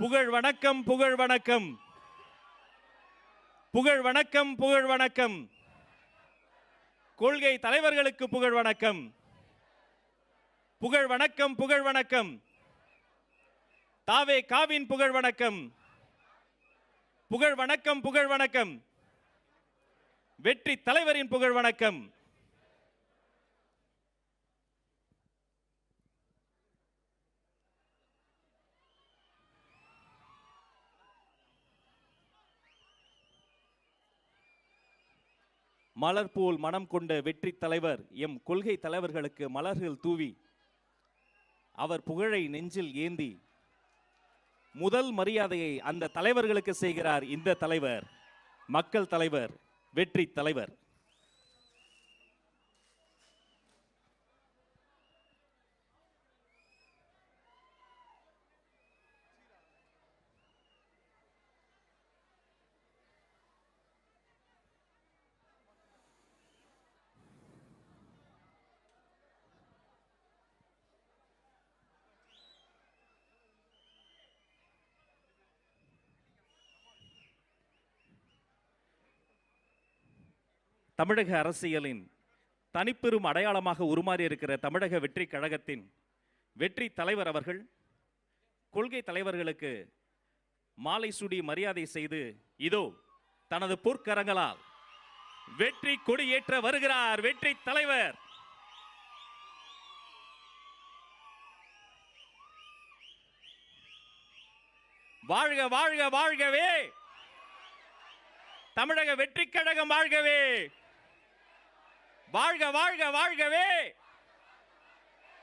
புகழ் வணக்கம், புகழ் வணக்கம், புகழ் வணக்கம், புகழ் வணக்கம். கொள்கை தலைவர்களுக்கு புகழ் வணக்கம், புகழ் வணக்கம், புகழ் வணக்கம். தாவே காவின் புகழ் வணக்கம், புகழ் வணக்கம், புகழ் வணக்கம். வெற்றி தலைவரின் புகழ் வணக்கம். மலர் போல் மனம் கொண்ட வெற்றி தலைவர் எம் கொள்கை தலைவர்களுக்கு மலர்கள் தூவி அவர் புகழை நெஞ்சில் ஏந்தி முதல் மரியாதையை அந்த தலைவர்களுக்கு செய்கிறார் இந்த தலைவர், மக்கள் தலைவர், வெற்றி தலைவர். தமிழக அரசியலின் தனிப்பெரும் அடையாளமாக உருமாறி இருக்கிற தமிழக வெற்றி கழகத்தின் வெற்றி தலைவர் அவர்கள் கொள்கை தலைவர்களுக்கு மாலை சூடி மரியாதை செய்து இதோ தனது பொற்கரங்களால் வெற்றி கொடியேற்ற வருகிறார் வெற்றி தலைவர். வாழ்க வாழ்க வாழ்கவே, தமிழக வெற்றி கழகம் வாழ்கவே, வாழ்க வாழ்க வாழ்கவே,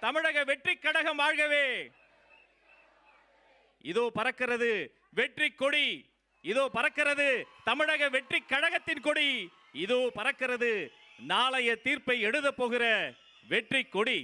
தமிழக வெற்றி கழகம் வாழ்கவே. இதோ பறக்கிறது வெற்றி கொடி, இதோ பறக்கிறது தமிழக வெற்றி கழகத்தின் கொடி, இதோ பறக்கிறது நாளைய தீர்ப்பை எழுத போகிற வெற்றி கொடி.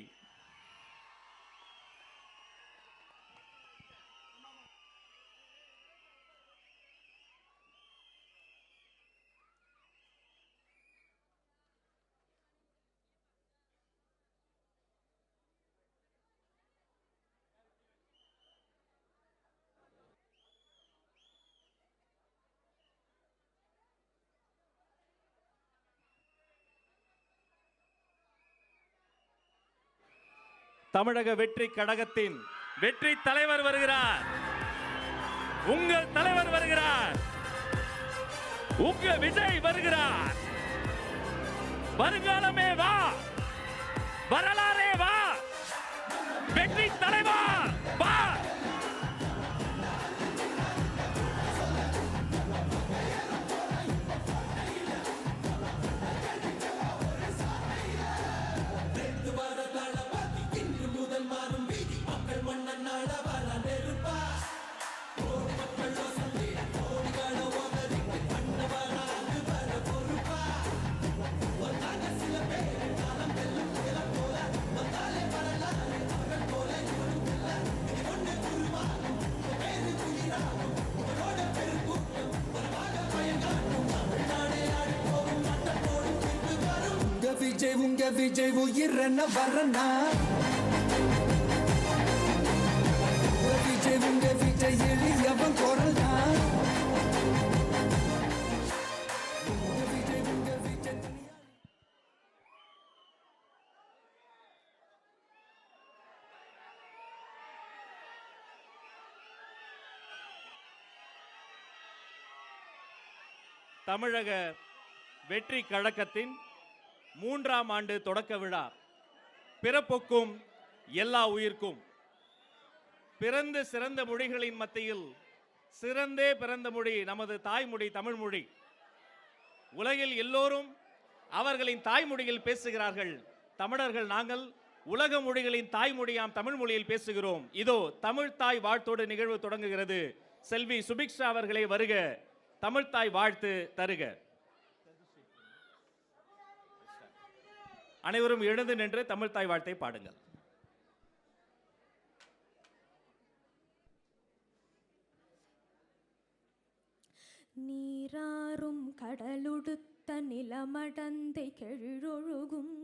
தமிழக வெற்றி கழகத்தின் வெற்றி தலைவர் வருகிறார். உங்கள் தலைவர் வருகிறார். உங்க விஜய் வருகிறார். வருங்காலமே வா, வரலாறே வா, வெற்றி தலைவர் வா. உங்க விஜய் உயிரன வரனா, விஜய் உங்க விஜய் எளியவன் குரல்னா. தமிழக வெற்றி கழகத்தின் 3ஆம் ஆண்டு தொடக்க விழா. பிறப்புக்கும் எல்லா உயிர்க்கும். பிறந்து சிறந்த மொழிகளின் மத்தியில் சிறந்தே பிறந்த மொழி நமது தாய்மொழி தமிழ் மொழி. உலகில் எல்லோரும் அவர்களின் தாய்மொழியில் பேசுகிறார்கள். தமிழர்கள் நாங்கள் உலக மொழிகளின் தாய்மொழியாம் தமிழ் மொழியில் பேசுகிறோம். இதோ தமிழ் தாய் வாழ்த்தோடு நிகழ்வு தொடங்குகிறது. செல்வி சுபிக்ஷா அவர்களே வருக, தமிழ் தாய் வாழ்த்து தருக. அனைவரும் எழுந்து நின்று தமிழ் தாய் வாழ்த்தை பாடுங்கள். நீராறும் கடலுடுத்த நிலமடந்தை கெழொழுகும்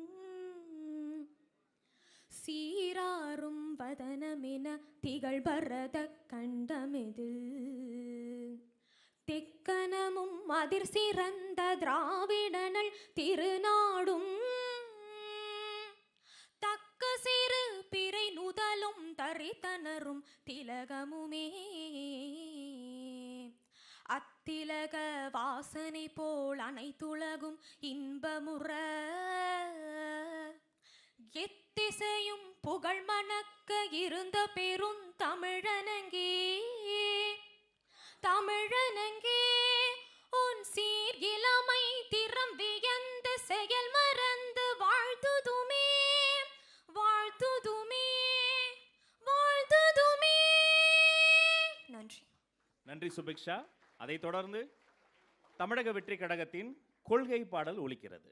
சீராறும் வதன கண்டமென திகழ் பரத கண்டமிதில் திக்கனமும் அதிர் சிறந்த திராவிடனல் திருநாடும் தக்க சிறு பிறை நுதலும் தரித்தனரும் திலகமுமே அத்திலக வாசனை போல் அனைத்துலகும் இன்பமுற எத்திசையும் புகழ் மணக்க இருந்த பெரும் தமிழனங்கே தமிழனங்கே உன் சீர் இளமை திறம் வியந்த செயல் மறந்து வாழ்த்துதுமே வாழ்த்துதுமே வாழ்த்துதுமே. நன்றி. நன்றி சுபிக்ஷா. அதைத் தொடர்ந்து தமிழக வெற்றி கழகத்தின் கொள்கை பாடல் ஒலிக்கிறது.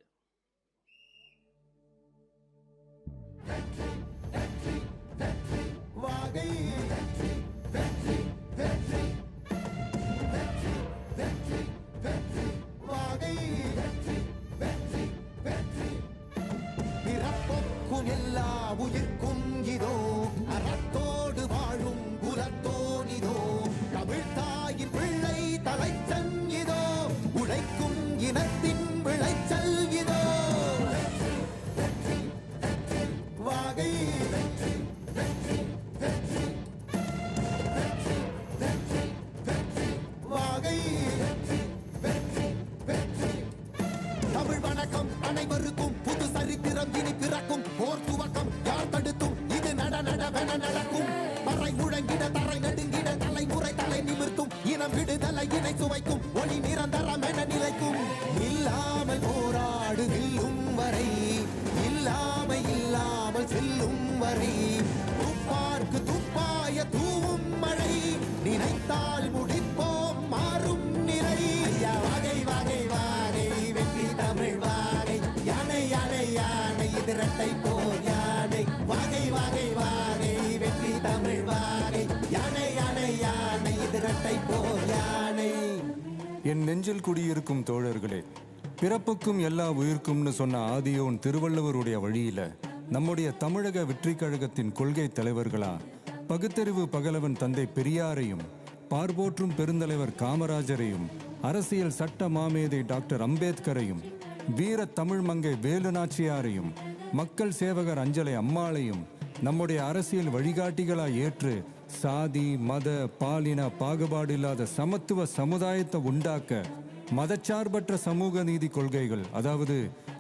எல்லா உயிர்க்கும் இதோ அறத்தோடு வாழும் குலத்தோனிதோ தமிழ் தாயின் பிள்ளை தலைச்சன் இதோ உழைக்கும் இனத்தின் விளைச்சல் இதோ வாகை வாகை தமிழ் வணக்கம் அனைவருக்கும் புது சரித்திரம் இனி பிறக்கும் போர் துவக்கம் யார் தடுத்தும் இது நடவென நடக்கும் மறை முழங்கிட தரை நடுங்கிட தலைமுறை தலை நிமிர்த்தும் இனம் விடுதலை இணை சுவைக்கும் ஒளி நிரந்தரம் என நிலைக்கும் இல்லாமல் போராடு வெல்லும் வரை இல்லாமல் செல்லும் வரை துப்பார்க்கு துப்பாய தூவும் மழை நினைத்தால் முடிப்போம் மாறும் நிலை வாகை வாகை வாகை வெற்றி தமிழ் வாகை யானை யானை யானை இது இரட்டை போர் யானை வாகை வாகை வாகை வெற்றி தமிழ் வாகை யானை யானை யானை இது இரட்டை போர் யானை. என் நெஞ்சில் குடியிருக்கும் தோழர்களே, பிறப்புக்கும் எல்லா உயிர்க்கும்னு சொன்ன ஆதியோன் திருவள்ளுவருடைய வழியில நம்முடைய தமிழக வெற்றி கழகத்தின் கொள்கை தலைவர்களா பகுத்தறிவு பகலவன் தந்தை பெரியாரையும் பார்போற்றும் பெருந்தலைவர் காமராஜரையும் அரசியல் சட்ட மாமேதை டாக்டர் அம்பேத்கரையும் வீர தமிழ் மங்கை வேலு நாச்சியாரையும் மக்கள் சேவகர் அஞ்சலை அம்மாளையும் நம்முடைய அரசியல் வழிகாட்டிகளாய் ஏற்று சாதி மத பாலின பாகுபாடு இல்லாத சமத்துவ சமுதாயத்தை உண்டாக்க மதச்சார்பற்ற சமூக நீதி கொள்கைகள், அதாவது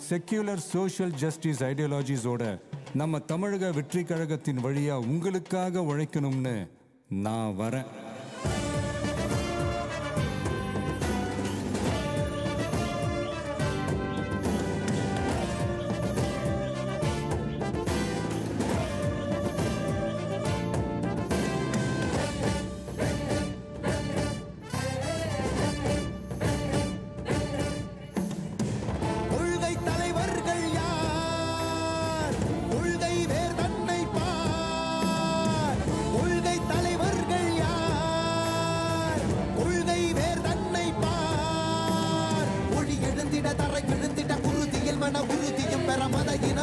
செக்யூலர் சோஷியல் ஜஸ்டிஸ் ஐடியாலஜிஸோட நம்ம தமிழக வெற்றி கழகத்தின் வழியா உங்களுக்காக உழைக்கணும்னு நான் வரேன்.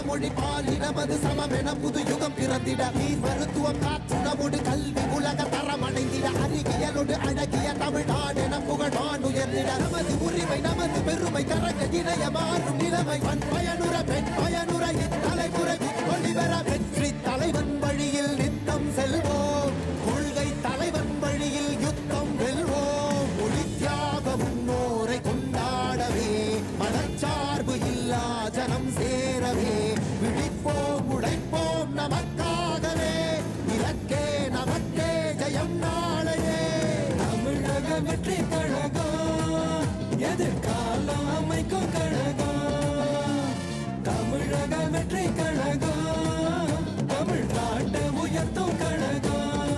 மொழி பாலினமது சமமென புது யுகம் பிறந்திட நீர் மருத்துவம் காற்றுணவோடு கல்வி உலக தரமடைந்திட அறிவியலோடு அழகிய தமிழ்நாடு என புகழான் உயர்ந்திட நமது உரிமை நமது பெருமை தரங்க இணைய மாறும் நிலைமை பயனுற பெண் பயனுற இத்தலைமுறை ஒளிவர வெற்றி தலைவன் வழியில் நித்தம் செல்வோம் கொள்கை தலைவன் வழியில் யுத்தம் வெல்வோம் ஒளி தியாக முன்னோரை கொண்டாடவே மதச்சார்பு இல்லா ஜனம் சேரவே விழிப்போம் உழைப்போம் நமக்காகவே இலக்கே நமக்கே ஜெயம் நாளையே. தமிழக வெற்றி கழகம் எதிர்காலம் அமைக்கும் கழகம். தமிழக வெற்றி கழகம் தமிழ்நாட்டை உயர்த்தும் கழகம்.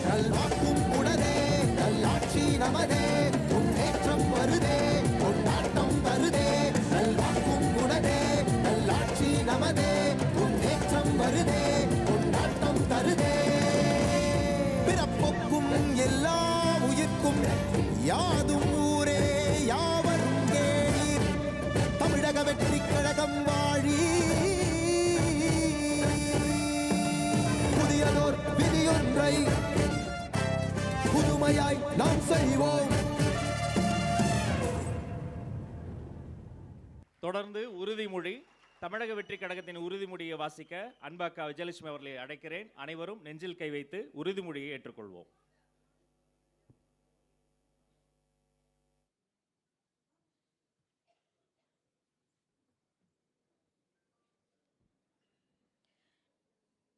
நல்வாக்கும் உடனே நல்லாட்சி நமதே முன்னேற்றம் வருதே கொண்டாட்டம் வருதே. நல்வாக்கும் உடனே நல்லாட்சி நமதே முன்னேற்றம் வருதே கொண்டாட்டம் தருதே. பிறப்புக்கும் எல்லா உயிர்க்கும் யாதும் ஊரே யாவரும் கேளீர் தமிழக வெற்றி கழகம் வாழி. புதியதோர் ஒற்றுமையாய் நாம் செய்வோம். தொடர்ந்து உறுதிமொழி தமிழக வெற்றி கழகத்தின் உறுதிமொழியை வாசிக்க அன்பாக்கா விஜயலட்சுமி அவர்களை அழைக்கிறேன். அனைவரும் நெஞ்சில் கை வைத்து உறுதிமொழியை ஏற்றுக்கொள்வோம்.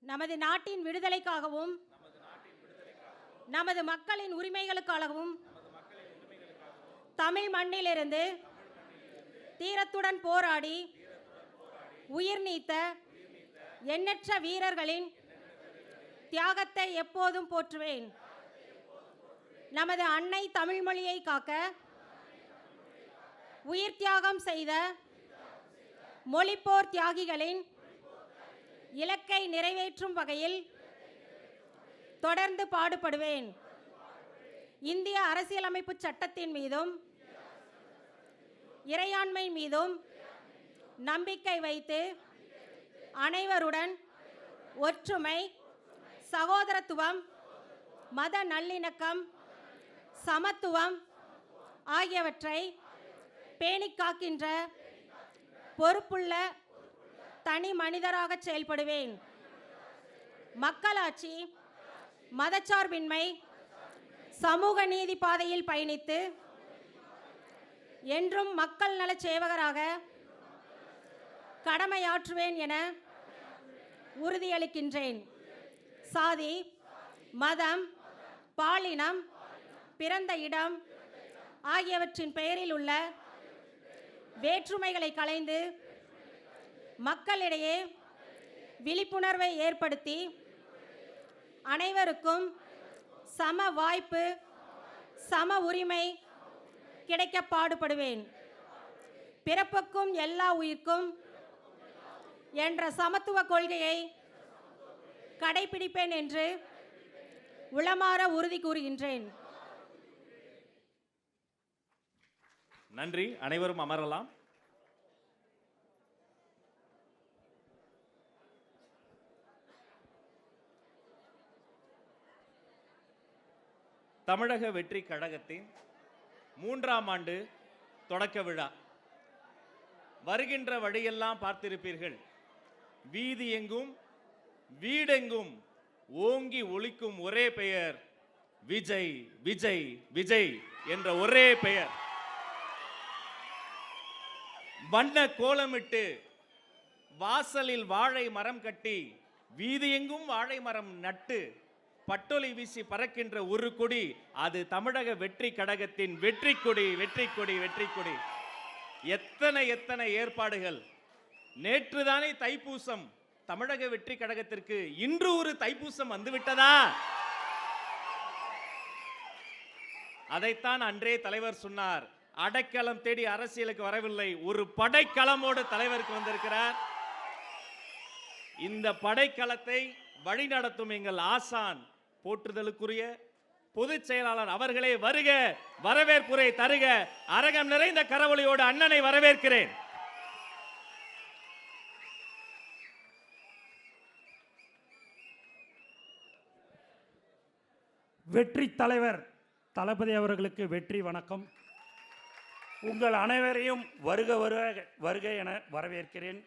நமது நாட்டின் விடுதலைக்காகவும் நமது மக்களின் உரிமைகளுக்காகவும் தமிழ் மண்ணிலிருந்து தீரத்துடன் போராடி உயிர் நீத்த எண்ணற்ற வீரர்களின் தியாகத்தை எப்போதும் போற்றுவேன். நமது அன்னை தமிழ் மொழியை காக்க உயிர் தியாகம் செய்த மொழிப்போர் தியாகிகளின் இலக்கை நிறைவேற்றும் வகையில் தொடர்ந்து பாடுபடுவேன். இந்திய அரசியலமைப்பு சட்டத்தின் மீதும் இறையாண்மை மீதும் நம்பிக்கை வைத்து அனைவருடன் ஒற்றுமை, சகோதரத்துவம், மத நல்லிணக்கம், சமத்துவம் ஆகியவற்றை பேணிக் காக்கின்ற பொறுப்புள்ள தனி மனிதராக செயல்படுவேன். மக்களாட்சி, மதச்சார்பின்மை, சமூக நீதி பாதையில் பயணித்து என்றும் மக்கள் நல சேவகராக கடமையாற்றுவேன் என உறுதியளிக்கின்றேன். சாதி, மதம், பாலினம், பிறந்த இடம் ஆகியவற்றின் பெயரில் உள்ள வேற்றுமைகளை களைந்து மக்களிடையே விழிப்புணர்வை ஏற்படுத்தி அனைவருக்கும் சம வாய்ப்பு, சம உரிமை கிடைக்க பாடுபடுவேன். பிறப்புக்கும் எல்லா உயிர்க்கும் என்ற சமத்துவ கொள்கையை கடைபிடிப்பேன் என்று உளமாற உறுதி கூறுகின்றேன். நன்றி. அனைவரும் அமரலாம். தமிழக வெற்றி கழகத்தின் 3ஆம் ஆண்டு தொடக்க விழா. வருகின்ற வழியெல்லாம் பார்த்திருப்பீர்கள். வீதி எங்கும் வீடெங்கும் ஓங்கி ஒலிக்கும் ஒரே பெயர் விஜய், விஜய், விஜய் என்ற ஒரே பெயர். வண்ண கோலமிட்டு வாசலில் வாழை மரம் கட்டி வீதி எங்கும் வாழை மரம் நட்டு பட்டொலி வீசி பறக்கின்ற ஒரு கொடி, அது தமிழக வெற்றி கழகத்தின் வெற்றி கொடி, வெற்றி கொடி, வெற்றி கொடி. எத்தனை எத்தனை ஏற்பாடுகள். நேற்றுதானே தைப்பூசம். தமிழக வெற்றி கழகத்திற்கு இன்று ஒரு தைப்பூசம் வந்துவிட்டதா? அதைத்தான் அன்றே தலைவர் சொன்னார். அடைக்கலம் தேடி அரசியலுக்கு வரவில்லை, ஒரு படைக்களமோடு தலைவருக்கு வந்திருக்கிறார். இந்த படைக்களத்தை வழிநடத்தும் எங்கள் ஆசான், போற்றுதலுக்குரிய பொதுச் செயலாளர் அவர்களே வருக, வரவேற்புரை தருக. அரங்கம் நிறைந்த கரவொலியோடு அண்ணனை வரவேற்கிறேன். வெற்றி தலைவர் தளபதி அவர்களுக்கு வெற்றி வணக்கம். உங்கள் அனைவரையும் வருக வருக வருக என வரவேற்கிறேன்.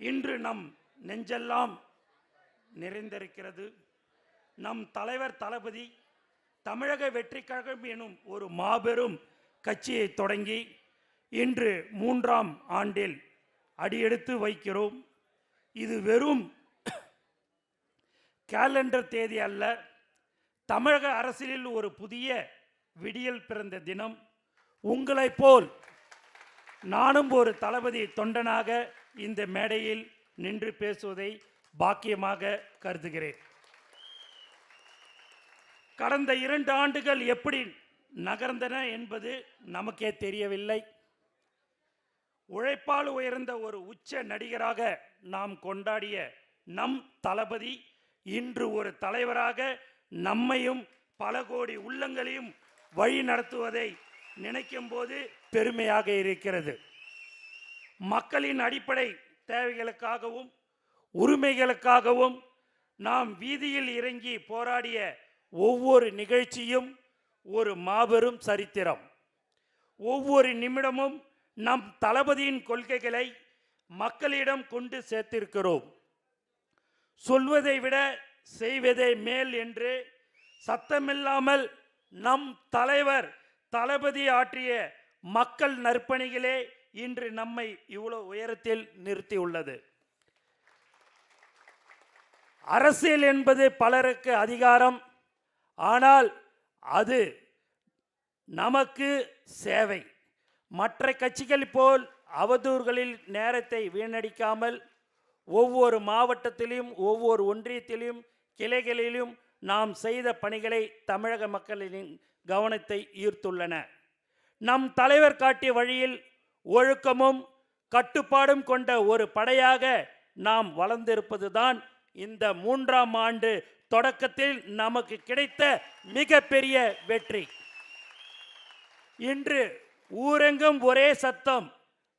இன்று நம் நெஞ்செல்லாம் நிறைந்திருக்கிறது. நம் தலைவர் தளபதி தமிழக வெற்றி கழகம் எனும் ஒரு மாபெரும் கட்சியை தொடங்கி இன்று 3ஆம் ஆண்டில் அடியெடுத்து வைக்கிறோம். இது வெறும் கேலண்டர் தேதி அல்ல, தமிழக அரசியலில் ஒரு புதிய விடியல் பிறந்த தினம். உங்களைப் போல் நானும் ஒரு தளபதி தொண்டனாக இந்த மேடையில் நின்று பேசுவதை பாக்கியமாக கருதுகிறேன். கடந்த 2 ஆண்டுகள் எப்படி நகர்ந்தன என்பது நமக்கே தெரியவில்லை. உழைப்பால் உயர்ந்த ஒரு உச்ச நடிகராக நாம் கொண்டாடிய நம் தளபதி இன்று ஒரு தலைவராக நம்மையும் பல கோடி உள்ளங்களையும் வழி நடத்துவதை நினைக்கும் போது பெருமையாக இருக்கிறது. மக்களின் அடிப்படை தேவைகளுக்காகவும் உரிமைகளுக்காகவும் நாம் வீதியில் இறங்கி போராடிய ஒவ்வொரு நிகழ்ச்சியும் ஒரு மாபெரும் சரித்திரம். ஒவ்வொரு நிமிடமும் நம் தளபதியின் கொள்கைகளை மக்களிடம் கொண்டு சேர்த்திருக்கிறோம். சொல்வதை விட செய்வதே மேல் என்று சத்தமில்லாமல் நம் தலைவர் தளபதி ஆற்றிய மக்கள் நற்பணிகளே இன்று நம்மை இவ்வளவு உயரத்தில் நிறுத்தியுள்ளது. அரசியல் என்பது பலருக்கு அதிகாரம், ஆனால் அது நமக்கு சேவை. மற்ற கட்சிகள் போல் அவதூறுகளில் நேரத்தை வீணடிக்காமல் ஒவ்வொரு மாவட்டத்திலும் ஒவ்வொரு ஒன்றியத்திலும் கிளைகளிலும் நாம் செய்த பணிகளை தமிழக மக்களின் கவனத்தை ஈர்த்துள்ளன. நம் தலைவர் காட்டிய வழியில் ஒழுக்கமும் கட்டுப்பாடும் கொண்ட ஒரு படையாக நாம் வளர்ந்திருப்பதுதான் இந்த 3ஆம் ஆண்டு தொடக்கத்தில் நமக்கு கிடைத்த மிகப்பெரிய வெற்றி. இன்று ஊரெங்கும் ஒரே சத்தம்,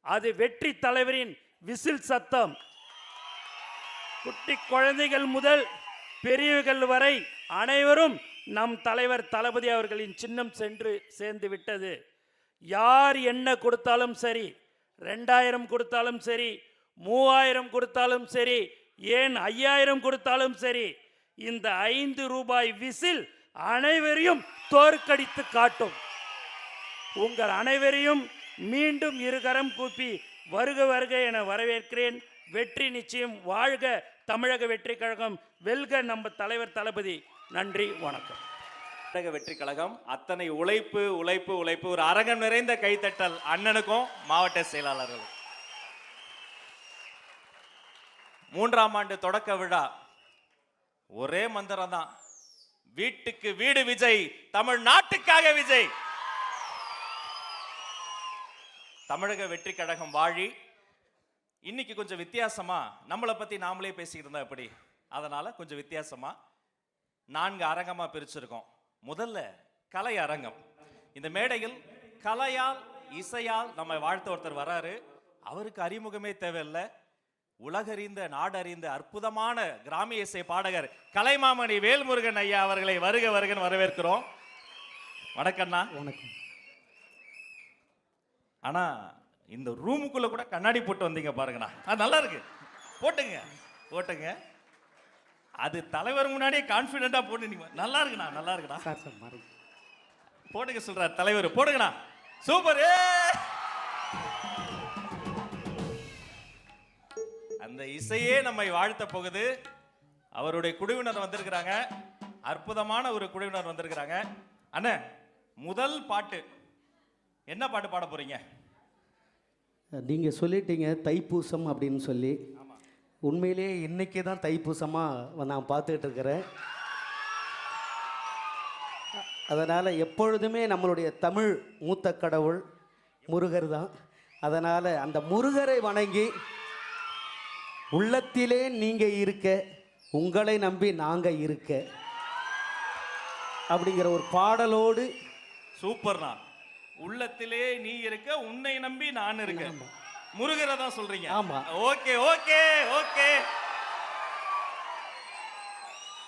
அது வெற்றி தலைவரின் விசில் சத்தம். குட்டி குழந்தைகள் முதல் பெரியவர்கள் வரை அனைவரும் நம் தலைவர் தளபதி அவர்களின் சின்னம் சென்று சேர்ந்து விட்டது. யார் என்ன கொடுத்தாலும் சரி, 2000 கொடுத்தாலும் சரி, 3000 கொடுத்தாலும் சரி, ஏன் 5000 கொடுத்தாலும் சரி, இந்த 5 ரூபாய் விசில் அனைவரையும் தோற்கடித்து காட்டும். உங்கள் அனைவரையும் மீண்டும் இருகரம் கூப்பி வருக வருக என வரவேற்கிறேன். வெற்றி நிச்சயம். வாழ்க தமிழக வெற்றி கழகம், வெல்க நம்ம தலைவர் தளபதி. நன்றி, வணக்கம். தமிழக வெற்றி கழகம் அத்தனை உழைப்பு உழைப்பு உழைப்பு. ஒரு அரங்கம் நிறைந்த கைத்தட்டல் அண்ணனுக்கும் மாவட்ட செயலாளர்களும். 3ஆம் ஆண்டு தொடக்க விழா ஒரே மந்திரம் தான், வீட்டுக்கு வீடு விஜய், தமிழ்நாட்டுக்காக விஜய். தமிழக வெற்றி கழகம் வாழி. இன்னைக்கு கொஞ்சம் வித்தியாசமா நம்மளை பத்தி நாமளே பேசிக்கிட்டு இருந்தா எப்படி, அதனால கொஞ்சம் வித்தியாசமா 4 அரங்கமா பிரிச்சிருக்கோம். முதல்ல கலை அரங்கம். இந்த மேடையில் கலையால் இசையால் நம்ம வாழ்த்த ஒருத்தர் வராரு. அவருக்கு அறிமுகமே தேவையில்லை. உலகறிந்த நாடறிந்த அற்புதமான கிராமிய இசை பாடகர் கலைமாமணி வேல்முருகன் ஐயா அவர்களை வருக வருகன்னு வரவேற்கிறோம். வணக்கம்ண்ணா. வணக்கம். ஆனா இந்த ரூமுக்குள்ள கூட கண்ணாடி போட்டு வந்தீங்க பாருங்கண்ணா, அது நல்லா இருக்கு. போட்டுங்க போட்டுங்க, அது தலைவர் முன்னாடியே கான்பிடண்டா போட்டு நீங்க நல்லா இருக்குண்ணா, நல்லா இருக்குண்ணா. சார் சார் மாறி போடுங்க சொல்றார் தலைவர், போடுங்கண்ணா. சூப்பர். அந்த இசையே நம்மை வாழ்த்த போகுது. அவருடைய குழுவினர் வந்திருக்கிறாங்க, அற்புதமான ஒரு குழுவினர் வந்திருக்கிறாங்க. அண்ணா, முதல் பாட்டு என்ன பாட்டு பாட போறீங்க? நீங்கள் சொல்லிட்டீங்க தைப்பூசம் அப்படின்னு சொல்லி. உண்மையிலேயே இன்னைக்கு தான் தைப்பூசமாக நான் பார்த்துக்கிட்டு இருக்கிறேன். அதனால் எப்பொழுதுமே நம்மளுடைய தமிழ் மூத்த கடவுள் முருகர் தான். அதனால் அந்த முருகரை வணங்கி உள்ளத்திலே நீங்கள் இருக்க, உங்களை நம்பி நாங்கள் இருக்க அப்படிங்கிற ஒரு பாடலோடு. சூப்பர்ண்ணா. உள்ளத்திலே நீ இருக்க, உன்னை நம்பி நான் இருக்கேன். முருகரை தான் சொல்றீங்க? ஆமா. Okay okay okay.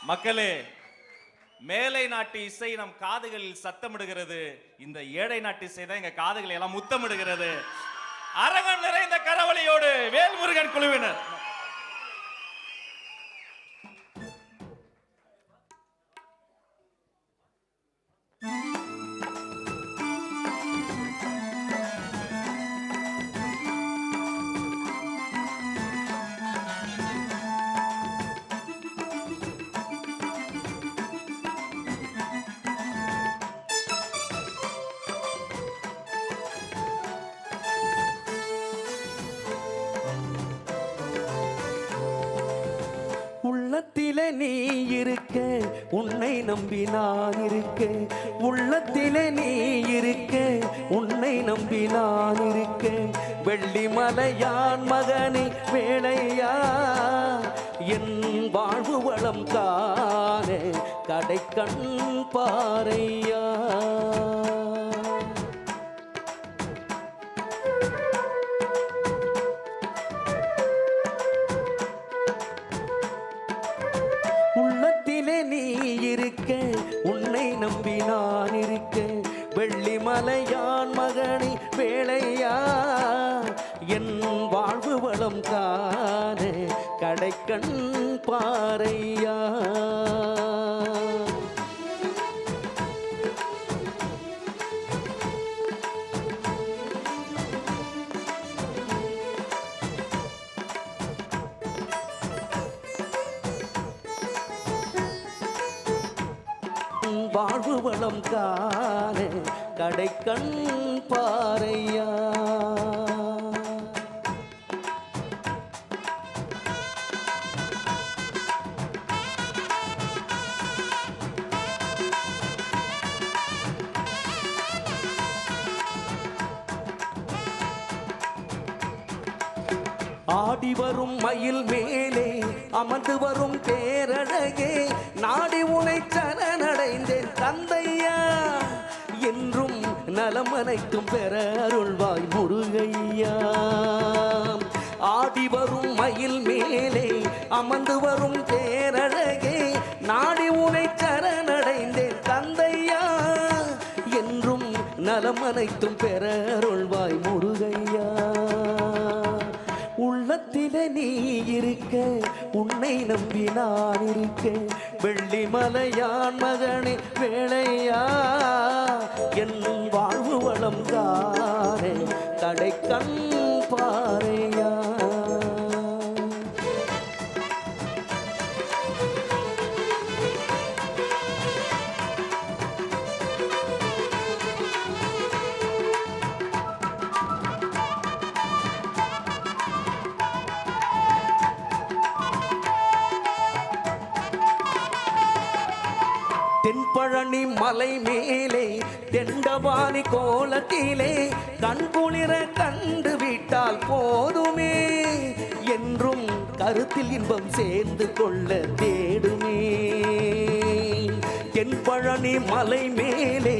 மக்களே, மேலை நாட்டு இசை நம் காதுகளில் சத்தமிடுகிறது. இந்த ஏழை நாட்டு இசை தான் எங்க காதுகளை எல்லாம் முத்தமிடுகிறது. அரங்கம் நிறைந்த கரவழியோடு வேல்முருகன் குழுவினர். உள்ளத்திலே நீ இருக்க, உன்னை நம்பி நான் இருக்க. உள்ளத்திலே நீ இருக்க, உன்னை நம்பி நான் இருக்க. வெள்ளிமலையான் மகனை வேளையா, என் வாழ்வு வளம் காண கடைக்கண் பாறையா. உள்ளத்திலே நீ இருக்க, கண் பாரையா. வாழ்வு வளம் காண கடைக்கண் பாரையா. ஆடி வரும் மயில் மேலே அமர்ந்து வரும் பேரழகே, நாடி உனை சரணடைந்தேன் தந்தையா. என்றும் நலம் அனைத்தும் பெற அருள்வாய் முருகையா. ஆடி வரும் மயில் மேலே அமர்ந்து வரும் பேரழகே, நாடி உனை சரணடைந்தேன் தந்தையா. என்றும் நலம் அனைத்தும் பெற அருள்வாய் முருகையா. உள்ளத்திலே நீ இருக்க, உன்னை நம்பி நான் இருக்க, வெள்ளிமலையான் மகனே வேளையா. என்னும் வாழ்வு வளம் காண கடைக்கண் பாரையா. தென்பழனி மலை மேலே தெண்டவாணி கோலத்திலே கண்குளிர கண்டு விட்டால் போதுமே. என்றும் கருத்தில் இன்பம் சேர்ந்து கொள்ள தேடுமே. தென்பழனி மலை மேலே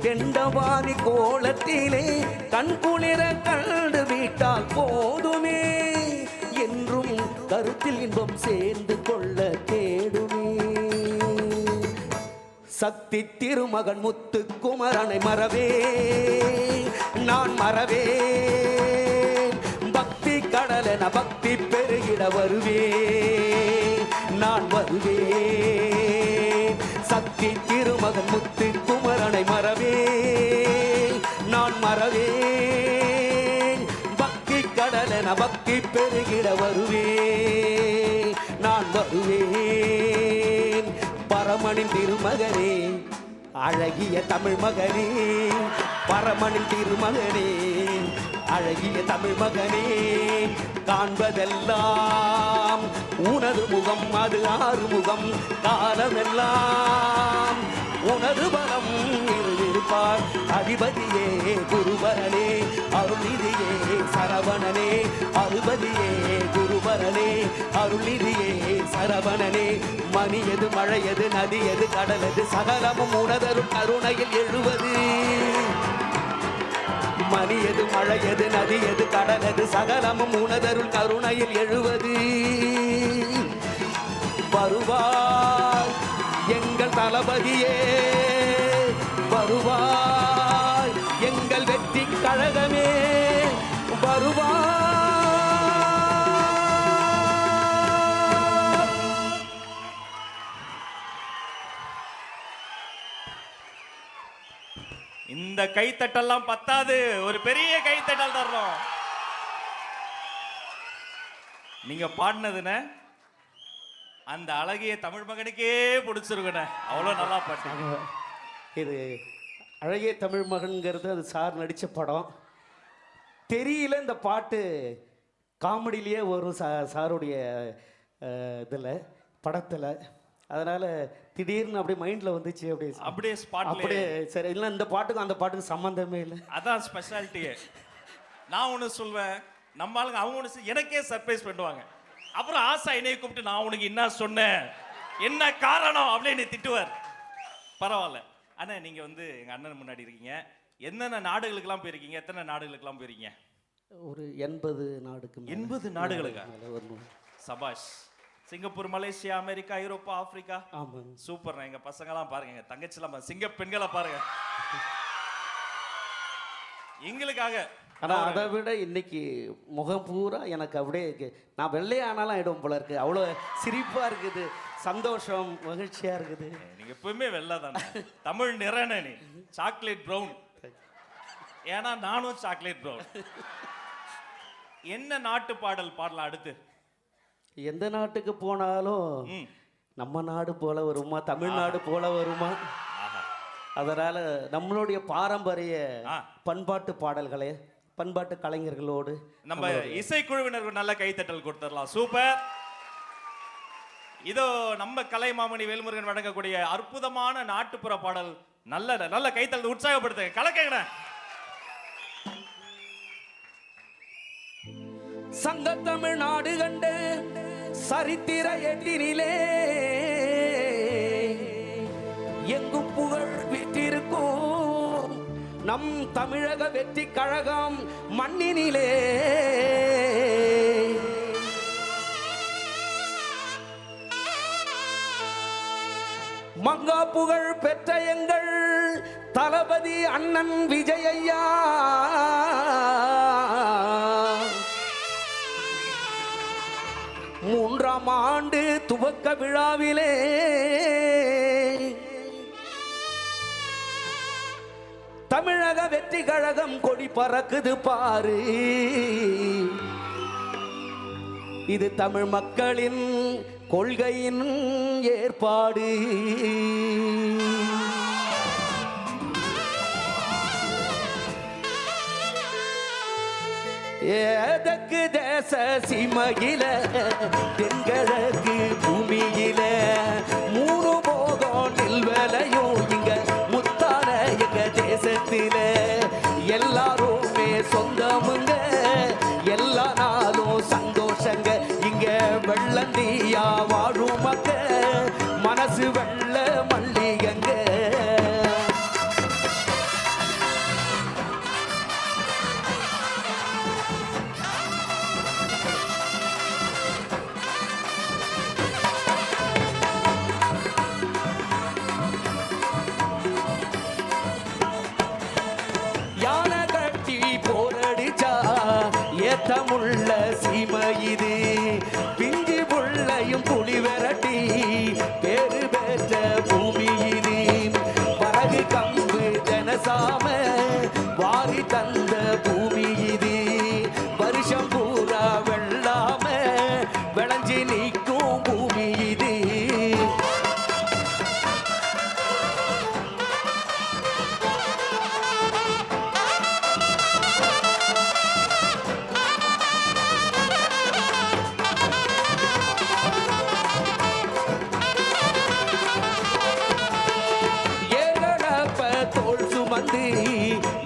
தெண்டவாணி கோலத்திலே கண்குளிர கண்டு விட்டால் போதுமே. என்றும் கருத்தில் இன்பம் சேர்ந்து கொள்ள தேடுமே. சக்தி திருமகன் முத்து குமரனை மறவே நான் மறவே. பக்தி கடலென பக்தி பெருகிட வருவே நான் வருவே. சக்தி திருமகன் முத்து குமரனை மறவே நான் மறவே. பக்தி கடலென பக்தி பெருகிட வருவே நான் வருவேன். பரமனின் திருமகனே அழகிய தமிழ் மகனே, பரமனின் திருமகனே அழகிய தமிழ் மகனே. காண்பதெல்லாம் உனது முகம், அது ஆறுமுகம், காலமெல்லாம் உனது பலம் இருப்பார். அதிபதியே குருபரனே அருள்நிதியே சரவணனே, அதிபதியே குருபரனே அருள்நிதியே சரவணனே. மணியது மழையது நதியது கடலது சகலமும் உனதரும் கருணையில் எழுவது. மணியது மழையது நதியது கடலது சகலமும் உனதருள் கருணையில் எழுவது. வருவாய் எங்கள் தளபதியே, வருவாய் எங்கள் வெற்றி கழகமே, வருவாய். இந்த கைத்தட்டெல்லாம் பத்தாது, ஒரு பெரிய கைத்தட்டல் தர்றோம். நீங்க பாடினதுன அந்த அழகிய தமிழ் மகனுக்கே பிடிச்சிருக்கண்ணே, அவ்வளோ நல்லா பாட்டு. இது அழகிய தமிழ் மகன்கிறது அது சார் நடித்த படம். தெரியல இந்த பாட்டு காமெடியிலேயே வரும் சாருடைய இதில் படத்தில். அதனால் திடீர்னு அப்படியே மைண்டில் வந்துச்சு. அப்படியே ஸ்பாட் அப்படியே சரி. இல்லை இந்த பாட்டுக்கும் அந்த பாட்டுக்கும் சம்மந்தமே இல்லை. அதான் ஸ்பெஷாலிட்டியே. நான் ஒன்று சொல்வேன், நம்ம ஆளுங்க அவங்க ஒன்று எனக்கே சர்ப்ரைஸ் பண்ணுவாங்க. அப்புறம் ஆசா என்னைய கூப்பிட்டு நான் உனக்கு என்ன சொன்னேன், என்ன காரணம் அப்படின்னு திட்டுவார். பரவாயில்ல அண்ணா, நீங்கள் வந்து எங்கள் அண்ணன் முன்னாடி இருக்கீங்க. என்னென்ன நாடுகளுக்கெல்லாம் போயிருக்கீங்க? எத்தனை நாடுகளுக்கெல்லாம் போயிருக்கீங்க? ஒரு 80 நாடுக்கு. 80 நாடுகளுக்கா? சபாஷ். சிங்கப்பூர், மலேசியா, அமெரிக்கா, ஐரோப்பா, ஆப்பிரிக்கா. ஆமாம், சூப்பர்ண்ணா. எங்கள் பசங்களாம் பாருங்க, எங்கள் தங்கச்சிலாம் சிங்க பெண்களை பாருங்க. எங்களுக்காக. ஆனா அதை விட இன்னைக்கு முகம் பூரா எனக்கு அப்படியே நான் வெள்ளையானாலும் ஆயிடும் போல இருக்கு. அவ்வளோ சிரிப்பா இருக்குது, சந்தோஷம், மகிழ்ச்சியா இருக்குது. நீங்க எப்பவுமே வெள்ளை தானே, தமிழ் நிறன நீ சாக்லேட் ப்ரௌன். ஏன்னா நானும் சாக்லேட் ப்ரௌன். என்ன நாட்டு பாடல் பாடலாம் அடுத்து? எந்த நாட்டுக்கு போனாலும் நம்ம நாடு போல வருமா, தமிழ்நாடு போல வருமா? அதனால நம்மளுடைய பாரம்பரிய பண்பாட்டு பாடல்களே, பண்பாட்டு கலைஞர்களோடு நம்ம இசைக்குழுவினருக்கு நல்ல கைத்தட்டல் கொடுத்துடலாம். சூப்பர். இதோ நம்ம கலைமாமணி வேல்முருகன் வழங்கக்கூடிய அற்புதமான நாட்டுப்புற பாடல். நல்ல நல்ல கைத்தட்டல் உற்சாகப்படுத்துங்க, கலக்கங்க. சங்க தமிழ்நாடு கண்டு சரித்திர எட்டினிலே எங்கும் புகழ் விட்டிருக்கும் நம் தமிழக வெற்றி கழகம் மண்ணினிலே. மங்கா புகழ் பெற்ற எங்கள் தளபதி அண்ணன் விஜயையா மூன்றாம் ஆண்டு துவக்க விழாவிலே தமிழக வெற்றி கழகம் கொடி பறக்குது பாரு. இது தமிழ் மக்களின் கொள்கையின் ஏற்பாடு. ஏதற்கு தேச சீமையில தென்கிழக்கு பூமியில மூணு போகம் நெல்வேலையும் இங்க முத்தான எங்க தேசத்தில எல்லாருமே சொந்தமுங்க, எல்லா நாளும் சந்தோஷங்க. இங்க வெள்ளந்தியா வாழும் மக்க மனசு வெள்ள மல்லிகங்க. ஏத்தமுள்ள சீமை இது, பிஞ்சி புள்ளையும் புலி விரட்டி பேரு பெற்ற பூமி இது. பறகு கம்பு ஜனசாம வாரி தந்த பூமி இது. வருஷம் பூரா வெள்ளாம விளைஞ்சி நீக்கும் பூமி இது.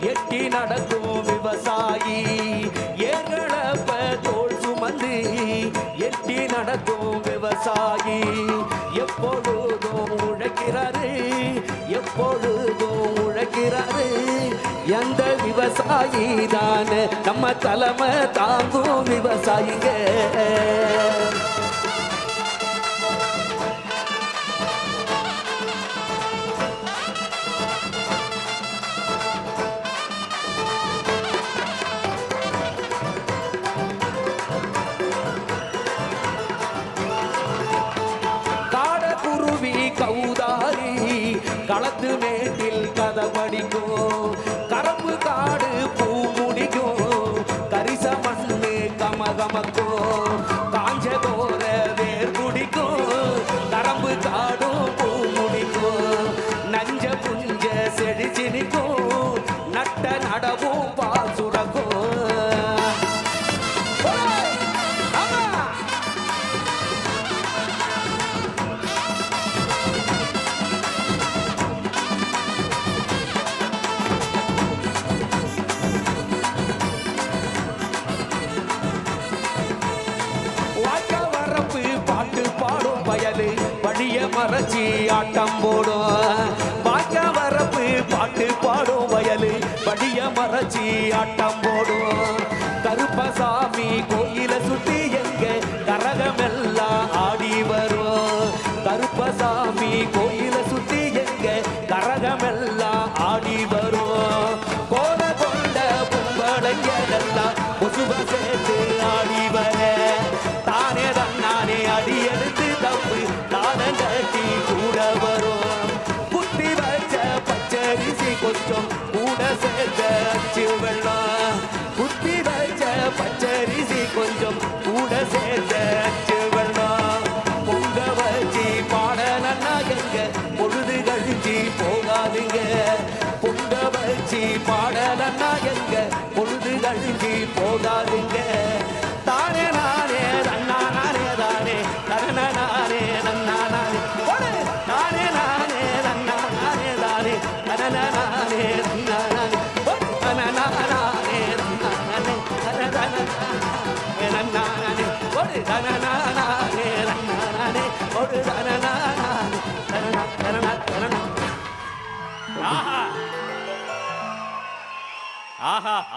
எட்டி நடக்கும் விவசாயி ஏங்களப்ப தோல் சுமந்து எட்டி நடக்கும் விவசாயி எப்பொழுதும் உழைக்கிறாரு, எப்பொழுதும் உழைக்கிறாரு. எந்த விவசாயி தான நம்ம தலைமை தாங்கும் விவசாயிங்க. கௌதாரி களத்து மேட்டில் கதை படிக்கும், கரம்பு காடு பூ முடிக்கும், கரிச மண்ணு கமகமக்கும், காஞ்ச கோர வேர் குடிக்கும், கரம்பு காடும் பூ முடிக்கும், நஞ்ச புஞ்ச செடிச்சு நிற்கும், நட்ட நடவும் பால் சுரக்கும். வழிய மறைச்சி ஆட்டம் போடும், பாக்க வரப்பு பாட்டு பாடும் வயலு வழிய மறைச்சி ஆட்டம் போடும். கருப்பசாமி கோயில சுத்தி எங்க கரகமெல்லாம் ஆடி வரும். கருப்பசாமி கோயில சுத்தி எங்க கரகமெல்லாம் ஆடி வரும். கோல கொண்ட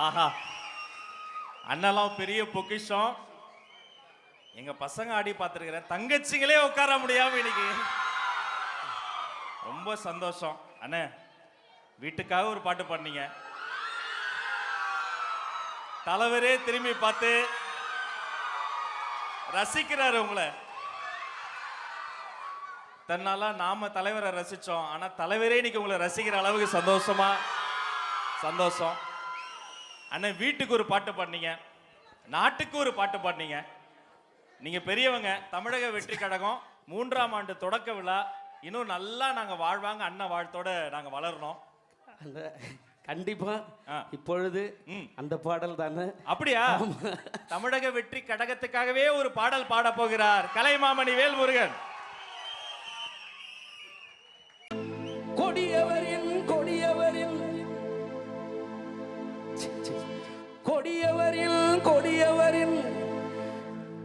ஆஹா, அண்ணெல்லாம் பெரிய பொக்கிஷம். எங்க பசங்க ஆடி பார்த்துருக்கிறேன், தங்கச்சிங்களே உட்கார முடியாம இன்னைக்கு. ரொம்ப சந்தோஷம் அண்ணே. வீட்டுக்காக ஒரு பாட்டு பாடினீங்க, தலைவரே திரும்பி பார்த்து ரசிக்கிறாரு உங்களை. தன்னால நாம தலைவரை ரசிச்சோம், ஆனா தலைவரே இன்னைக்கு உங்களை ரசிக்கிற அளவுக்கு சந்தோஷம். அண்ணன் வீட்டுக்கு ஒரு பாட்டு பாடினீங்க, நாட்டுக்கு ஒரு பாட்டு பாடினீங்க. நீங்க பெரியவங்க. தமிழக வெற்றி கழகம் 3ஆம் ஆண்டு தொடக்க விழா இன்னும் நல்லா நாங்க வாழ்வாங்க, அண்ணன் வாழ்த்தோட நாங்க வளரணும். அந்த கண்டிப்பா ஆ. இப்பொழுது அந்த பாடல் தானே. அப்படியா? தமிழக வெற்றி கழகத்துக்காகவே ஒரு பாடல் பாட போகிறார் கலைமாமணி வேல்முருகன். கொடியவரின்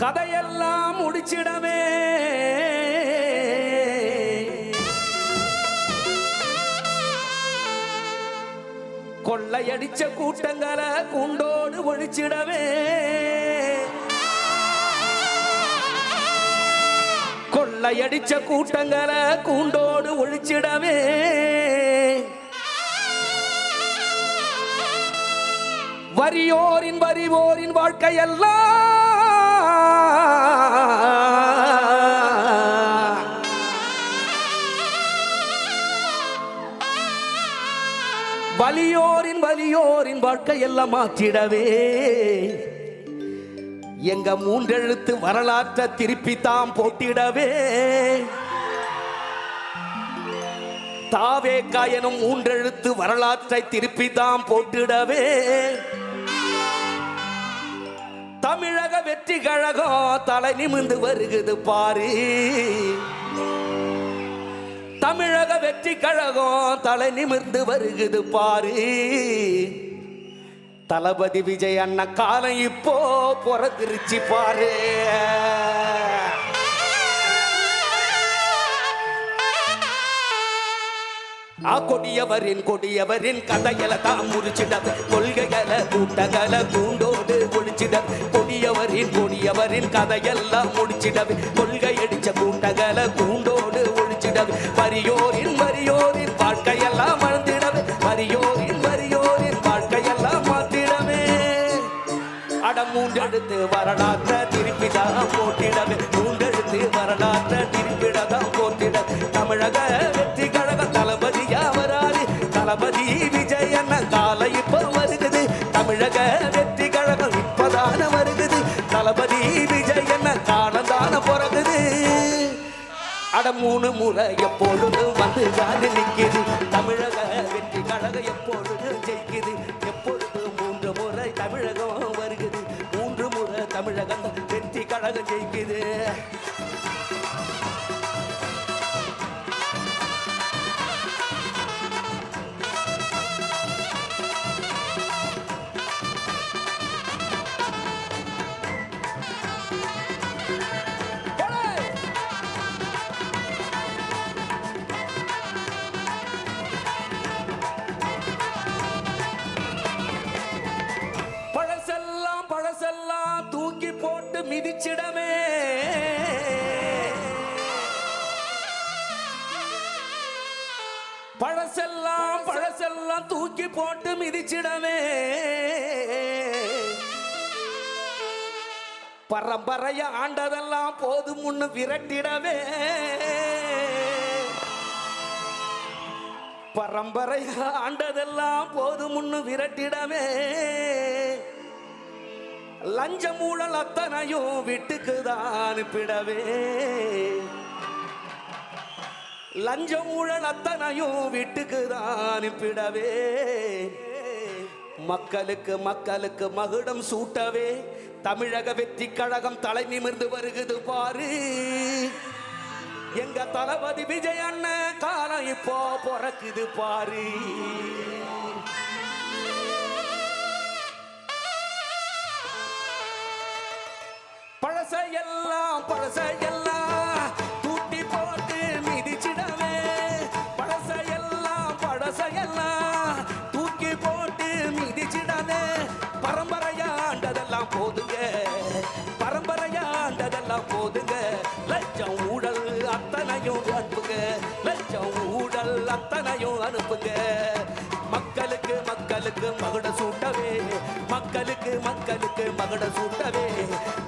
கதையெல்லாம் முடிச்சிடவே கொள்ளையடிச்ச கூட்டங்களை கூண்டோடு ஒழிச்சிடவே கொள்ளையடிச்ச கூட்டங்களை கூண்டோடு ஒழிச்சிடவே வறியோரின் வாழ்க்கையெல்லாம் வலியோரின் வாழ்க்கையெல்லாம் மாற்றிடவே எங்க 3 எழுத்து வரலாற்றை திருப்பி தாம் போட்டிடவே தாவேக்கா எனும் 3 எழுத்து வரலாற்றை திருப்பி தாம் போட்டிடவே தமிழக வெற்றி கழகம் தலை நிமிர்ந்து வருகுது பாரு. தமிழக வெற்றி கழகம் தலை நிமிர்ந்து வருகுது பாரு. தளபதி விஜய் அண்ணன் காலம் இப்போ பிறந்துருச்சு பாரு. கொடியவரின் கதைகளை தான் முடிச்சிடது, கொள்கைகளை கூட்டங்களை கூண்டோடு ஒழிச்சிடது. கொடியவரின் கதையெல்லாம் முடிச்சிடது, கொள்கை அடிச்ச கூட்டங்களை கூண்டோடு ஒழிச்சிடது. வறியோரின் வாழ்க்கையெல்லாம் மறந்திடது, வறியோரின் வாழ்க்கையெல்லாம் மாற்றிடவே. அட 3 எழுத்து வரலாற்றை திருப்பிதான் போட்டிடவே, 3 எழுத்து வரலாற்றை திருப்பிடதான் போட்டிடது. தமிழக வெற்றி கழக தளபதியா வராது, தளபதி விஜய் அண்ணன் காலை இப்ப வருகுது. தமிழக வெற்றி கழகம் இப்பதான வருகுது, தளபதி விஜய் அண்ணன் காலந்தான பிறகுது. அட 3 முறை எப்பொழுதும் வந்து காலி நிற்கிது, தமிழக வெற்றி கழகம் எப்பொழுது ஜெயிக்குது. எப்பொழுது 3 முறை தமிழகம் வருகுது, 3 முறை தமிழகம் வெற்றி கழகம் ஜெயிக்குது. பழசெல்லாம் தூக்கி போட்டு மிதிச்சிடமே, பழசெல்லாம் தூக்கி போட்டு மிதிச்சிடமே. பரம்பரைய ஆண்டதெல்லாம் போதும் முன்னு விரட்டிடவே, பரம்பரைய ஆண்டதெல்லாம் போதும் முன்னு விரட்டிடவே. லஞ்ச மூழல் அத்தனையும் வீட்டுக்குதான் அனுப்பிடவே, லஞ்ச ஊழல் அத்தனையும் வீட்டுக்குதான் அனுப்பிடவே. மக்களுக்கு மகுடம் சூட்டவே தமிழக வெற்றி கழகம் தலை நிமிர்ந்து வருகுது பாரு. எங்க தளபதி விஜய் அண்ணன் காலம் இப்போ பிறக்குது பாரு. பழசையெல்லாம் தூட்டி போட்டு மிதிச்சிடவே, பழசையெல்லாம் தூக்கி போட்டு மிதிச்சிடவே. அத்தனையும் அனுப்புங்க. மக்களுக்கு மக்களுக்கு மகுட சூட்டவே, மக்களுக்கு மக்களுக்கு மகுட சூட்டவே,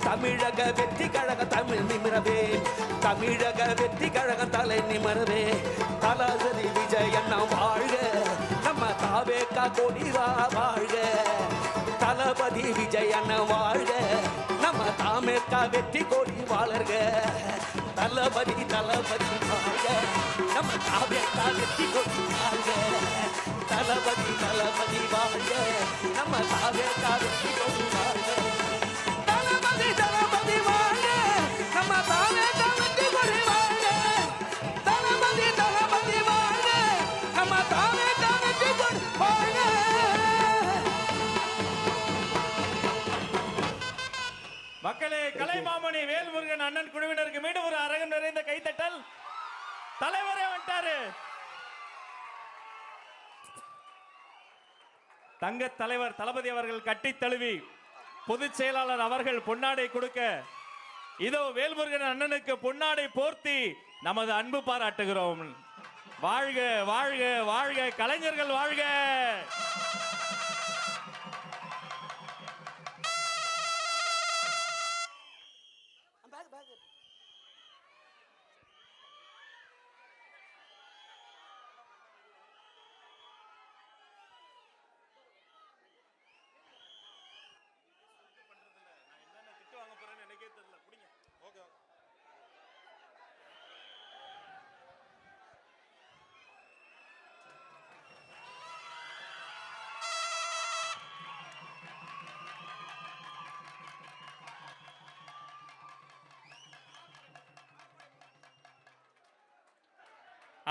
தமிழக வெற்றி கழக தமிழ் நிமிரவே, தமிழக வெற்றி கழக தலை நிமிரவே. தளபதி விஜய் அண்ணா வாழ்க, நம்ம தாவேக்கா கொடிவா வாழ்க. தளபதி விஜய் அண்ணா வாழ்க, நம்ம தாமேக்கா வெற்றி கொடி வாழர்க. தளபதி தளபதி வாழ்க, நம்ம தாவேக்கா வெற்றி கொடி வாழ்க. தளபதி தளபதி வாழ்க, நம்ம தாவேக்கா வெற்றி கொடி வாழ்க. தளபதி தளபதி வாழ்க, நம்ம தாவேக்கா வெற்றி கொடி வாழ்க. தளபதி தளபதி வாழ்க, நம்ம தாவேக்கா வெற்றி கொடி வாழ்க. மக்களே, கலைமாமணி வேல்முருகன் அண்ணன் குழுவினருக்கு மீண்டும் ஒரு அரங்கம் நிறைந்த கைத்தட்டல். தலைவரே வந்துட்டாரு. தங்க தலைவர் தளபதி அவர்கள் கட்டி தழுவி பொதுச் செயலாளர் அவர்கள் பொன்னாடை கொடுக்க, இதோ வேல்முருகன் அண்ணனுக்கு பொன்னாடை போர்த்தி நமது அன்பு பாராட்டுகிறோம். வாழ்க வாழ்க வாழ்க, கலைஞர்கள் வாழ்க.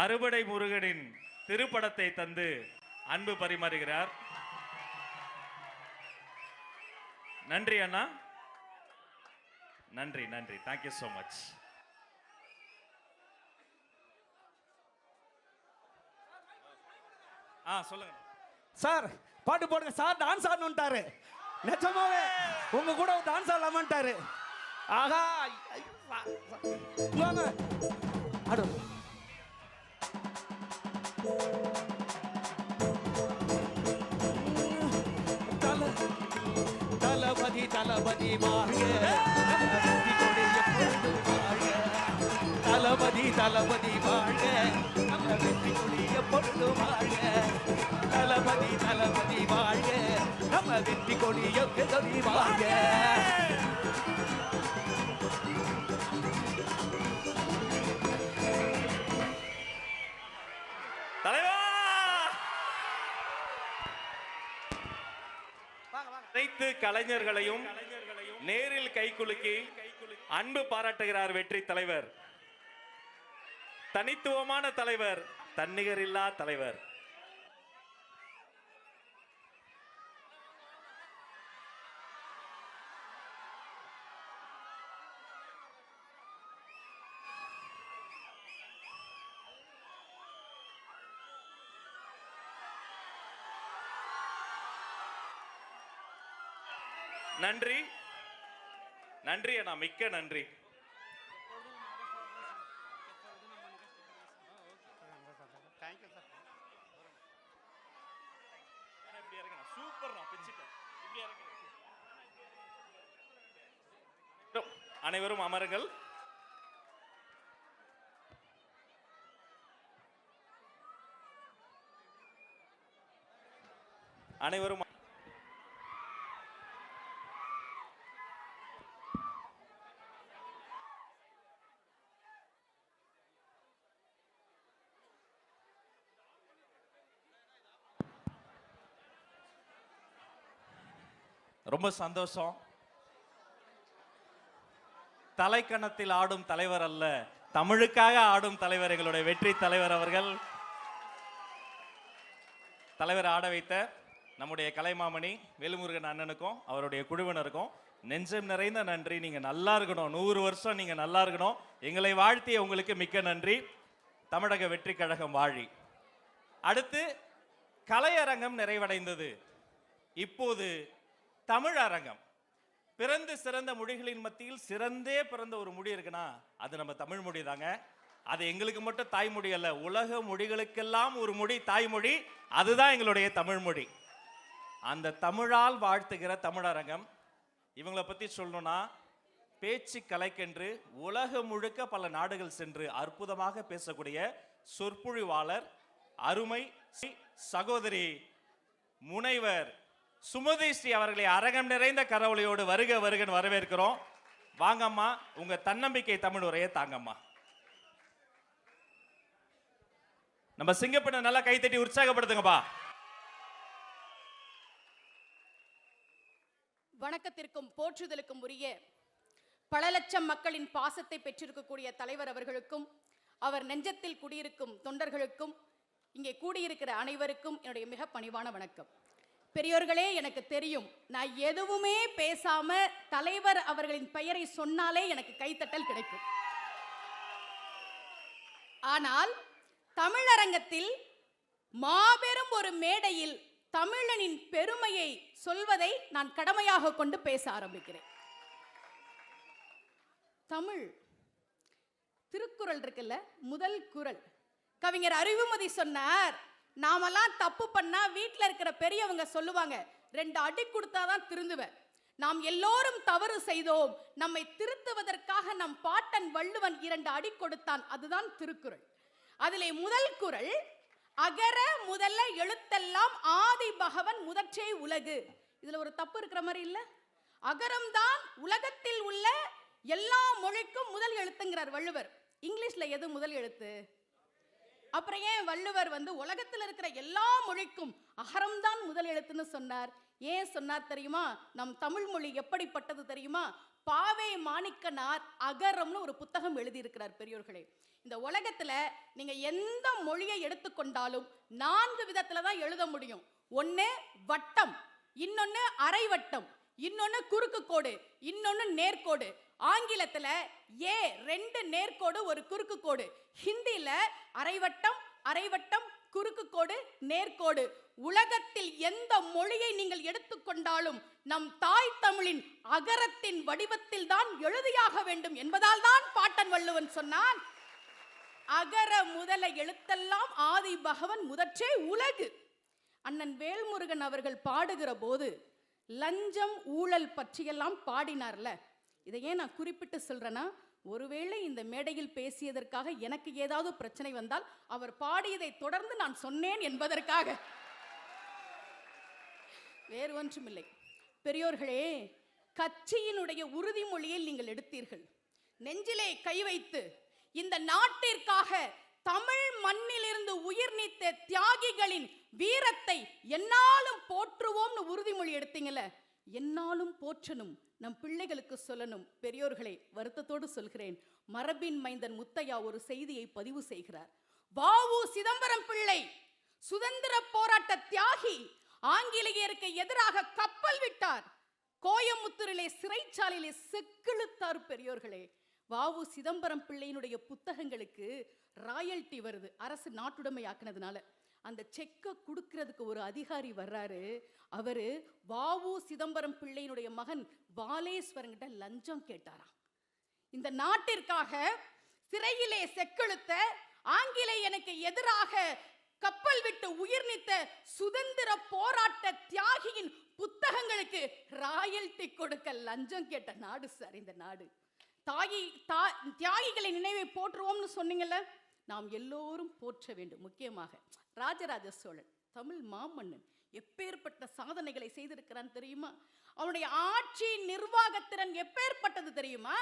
அறுபடை முருகனின் திருப்படத்தை தந்து அன்பு பரிமாறுகிறார். நன்றி அண்ணா, நன்றி நன்றி, தேங்க்யூ சோ மச். சொல்லுங்க சார், பாட்டு போடுங்க சார். டான்ஸ் ஆடணும்ட்டாரு. நிஜமாவே உங்க கூட டான்ஸ் ஆடலாமான்ட்டாரு. ஆஹா, வாங்க ஆடு. தளபதி தளபதி வாழ்க, தளபதி தளபதி வாழ்க, நம்ம வெற்றி கொடி எப்பொழுதும் வாழ்க. தளபதி தளபதி வாழ்க, நம்ம வெற்றி கொடி எப்பொழுதும் வாழ்க. அனைத்து கலைஞர்களையும் நேரில் கைகுலுக்கி அன்பு பாராட்டுகிறார் வெற்றி தலைவர். தனித்துவமான தலைவர், தன்னிகரில்லா தலைவர். நன்றி நன்றி அண்ணா, மிக்க நன்றி. அனைவரும் அமருங்கள். அனைவரும் ரொம்ப சந்தோஷம். தலைக்கணத்தில் ஆடும் தலைவர் அல்ல, தமிழுக்காக ஆடும் தலைவர் எங்களுடைய வெற்றி தலைவர் அவர்கள். தலைவர் ஆட வைத்த நம்முடைய கலைமாமணி வேலுமுருகன் அண்ணனுக்கும் அவருடைய குழுவினருக்கும் நெஞ்சம் நிறைந்த நன்றி. நீங்க நல்லா இருக்கணும், 100 வருஷம் நீங்க நல்லா இருக்கணும். எங்களை வாழ்த்திய உங்களுக்கு மிக்க நன்றி. தமிழக வெற்றி கழகம் வாழி. அடுத்து கலையரங்கம் நிறைவடைந்தது. இப்போது தமிழ் அரங்கம். பிறந்து சிறந்த மொழிகளின் மத்தியில் சிறந்தே பிறந்த ஒரு மொழி இருக்குன்னா அது நம்ம தமிழ் மொழி தாங்க. அது எங்களுக்கு மட்டும் தாய்மொழி அல்ல, உலக மொழிகளுக்கெல்லாம் ஒரு மொழி தாய்மொழி, அதுதான் எங்களுடைய தமிழ் மொழி. அந்த தமிழால் வாழ்த்துகிற தமிழரங்கம். இவங்களை பற்றி சொல்லணும்னா, பேச்சு கலைக்கென்று உலகம் முழுக்க பல நாடுகள் சென்று அற்புதமாக பேசக்கூடிய சொற்பொழிவாளர் அருமை சகோதரி முனைவர் சுமதி ஸ்ரீ அவர்களை அரங்கம் நிறைந்த கரவொலியோடு வருக வருகன்னு வரவேற்கிறோம். வாங்கம்மா, உங்க தன்னம்பிக்கை தமிழ் உரையை தாங்கம்மா. நம்ம சிங்கப்பெண்ணை நல்லா கைத்தட்டி உற்சாகப்படுத்துங்கப்பா. வணக்கத்திற்கும் போற்றுதலுக்கும் உரிய பல லட்சம் மக்களின் பாசத்தை பெற்றிருக்கக்கூடிய தலைவர் அவர்களுக்கும், அவர் நெஞ்சத்தில் குடியிருக்கும் தொண்டர்களுக்கும், இங்கே கூடியிருக்கிற அனைவருக்கும் என்னுடைய மிக பணிவான வணக்கம். பெரியோர்களே, எனக்கு தெரியும், நான் எதுவுமே பேசாம தலைவர் அவர்களின் பெயரை சொன்னாலே எனக்கு கைத்தட்டல் கிடைக்கும். ஆனால் தமிழரங்கத்தில் மாபெரும் ஒரு மேடையில் தமிழனின் பெருமையை சொல்வதை நான் கடமையாக கொண்டு பேச ஆரம்பிக்கிறேன். தமிழ் திருக்குறள் இருக்குல்ல, முதல் குறள் கவிஞர் அறிவுமதி சொன்னார், நாமெல்லாம் தப்பு பண்ணா வீட்டில் இருக்கிற பெரியவங்க சொல்லுவாங்க, 2 அடி கொடுத்தாதான் திருந்துவேன். நாம் எல்லோரும் தவறு செய்தோம், நம்மை திருத்துவதற்காக நம் பாட்டன் வள்ளுவன் 2 அடி கொடுத்தான். அதுதான் திருக்குறள். அதிலே முதல் குறள், அகர முதல்ல எழுத்தெல்லாம் ஆதி பகவன் முதற்றே உலகு. இதுல ஒரு தப்பு இருக்கிற மாதிரி இல்ல? அகரம்தான் உலகத்தில் உள்ள எல்லா மொழிக்கும் முதல் எழுத்துங்கிறார் வள்ளுவர். இங்கிலீஷ்ல எது முதல் எழுத்து? அப்புறம் ஏன் வள்ளுவர் உலகத்தில் இருக்கிற எல்லா மொழிக்கும் அகரம்தான் முதல் எழுத்துன்னு சொன்னார்? ஏன் சொன்னார் தெரியுமா? நம் தமிழ் மொழி எப்படிப்பட்டது தெரியுமா? பாவே மாணிக்கனார் அகரம்னு ஒரு புத்தகம் எழுதியிருக்கிறார். பெரியோர்களே, இந்த உலகத்துல நீங்க எந்த மொழியை எடுத்துக்கொண்டாலும் 4 விதத்துல தான் எழுத முடியும். ஒன்னு வட்டம், இன்னொன்னு அரை வட்டம், இன்னொன்னு குறுக்கு கோடு, இன்னொன்னு நேர்கோடு. ஆங்கிலத்துல 2 நேர்கோடு 1 குறுக்கு கோடு. ஹிந்தியில அரைவட்டம், அரைவட்டம், குறுக்கு கோடு, நேர்கோடு. உலகத்தில் எந்த மொழியை நீங்கள் எடுத்துக்கொண்டாலும் நம் தாய் தமிழின் அகரத்தின் வடிவத்தில் தான் எழுதியாக வேண்டும் என்பதால் தான் பாட்டன் வள்ளுவன் சொன்னான், அகர முதல எழுத்தெல்லாம் ஆதி பகவன் முதற்றே உலகு. அண்ணன் வேல்முருகன் அவர்கள் பாடுகிற போது லஞ்சம் ஊழல் பற்றியெல்லாம் பாடினார்ல. இதை ஏன் நான் குறிப்பிட்டு சொல்றேன்னா, ஒருவேளை இந்த மேடையில் பேசியதற்காக எனக்கு ஏதாவது பிரச்சனை வந்தால் அவர் பாடியதை தொடர்ந்து நான் சொன்னேன் என்பதற்காக, வேறு ஒன்றுமில்லை. பெரியோர்களே, கட்சியினுடைய உறுதிமொழியில் நீங்கள் எடுத்தீர்கள். நெஞ்சிலே கை வைத்து இந்த நாட்டிற்காக தமிழ் மண்ணிலிருந்து உயிர் நீத்த தியாகிகளின் வீரத்தை என்னாலும் போற்றுவோம்னு உறுதிமொழி எடுத்தீங்கல்ல, என்னாலும் போற்றணும், நம் பிள்ளைகளுக்கு சொல்லணும். பெரியோர்களே, வருத்தத்தோடு சொல்கிறேன், மரபின் மைந்தன் முத்தையா ஒரு செய்தியை பதிவு செய்கிறார். வ.உ. சிதம்பரம் பிள்ளை சுதந்திர போராட்ட தியாகி, ஆங்கிலேயருக்கு எதிராக கப்பல் விட்டார், கோயமுத்தூரிலே சிறைச்சாலையிலே செக்கிழுத்தார். பெரியோர்களே, வ.உ. சிதம்பரம் பிள்ளையினுடைய புத்தகங்களுக்கு ராயல்டி வருது, அரசு நாட்டுடைமை ஆக்கினதுனால. அந்த செக்கை கொடுக்கிறதுக்கு ஒரு அதிகாரி வர்றாரு. அவரு வ.உ. சிதம்பரம் பிள்ளையினுடைய மகன் வாலேஸ்வரங்கிட்ட லஞ்சம் கேட்டாராம். இந்த நாட்டிற்காக சிறையிலே செக்கெழுத்த, ஆங்கிலேயனுக்கு எதிராக கப்பல் விட்டு உயிர் நீத்த சுதந்திர போராட்ட தியாகியின் புத்தகங்களுக்கு ராயல்டி கொடுக்க லஞ்சம் கேட்ட நாடு சார் இந்த நாடு. தியாகிகளின் நினைவை போற்றுவோம்னு சொன்னீங்கல்ல, நாம் எல்லோரும் போற்ற வேண்டும். முக்கியமாக ராஜராஜ சோழன், தமிழ் மாமன்னன், எப்பேற்பட்ட சாதனைகளை செய்திருக்கிறான் தெரியுமா? அவனுடைய ஆட்சி நிர்வாகத்திறன் எப்பேற்பட்டது தெரியுமா?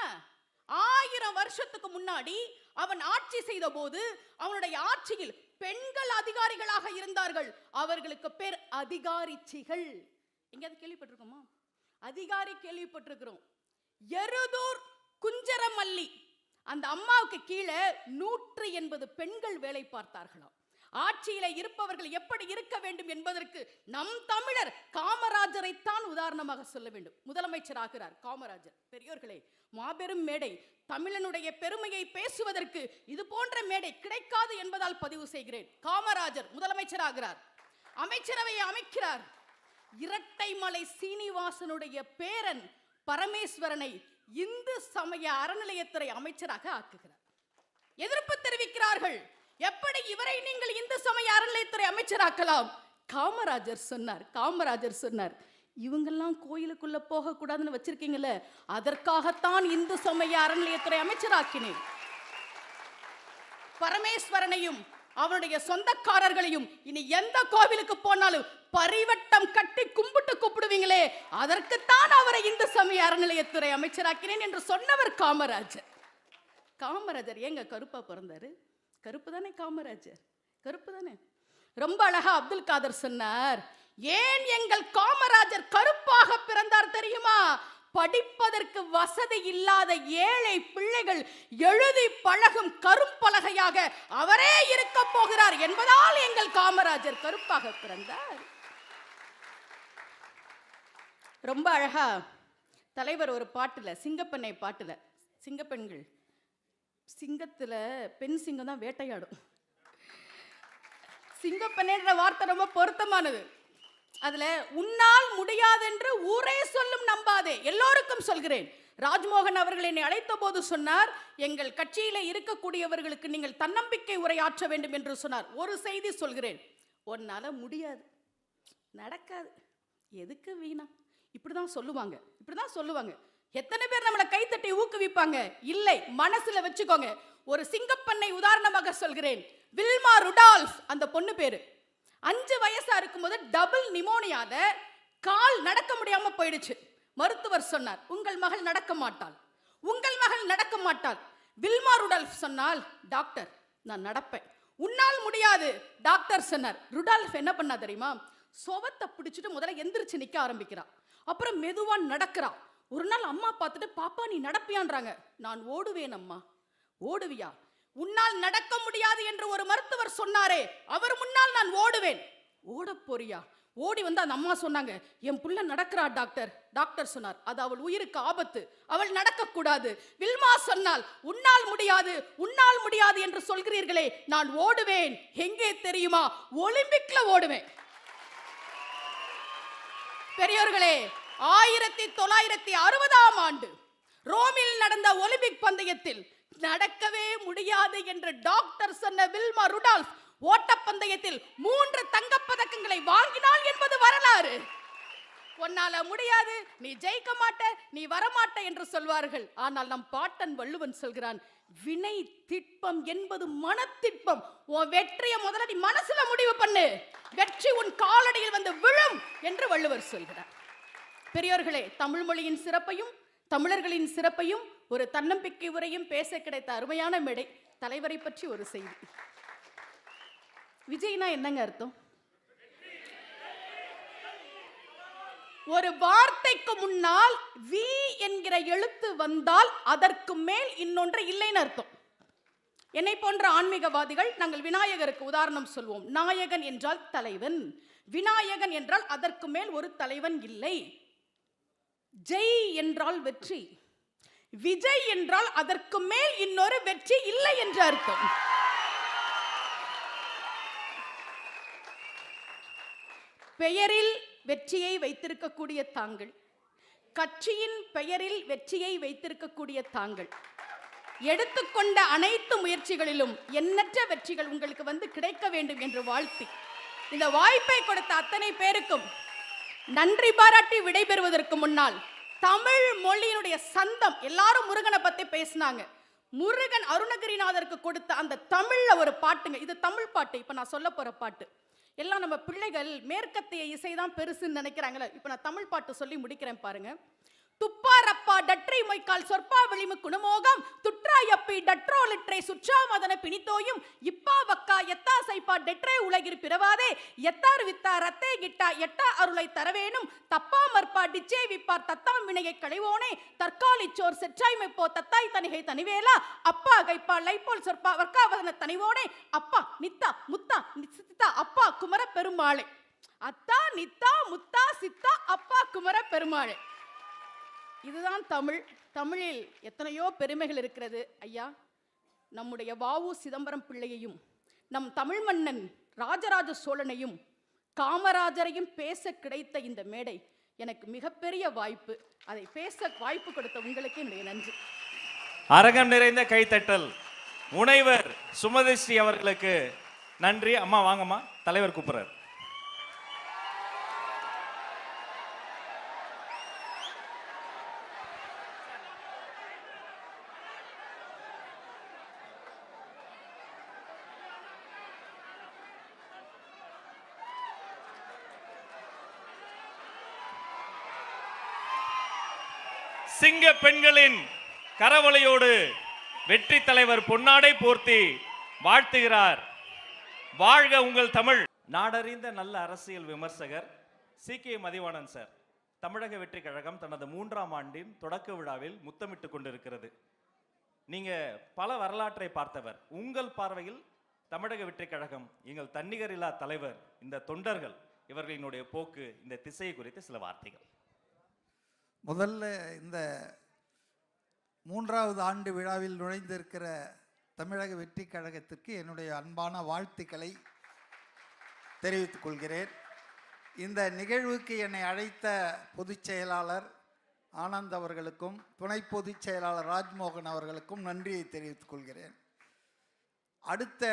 1000 வருஷத்துக்கு முன்னாடி அவன் ஆட்சி செய்த போது அவனுடைய ஆட்சியில் பெண்கள் அதிகாரிகளாக இருந்தார்கள். அவர்களுக்கு பேர் அதிகாரிச்சிகள். எங்கேயாவது கேள்விப்பட்டிருக்கோமா? அதிகாரி கேள்விப்பட்டிருக்கிறோம். எருதூர் குஞ்சரமல்லி, அந்த அம்மாவுக்கு கீழே 180 பெண்கள் வேலை பார்த்தார்களாம். ஆட்சியில இருப்பவர்கள் எப்படி இருக்க வேண்டும் என்பதற்கு நம் தமிழர் காமராஜரைத்தான் உதாரணமாக சொல்ல வேண்டும். முதலமைச்சர் ஆகிறார் காமராஜர். பெரியோர்களே, மாபெரும் மேடை. தமிழனுடைய பெருமையை பேசுவதற்கு இது போன்ற மேடை கிடைக்காது என்பதால் பதிவு செய்கிறேன். காமராஜர் முதலமைச்சர் ஆகிறார், அமைச்சரவையை அமைக்கிறார். இரட்டைமலை சீனிவாசனுடைய பேரன் பரமேஸ்வரனை இந்து சமய அறநிலையத்துறை அமைச்சராக ஆக்குகிறார். எதிர்ப்பு தெரிவிக்கிறார்கள். எப்படி இவரை நீங்கள் இந்து சமய அறநிலையத்துறை அமைச்சராக்கலாம்? காமராஜர் சொன்னார் இவங்கெல்லாம் கோயிலுக்குள்ள போக கூடாதுன்னு வச்சிருக்கீங்கல்ல, அதற்காகத்தான் இந்து சமய அறநிலையத்துறை அமைச்சராக்கினேன். பரமேஸ்வரனையும் அவனுடைய சொந்தக்காரர்களையும் இனி எந்த கோவிலுக்கு போனாலும் பரிவட்டம் கட்டி கும்பிட்டு கூப்பிடுவீங்களே, அதற்குத்தான் அவரை இந்து சமய அறநிலையத்துறை அமைச்சராக்கினேன் என்று சொன்னவர் காமராஜர். ஏங்க கருப்பா பிறந்தாரு? கருப்பு தானே காமராஜர், கருப்பு தானே. ரொம்ப அழகா அப்துல் காதர் சொன்னார், ஏன் எங்கள் காமராஜர் கருப்பாக பிறந்தார் தெரியுமா? படிப்பதற்கு வசதி இல்லாத ஏழை பிள்ளைகள் எழுதி பழகும் கரும்பலகையாக அவரே இருக்க போகிறார் என்பதால் எங்கள் காமராஜர் கருப்பாக பிறந்தார். ரொம்ப அழகா தலைவர் ஒரு பாட்டுல, சிங்கப்பெண்ணை பாட்டுல, சிங்கப்பெண்கள் சிங்கத்துல பெண் சிங்கம் தான் வேட்டையாடும். சிங்கப்பெண்ணுன்ற வார்த்தை ரொம்ப பொருத்தமானது. அதுல உன்னால் முடியாதென்று ஊரே சொல்லும் நம்பாதே, எல்லோருக்கும் சொல்கிறேன். ராஜ்மோகன் அவர்கள் என்னை அழைத்த போது சொன்னார், எங்கள் கட்சியில இருக்கக்கூடியவர்களுக்கு நீங்கள் தன்னம்பிக்கை உரையாற்ற வேண்டும் என்று சொன்னார். ஒரு செய்தி சொல்கிறேன், உன்னால முடியாது, நடக்காது, எதுக்கு வீணா, இப்படிதான் சொல்லுவாங்க. எத்தனை பேர் நம்மளை கைத்தட்டி ஊக்குவிப்பாங்க? இல்லை, மனசுல வச்சுக்கோங்க. ஒரு சிங்கப்பெண்ணை உதாரணமாக சொல்கிறேன், வில்மா ருடால்ஃப், அந்த பொண்ணு பேரு. 5 வயசா இருக்கும்போது டபுள் நிமோனியால கால் நடக்க முடியாம போயிடுச்சு. மருத்துவர் சொன்னார், உங்கள் மகள் நடக்க மாட்டாள். வில்மா ருடால்ஃப் சொன்னால், டாக்டர் நான் நடப்பேன். உன்னால் முடியாது, டாக்டர் சொன்னார். ருடால்ஃப் என்ன பண்ணா தெரியுமா? சுவத்தை பிடிச்சிட்டு முதல்ல எந்திரிச்சு நிக்க ஆரம்பிக்கிறா. அப்புறம் மெதுவா நடக்கிறா. ஒரு நாள் அம்மா பார்த்துட்டு, பாப்பா நீ நடப்பியான்றாங்க. நான் ஓடுவேன் அம்மா. ஓடுவியா? உன்னால் நடக்க முடியாது என்று ஒரு மருத்துவர் சொன்னாரே, அவர் முன்னால் நான் ஓடுவேன். ஓட போறியா? ஓடி வந்து அந்த அம்மா சொன்னாங்க, என் புள்ள நடக்கிறா டாக்டர். டாக்டர் சொன்னார், அது அவள் உயிருக்கு ஆபத்து, அவள் நடக்க கூடாது. வில்மா சொன்னால், உன்னால் முடியாது என்று சொல்கிறீர்களே, நான் ஓடுவேன். எங்கே தெரியுமா? ஒலிம்பிக்ல ஓடுவேன். பெரியோர்களே, 1960ஆம் ஆண்டு ரோமில் நடந்த ஒலிம்பிக் பந்தயத்தில் நடக்கவே முடியாது என்று டாக்டர் சொன்ன வில்மா ருடால்ஃப் ஓட்டப்பந்தயத்தில் 3 தங்கப்பதக்கங்களை வாங்கினாள் என்பது வரலாறு. உன்னால முடியாது, நீ ஜெயிக்க மாட்ட, நீ வரமாட்ட என்று சொல்வார்கள். ஆனால் நம் பாட்டன் வள்ளுவன் சொல்கிறான், வினை திட்பம் என்பது மனத்திட்பம். உன் வெற்றியை முதல்ல நீ மனசுல முடிவு பண்ணு, வெற்றி உன் காலடியில் வந்து விழும் என்று வள்ளுவர் சொல்கிறார். பெரியோர்களே, தமிழ் மொழியின் சிறப்பையும் தமிழர்களின் சிறப்பையும் ஒரு தன்னம்பிக்கை உரையும் பேச கிடைத்த அருமையான மேடை. தலைவரை பற்றி ஒரு செய்தி. விஜய்னா என்னங்க அர்த்தம்? ஒரு வார்த்தைக்கு முன்னால் வி என்கிற எழுத்து வந்தால் அதற்கு மேல் இன்னொன்று இல்லைன்னு அர்த்தம். என்னை போன்ற ஆன்மீகவாதிகள் நாங்கள் விநாயகருக்கு உதாரணம் சொல்வோம். நாயகன் என்றால் தலைவன், விநாயகன் என்றால் அதற்கு மேல் ஒரு தலைவன் இல்லை. ஜெய் என்றால் வெற்றி, விஜய் என்றால் அதற்கு மேல் இன்னொரு வெற்றி இல்லை என்று அர்த்தம். பெயரில் வெற்றியை வைத்திருக்கக்கூடிய தாங்கள், கட்சியின் பெயரில் வெற்றியை வைத்திருக்கக்கூடிய தாங்கள், எடுத்துக்கொண்ட அனைத்து முயற்சிகளிலும் எண்ணற்ற வெற்றிகள் உங்களுக்கு வந்து கிடைக்க வேண்டும் என்று வாழ்த்தி, இந்த வாய்ப்பை கொடுத்த அத்தனை பேருக்கும் நன்றி பாராட்டி விடைபெறுவதற்கு முன்னால், தமிழ் மொழியினுடைய சந்தம், எல்லாரும் முருகனை பத்தி பேசினாங்க. முருகன் அருணகிரிநாதருக்கு கொடுத்த அந்த தமிழ்ல ஒரு பாட்டுங்க, இது தமிழ் பாட்டு. இப்ப நான் சொல்ல போற பாட்டு எல்லாம் நம்ம பிள்ளைகள் மேற்கத்திய இசைதான் பெருசுன்னு நினைக்கிறாங்களே. இப்ப நான் தமிழ் பாட்டு சொல்லி முடிக்கிறேன் பாருங்க. துப்பாரப்பா டற்றை மொய்க்கால் சொற்பா விளிமு குணமோகம் துற்றாயப்பி டற்றோ லிற்றை சுற்றா மதன பிணித்தோயும் இப்பா வக்கா எத்தா சைப்பா டெற்றை உலகிர் பிறவாதே எத்தார் வித்தா ரத்தே கிட்டா எட்டா அருளை தரவேணும் தப்பா மற்பா டிச்சே விப்பார் தத்தாம் வினையை களைவோனே தற்காலிச்சோர் செற்றாய்மைப்போ தத்தாய் தனிகை தனிவேலா அப்பா கைப்பா லைப்போல் சொற்பா வர்க்காவதன தனிவோனே அப்பா நித்தா முத்தா சித்தா அப்பா குமர பெருமாளே. அத்தா நித்தா முத்தா சித்தா அப்பா குமர பெருமாளே. இதுதான் தமிழ். தமிழில் எத்தனையோ பெருமைகள் இருக்கிறது. ஐயா, நம்முடைய வ.உ. சிதம்பரம் பிள்ளையையும் நம் தமிழ் மன்னன் ராஜராஜ சோழனையும் காமராஜரையும் பேச கிடைத்த இந்த மேடை எனக்கு மிகப்பெரிய வாய்ப்பு. அதை பேச வாய்ப்பு கொடுத்த உங்களுக்கு என்னுடைய நன்றி. அரங்கம் நிறைந்த கைத்தட்டல் முனைவர் சுமதிஸ்ரீ அவர்களுக்கு நன்றி. அம்மா வாங்கம்மா, தலைவர் கூப்பிடுறார். சிங்க பெண்களின் கரவொலியோடு வெற்றி தலைவர் பொன்னாடை போர்த்தி வாழ்த்துகிறார். வாழ்க உங்கள் தமிழ். நாடறிந்த நல்ல அரசியல் விமர்சகர் சி.கே. மதிவாணன் சார், தமிழக வெற்றி கழகம் தனது 3ஆம் ஆண்டின் தொடக்க விழாவில் முத்தமிட்டுக் கொண்டிருக்கிறது. நீங்க பல வரலாற்றை பார்த்தவர். உங்கள் பார்வையில் தமிழக வெற்றி கழகம், எங்கள் தன்னிகரில்லா தலைவர், இந்த தொண்டர்கள் இவர்களினுடைய போக்கு, இந்த திசையை குறித்து சில வார்த்தைகள். முதல்ல இந்த 3வது ஆண்டு விழாவில் நுழைந்திருக்கிற தமிழக வெற்றி கழகத்திற்கு என்னுடைய அன்பான வாழ்த்துக்களை தெரிவித்துக் கொள்கிறேன். இந்த நிகழ்வுக்கு என்னை அழைத்த பொதுச் செயலாளர் ஆனந்த் அவர்களுக்கும் துணை பொதுச் செயலாளர் ராஜ்மோகன் அவர்களுக்கும் நன்றியை தெரிவித்துக் கொள்கிறேன். அடுத்த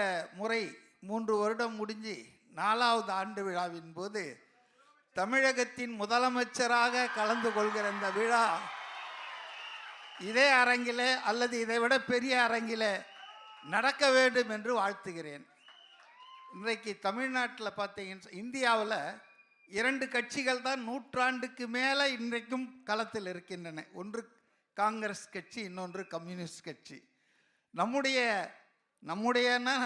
முறை 3 வருடம் முடிஞ்சு 4வது ஆண்டு விழாவின் போது தமிழகத்தின் முதலமைச்சராக கலந்து கொள்கிற இந்த விழா இதே அரங்கிலே அல்லது இதைவிட பெரிய அரங்கிலே நடக்க வேண்டும் என்று வாழ்த்துகிறேன். இன்றைக்கு தமிழ்நாட்டில் பார்த்தீங்கன்னா, இந்தியாவில் 2 கட்சிகள் தான் நூற்றாண்டுக்கு மேலே இன்றைக்கும் களத்தில் இருக்கின்றன. ஒன்று காங்கிரஸ் கட்சி, இன்னொன்று கம்யூனிஸ்ட் கட்சி. நம்முடையன்னா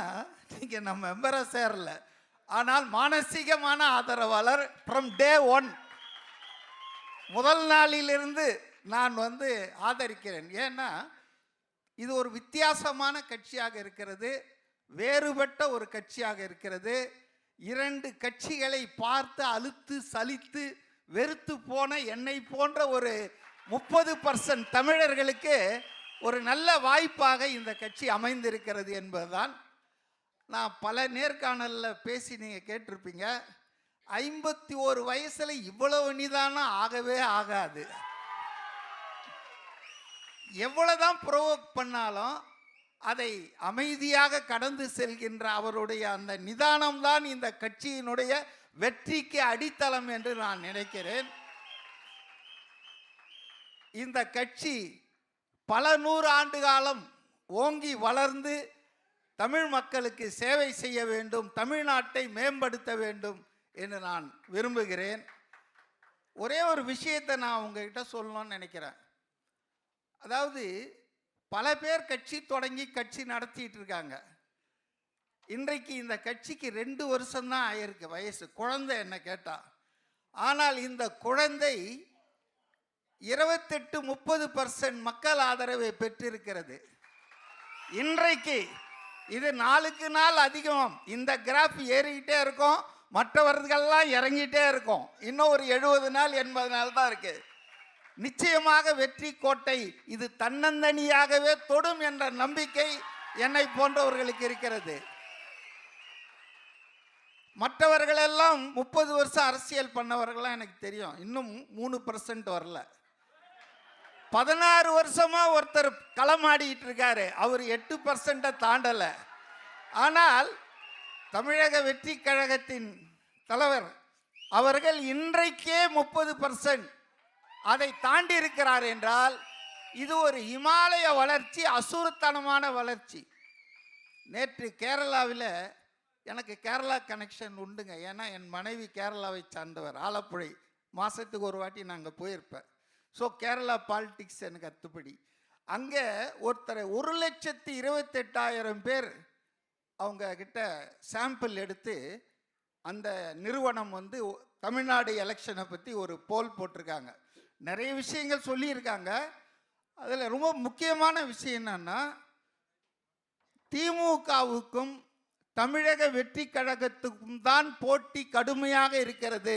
நீங்கள் நம்ம மெம்பரை சேரல, ஆனால் மானசீகமான ஆதரவாளர் ஃப்ரம் டே 1 முதல் நாளிலிருந்து நான் ஆதரிக்கிறேன். ஏன்னா இது ஒரு வித்தியாசமான கட்சியாக இருக்கிறது, வேறுபட்ட ஒரு கட்சியாக இருக்கிறது. 2 கட்சிகளை பார்த்து அலுத்து சலித்து வெறுத்து போன என்னை போன்ற ஒரு 30% தமிழர்களுக்கு ஒரு நல்ல வாய்ப்பாக இந்த கட்சி அமைந்திருக்கிறது என்பதுதான். நான் பல நேர்காணலில் பேசி நீங்கள் கேட்டிருப்பீங்க, 51 வயசில் இவ்வளவு நிதானம் ஆகவே ஆகாது. எவ்வளவுதான் ப்ரோவோக் பண்ணாலும் அதை அமைதியாக கடந்து செல்கின்ற அவருடைய அந்த நிதானம்தான் இந்த கட்சியினுடைய வெற்றிக்கு அடித்தளம் என்று நான் நினைக்கிறேன். இந்த கட்சி பல 100 ஆண்டு காலம் ஓங்கி வளர்ந்து தமிழ் மக்களுக்கு சேவை செய்ய வேண்டும், தமிழ்நாட்டை மேம்படுத்த வேண்டும் என்று நான் விரும்புகிறேன். ஒரே ஒரு விஷயத்தை நான் உங்ககிட்ட சொல்லணும்னு நினைக்கிறேன். அதாவது பல பேர் கட்சி தொடங்கி கட்சி நடத்திட்டு இருக்காங்க. இன்றைக்கு இந்த கட்சிக்கு 2 வருஷம்தான் ஆயிருக்கு வயசு, குழந்தை என்ன கேட்டா. ஆனால் இந்த குழந்தை 28-30% மக்கள் ஆதரவை பெற்றிருக்கிறது. இன்றைக்கு இது நாளுக்கு நாள் அதிகம். இந்த கிராஃப் ஏறிக்கிட்டே இருக்கும், மற்றவர்கள்லாம் இறங்கிட்டே இருக்கும். இன்னும் ஒரு 70 நாள் 80 நாள் தான் இருக்கு. நிச்சயமாக வெற்றி கோட்டை இது தன்னந்தனியாகவே தொடும் என்ற நம்பிக்கை என்னை போன்றவர்களுக்கு இருக்கிறது. மற்றவர்களெல்லாம் 30 வருஷம் அரசியல் பண்ணவர்கள்லாம் எனக்கு தெரியும், இன்னும் 3% வரல. 16 வருஷமா ஒருத்தர் களமாடிட்டு இருக்காரு, அவர் 8% தாண்டலை. ஆனால் தமிழக வெற்றி கழகத்தின் தலைவர் அவர்கள் இன்றைக்கே 30% அதை தாண்டி இருக்கிறார் என்றால் இது ஒரு இமாலய வளர்ச்சி, அசுரத்தனமான வளர்ச்சி. நேற்று கேரளாவில், எனக்கு கேரளா கனெக்ஷன் உண்டுங்க, ஏன்னா என் மனைவி கேரளாவை சார்ந்தவர், ஆலப்புழை. மாதத்துக்கு ஒரு வாட்டி நாங்கள் போயிருப்பேன். ஸோ கேரளா பாலிடிக்ஸ் எனக்கு அத்துப்படி. அங்கே ஒருத்தர் 1,28,000 பேர் அவங்க கிட்ட சாம்பிள் எடுத்து அந்த நிறுவனம் தமிழ்நாடு எலெக்ஷனை பற்றி ஒரு போல் போட்டிருக்காங்க. நிறைய விஷயங்கள் சொல்லியிருக்காங்க. அதில் ரொம்ப முக்கியமான விஷயம் என்னன்னா, திமுகவுக்கும் தமிழக வெற்றி கழகத்துக்கும் தான் போட்டி கடுமையாக இருக்கிறது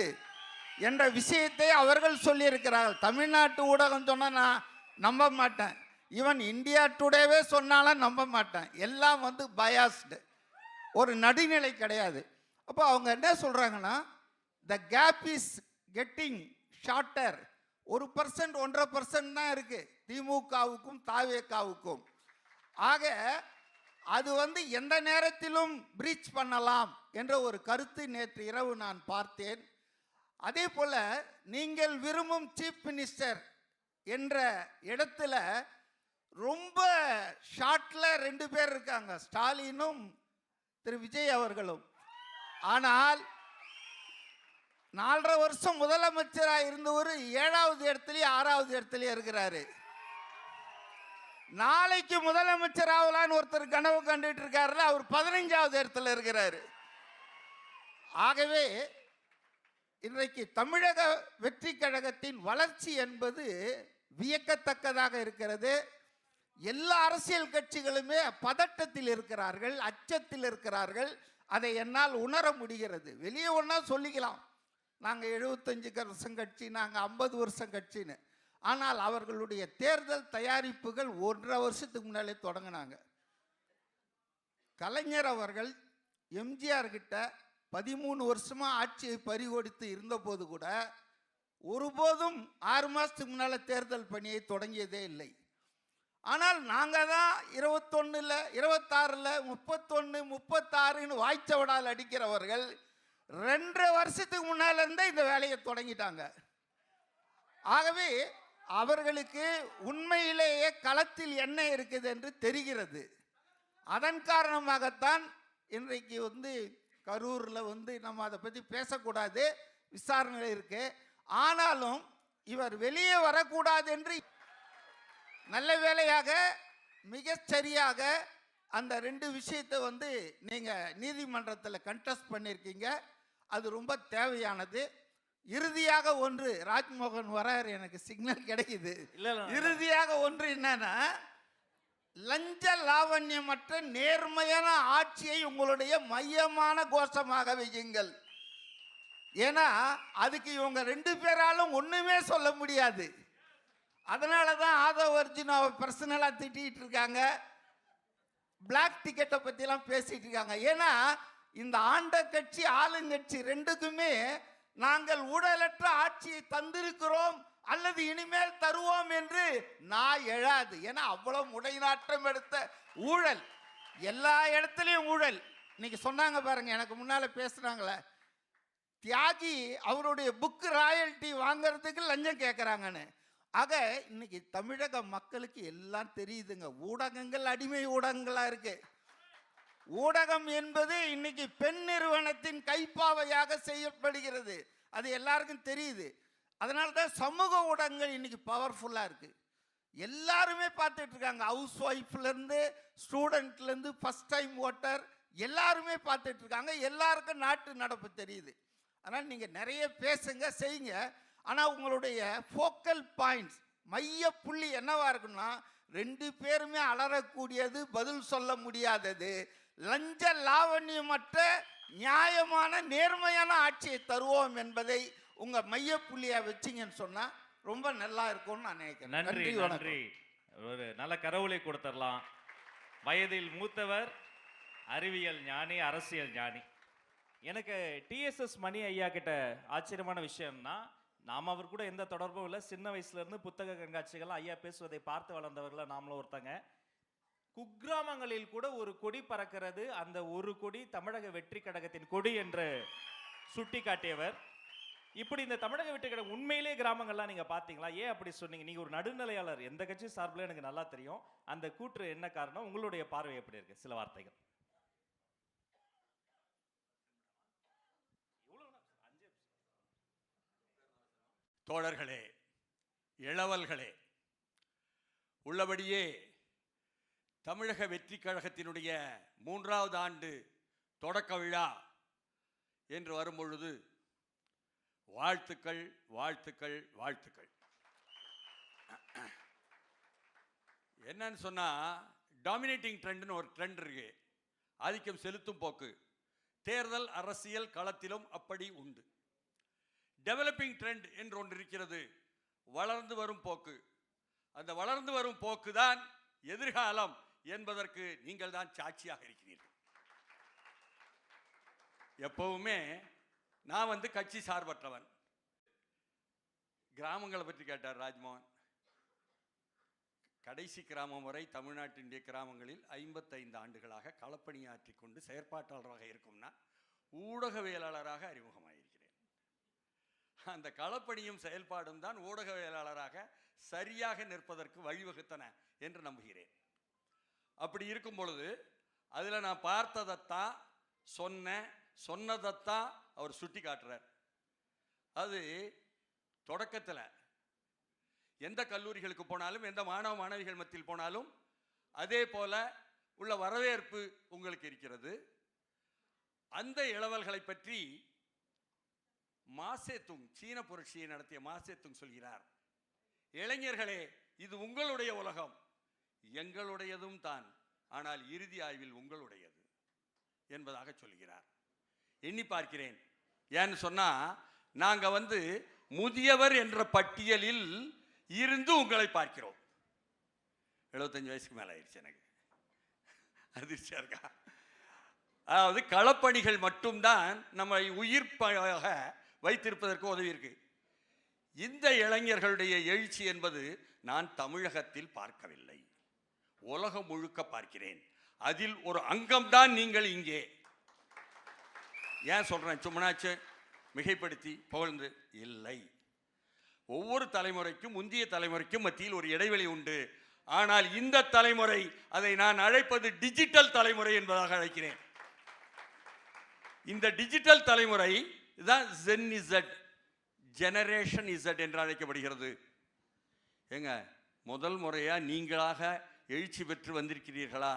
என்ற விஷயத்தை அவர்கள் சொல்லியிருக்கிறார்கள். தமிழ்நாட்டு ஊடகம் சொன்னால் நான் நம்ப மாட்டேன், ஈவன் இந்தியா டுடேவே சொன்னாலும் நம்ப மாட்டேன். எல்லாம் பயாஸ்டு, ஒரு நடுநிலை கிடையாது. அப்போ அவங்க என்ன சொல்கிறாங்கன்னா, த கேப் இஸ் கெட்டிங் ஷார்ட்டர். 1% 1.5% தான் இருக்குது திமுகவுக்கும் தாவேகாவுக்கும். ஆக அது எந்த நேரத்திலும் பிரீச் பண்ணலாம் என்ற ஒரு கருத்து நேற்று இரவு நான் பார்த்தேன். அதே போல நீங்கள் விரும்பும் சீஃப் மினிஸ்டர் என்ற இடத்துல ரொம்ப ஷார்ட்ல 2 பேர் இருக்காங்க, ஸ்டாலினும் திரு விஜய் அவர்களும். ஆனால் 4.5 வருஷம் முதலமைச்சராக இருந்தவர் 7வது இடத்துலயே 6வது இடத்துலயே இருக்கிறாரு. நாளைக்கு முதலமைச்சர் ஆகலான்னு ஒருத்தர் கனவு கண்டுட்டு இருக்காருல, அவர் 15வது இடத்துல இருக்கிறாரு. ஆகவே இன்றைக்கு தமிழக வெற்றி கழகத்தின் வளர்ச்சி என்பது வியக்கத்தக்கதாக இருக்கிறது. எல்லா அரசியல் கட்சிகளுமே பதட்டத்தில் இருக்கிறார்கள், அச்சத்தில் இருக்கிறார்கள். அதை என்னால் உணர முடிகிறது. வெளியே ஒன்றா சொல்லிக்கலாம், நாங்கள் 75 கட்சி, நாங்கள் 50 வருஷம் கட்சின்னு. ஆனால் அவர்களுடைய தேர்தல் தயாரிப்புகள் 1.5 வருஷத்துக்கு முன்னாலே தொடங்கினாங்க. கலைஞர் அவர்கள் எம்ஜிஆர் கிட்ட 13 வருஷமா ஆட்சியை பறிகொடுத்து இருந்தபோது கூட ஒருபோதும் 6 மாதத்துக்கு முன்னால் தேர்தல் பணியை தொடங்கியதே இல்லை. ஆனால் நாங்கள் தான் 21, 26, 31, 36ன்னு வாய்ச்சவடால் அடிக்கிறவர்கள் 2.5 வருஷத்துக்கு முன்னால் இருந்தே இந்த வேலையை தொடங்கிட்டாங்க. ஆகவே அவர்களுக்கு உண்மையிலேயே களத்தில் என்ன இருக்குது என்று தெரிகிறது. அதன் காரணமாகத்தான் இன்றைக்கு கரூரில் நம்ம அதை பற்றி பேசக்கூடாது, விசாரணை இருக்கு. ஆனாலும் இவர் வெளியே வரக்கூடாது என்று நல்ல வேளையாக மிகச்சரியாக அந்த 2 விஷயத்தை நீங்கள் நீதிமன்றத்தில் கண்டெஸ்ட் பண்ணியிருக்கீங்க. அது ரொம்ப தேவையானது. இறுதியாக ஒன்று, ராஜ்மோகன் வராரு, எனக்கு சிக்னல் கிடைக்குது. இறுதியாக ஒன்று என்னன்னா, லஞ்ச லாவண்யமற்ற நேர்மையான ஆட்சியை உங்களுடைய மையமான கோஷமாக வையுங்கள். ஏன்னா அதுக்கு இவங்க 2 பேராலும் ஒண்ணுமே சொல்ல முடியாது. அதனால தான் ஆதவ் அர்ஜுனாவை பர்சனலாக திட்டிகிட்டு இருக்காங்க, பிளாக் டிக்கெட்டை பற்றிலாம் பேசிட்டு இருக்காங்க. ஏன்னா இந்த ஆண்ட கட்சி ஆளுங்கட்சி 2க்குமே நாங்கள் ஊழலற்ற ஆட்சியை தந்திருக்கிறோம் அல்லது இனிமேல் தருவோம் என்று நான் எழாது. ஏன்னா அவ்வளவு முடைநாட்டம் எடுத்த ஊழல், எல்லா இடத்துலையும் ஊழல். இன்னைக்கு சொன்னாங்க பாருங்க, எனக்கு முன்னால பேசுனாங்களே, தியாகி அவருடைய புக்கு ராயல்ட்டி வாங்கிறதுக்கு லஞ்சம் கேட்குறாங்கன்னு. ஆக இன்னைக்கு தமிழக மக்களுக்கு எல்லாம் தெரியுதுங்க. ஊடகங்கள் அடிமை ஊடகங்களாக இருக்கு. ஊடகம் என்பது இன்னைக்கு பெண் நிறுவனத்தின் கைப்பாவையாக செய்யப்படுகிறது. அது எல்லாருக்கும் தெரியுது. அதனால தான் சமூக ஊடகங்கள் இன்னைக்கு பவர்ஃபுல்லாக இருக்கு. எல்லாருமே பார்த்துட்டு இருக்காங்க. ஹவுஸ் ஒய்ஃப்லேருந்து ஸ்டூடெண்ட்லேருந்து ஃபர்ஸ்ட் டைம் ஓட்டர் எல்லாருமே பார்த்துட்டு இருக்காங்க. எல்லாருக்கும் நாட்டு நடப்பு தெரியுது. அதனால் நீங்கள் நிறைய பேசுங்க, செய்யுங்க. ஆனால் உங்களுடைய ஃபோக்கல் பாயிண்ட்ஸ், மைய புள்ளி என்னவா இருக்குன்னா, 2 பேருமே அலறக்கூடியது, பதில் சொல்ல முடியாதது, லஞ்ச லாவண்யமற்ற நியாயமான நேர்மையான ஆட்சியை தருவோம் என்பதை உங்க மைய புள்ளியா வச்சிங்கன்னு சொன்னா ரொம்ப நல்லா இருக்கும்னு நான் நினைக்கிறேன். நன்றி நன்றி. ஒரு நல்ல கரவுளை கொடுத்துடலாம். வயதில் மூத்தவர், அறிவியல் ஞானி, அரசியல் ஞானி. எனக்கு டிஎஸ்எஸ் மணி ஐயா கிட்ட ஆச்சரியமான விஷயம்னா, நாம் அவர் கூட எந்த தொடர்பும் இல்லை. சின்ன வயசுலேருந்து புத்தக கண்காட்சிகள் ஐயா பேசுவதை பார்த்து வளர்ந்தவர்களை நாமளும் ஒருத்தங்க. குக்கிராமங்களில் கூட ஒரு கொடி பறக்கிறது, அந்த ஒரு கொடி தமிழக வெற்றி கழகத்தின் கொடி என்று சுட்டி காட்டியவர். இப்படி இந்த தமிழக வெற்றி கழகம் உண்மையிலே கிராமங்கள்லாம் நீங்கள் பார்த்தீங்களா? ஏன் அப்படி சொன்னீங்க? நீங்கள் ஒரு நடுநிலையாளர், எந்த கட்சி சார்பில் எனக்கு நல்லா தெரியும். அந்த கூற்று என்ன காரணம்? உங்களுடைய பார்வை எப்படி இருக்கு? சில வார்த்தைகள். தோழர்களே, இளவல்களே, உள்ளபடியே தமிழக வெற்றி கழகத்தினுடைய 3வது ஆண்டு தொடக்க விழா என்று வரும்பொழுது வாழ்த்துக்கள், வாழ்த்துக்கள், வாழ்த்துக்கள். என்னன்னு சொன்னா, டாமினேட்டிங் ட்ரெண்ட்னு ஒரு ட்ரெண்ட் இருக்கு, ஆதிக்கம் செலுத்தும் போக்கு. தேர்தல் அரசியல் களத்திலும் அப்படி உண்டு. டெவலப்பிங் ட்ரெண்ட் என்று ஒன்று இருக்கிறது, வளர்ந்து வரும் போக்கு. அந்த வளர்ந்து வரும் போக்கு தான் எதிர்காலம் என்பதற்கு நீங்கள் தான் சாட்சியாக இருக்கிறீர்கள். எப்பவுமே நான் கட்சி சார்பற்றவன். கிராமங்களை பற்றி கேட்டார் ராஜ்மோகன். கடைசி கிராமம் வரை தமிழ்நாட்டினுடைய கிராமங்களில் 55 ஆண்டுகளாக களப்பணியாற்றி கொண்டு செயற்பாட்டாளராக இருக்கும்னா ஊடகவியலாளராக அறிமுகமாயிருக்கிறேன். அந்த களப்பணியும் செயல்பாடும் தான் ஊடகவியலாளராக சரியாக நிற்பதற்கு வழிவகுத்தன என்று நம்புகிறேன். அப்படி இருக்கும் பொழுது அதில் நான் பார்த்ததைத்தான் சொன்னதைத்தான் அவர் சுட்டி காட்டுறார். அது தொடக்கத்தில் எந்த கல்லூரிகளுக்கு போனாலும், எந்த மாணவ மாணவிகள் மத்தியில் போனாலும் அதே போல உள்ள வரவேற்பு உங்களுக்கு இருக்கிறது. அந்த இளவல்களை பற்றி மாசேத்துங், சீன புரட்சியை நடத்திய மாசேத்துங் சொல்கிறார், இளைஞர்களே, இது உங்களுடைய உலகம், எங்களுடையதும் தான், ஆனால் இறுதி ஆய்வில் உங்களுடையது என்பதாக சொல்கிறார். எண்ணி பார்க்கிறேன். ஏன்னு சொன்னா, நாங்க முதியவர் என்ற பட்டியலில் இருந்து உங்களை பார்க்கிறோம். 75 வயசுக்கு மேல ஆயிடுச்சு எனக்கு. அதிர்ச்சியா இருக்கா? அதாவது களப்பணிகள் மட்டும்தான் நம்மை உயிர்ப்பாக வைத்திருப்பதற்கு உதவி இருக்கு. இந்த இளைஞர்களுடைய எழுச்சி என்பது நான் தமிழகத்தில் பார்க்கவில்லை, உலகம் முழுக்க பார்க்கிறேன். அதில் ஒரு அங்கம்தான் நீங்கள் இங்கே. ஏன் சொல்றேன்? சும்மனாச்சு மிகைப்படுத்தி புகழ்ந்து இல்லை. ஒவ்வொரு தலைமுறைக்கும் முந்தைய தலைமுறைக்கும் மத்தியில் ஒரு இடைவெளி உண்டு. ஆனால் இந்த தலைமுறை, அதை நான் அழைப்பது டிஜிட்டல் தலைமுறை என்பதாக அழைக்கிறேன். இந்த டிஜிட்டல் தலைமுறை தான் ஜென் இசட், ஜெனரேஷன் இசட் என்று அழைக்கப்படுகிறது. ஏங்க, முதல் முறையா நீங்களாக எழுச்சி பெற்று வந்திருக்கிறீர்களா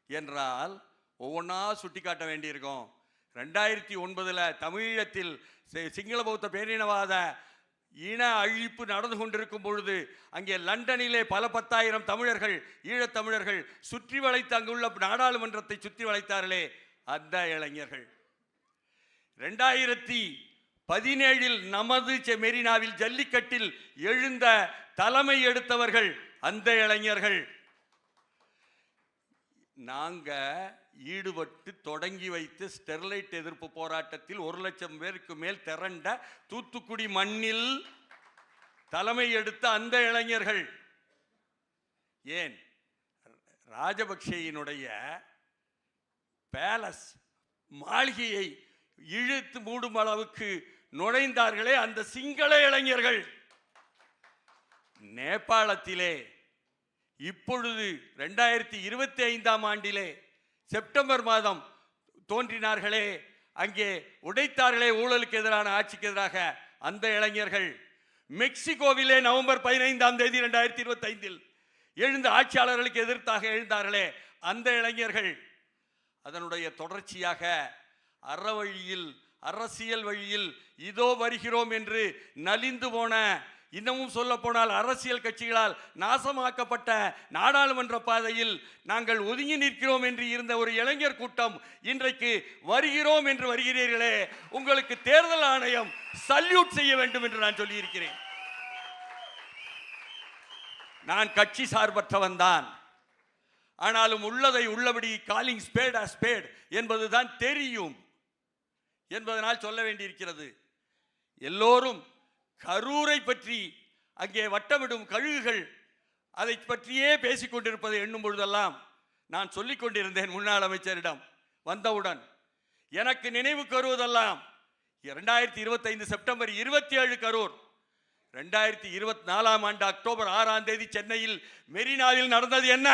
என்றால் ஒவ்வொன்றா சுட்டி காட்ட வேண்டியிருக்கும். 2009 தமிழீழத்தில் சிங்கள பௌத்த பேரினவாத இன அழிப்பு நடந்து கொண்டிருக்கும் பொழுது அங்கே லண்டனிலே பல 10,000 தமிழர்கள், ஈழத்தமிழர்கள் சுற்றி வளைத்து அங்குள்ள நாடாளுமன்றத்தை சுற்றி வளைத்தார்களே, அந்த இளைஞர்கள். 2017 நமது மெரினாவில் ஜல்லிக்கட்டில் எழுந்த தலைமை எடுத்தவர்கள் அந்த இளைஞர்கள். நாங்க ஈடுபட்டு தொடங்கி வைத்து ஸ்டெர்லைட் எதிர்ப்பு போராட்டத்தில் 1,00,000 பேருக்கு மேல் திரண்ட தூத்துக்குடி மண்ணில் தலைமை எடுத்த அந்த இளைஞர்கள். ஏன், ராஜபக்சேயினுடைய பேலஸ் மாளிகையை இழுத்து மூடும் அளவுக்கு நுழைந்தார்களே அந்த சிங்கள இளைஞர்கள். நேபாளத்திலே இப்பொழுது 2025 ஆண்டிலே செப்டம்பர் மாதம் தோன்றினார்களே, அங்கே உடைத்தார்களே ஊழலுக்கு எதிரான, ஆட்சிக்கு எதிராக அந்த இளைஞர்கள். மெக்சிகோவிலே நவம்பர் 15 2025 எழுந்த ஆட்சியாளர்களுக்கு எதிர்த்தாக எழுந்தார்களே அந்த இளைஞர்கள். அதனுடைய தொடர்ச்சியாக அறவழியில், அரசியல் வழியில் இதோ வருகிறோம் என்று நலிந்து போன, இன்னமும் சொல்ல போனால் அரசியல் கட்சிகளால் நாசமாக்கப்பட்ட நாடாளுமன்ற பாதையில் நாங்கள் ஒதுங்கி நிற்கிறோம் என்று இருந்த ஒரு இளைஞர் கூட்டம் இன்றைக்கு வருகிறோம் என்று வருகிறீர்களே, உங்களுக்கு தேர்தல் ஆணையம் சல்யூட் செய்ய வேண்டும் என்று நான் சொல்லியிருக்கிறேன். நான் கட்சி சார்பற்றவன் தான், ஆனாலும் உள்ளதை உள்ளபடி காலிங் ஸ்பேட் அ ஸ்பேட் என்பதுதான் தெரியும் என்பதனால் சொல்ல வேண்டியிருக்கிறது. எல்லோரும் கரூரை பற்றி, அங்கே வட்டமிடும் கழுகுகள் அதை பற்றியே பேசிக் கொண்டிருப்பதை எண்ணும் பொழுதெல்லாம் நான் சொல்லிக் கொண்டிருந்தேன் முன்னாள் அமைச்சரிடம். வந்தவுடன் எனக்கு நினைவுக்கு வருவதெல்லாம் 2025 செப்டம்பர் 27 கரூர், 2024 ஆண்டு அக்டோபர் 6 சென்னையில் மெரினாவில் நடந்தது என்ன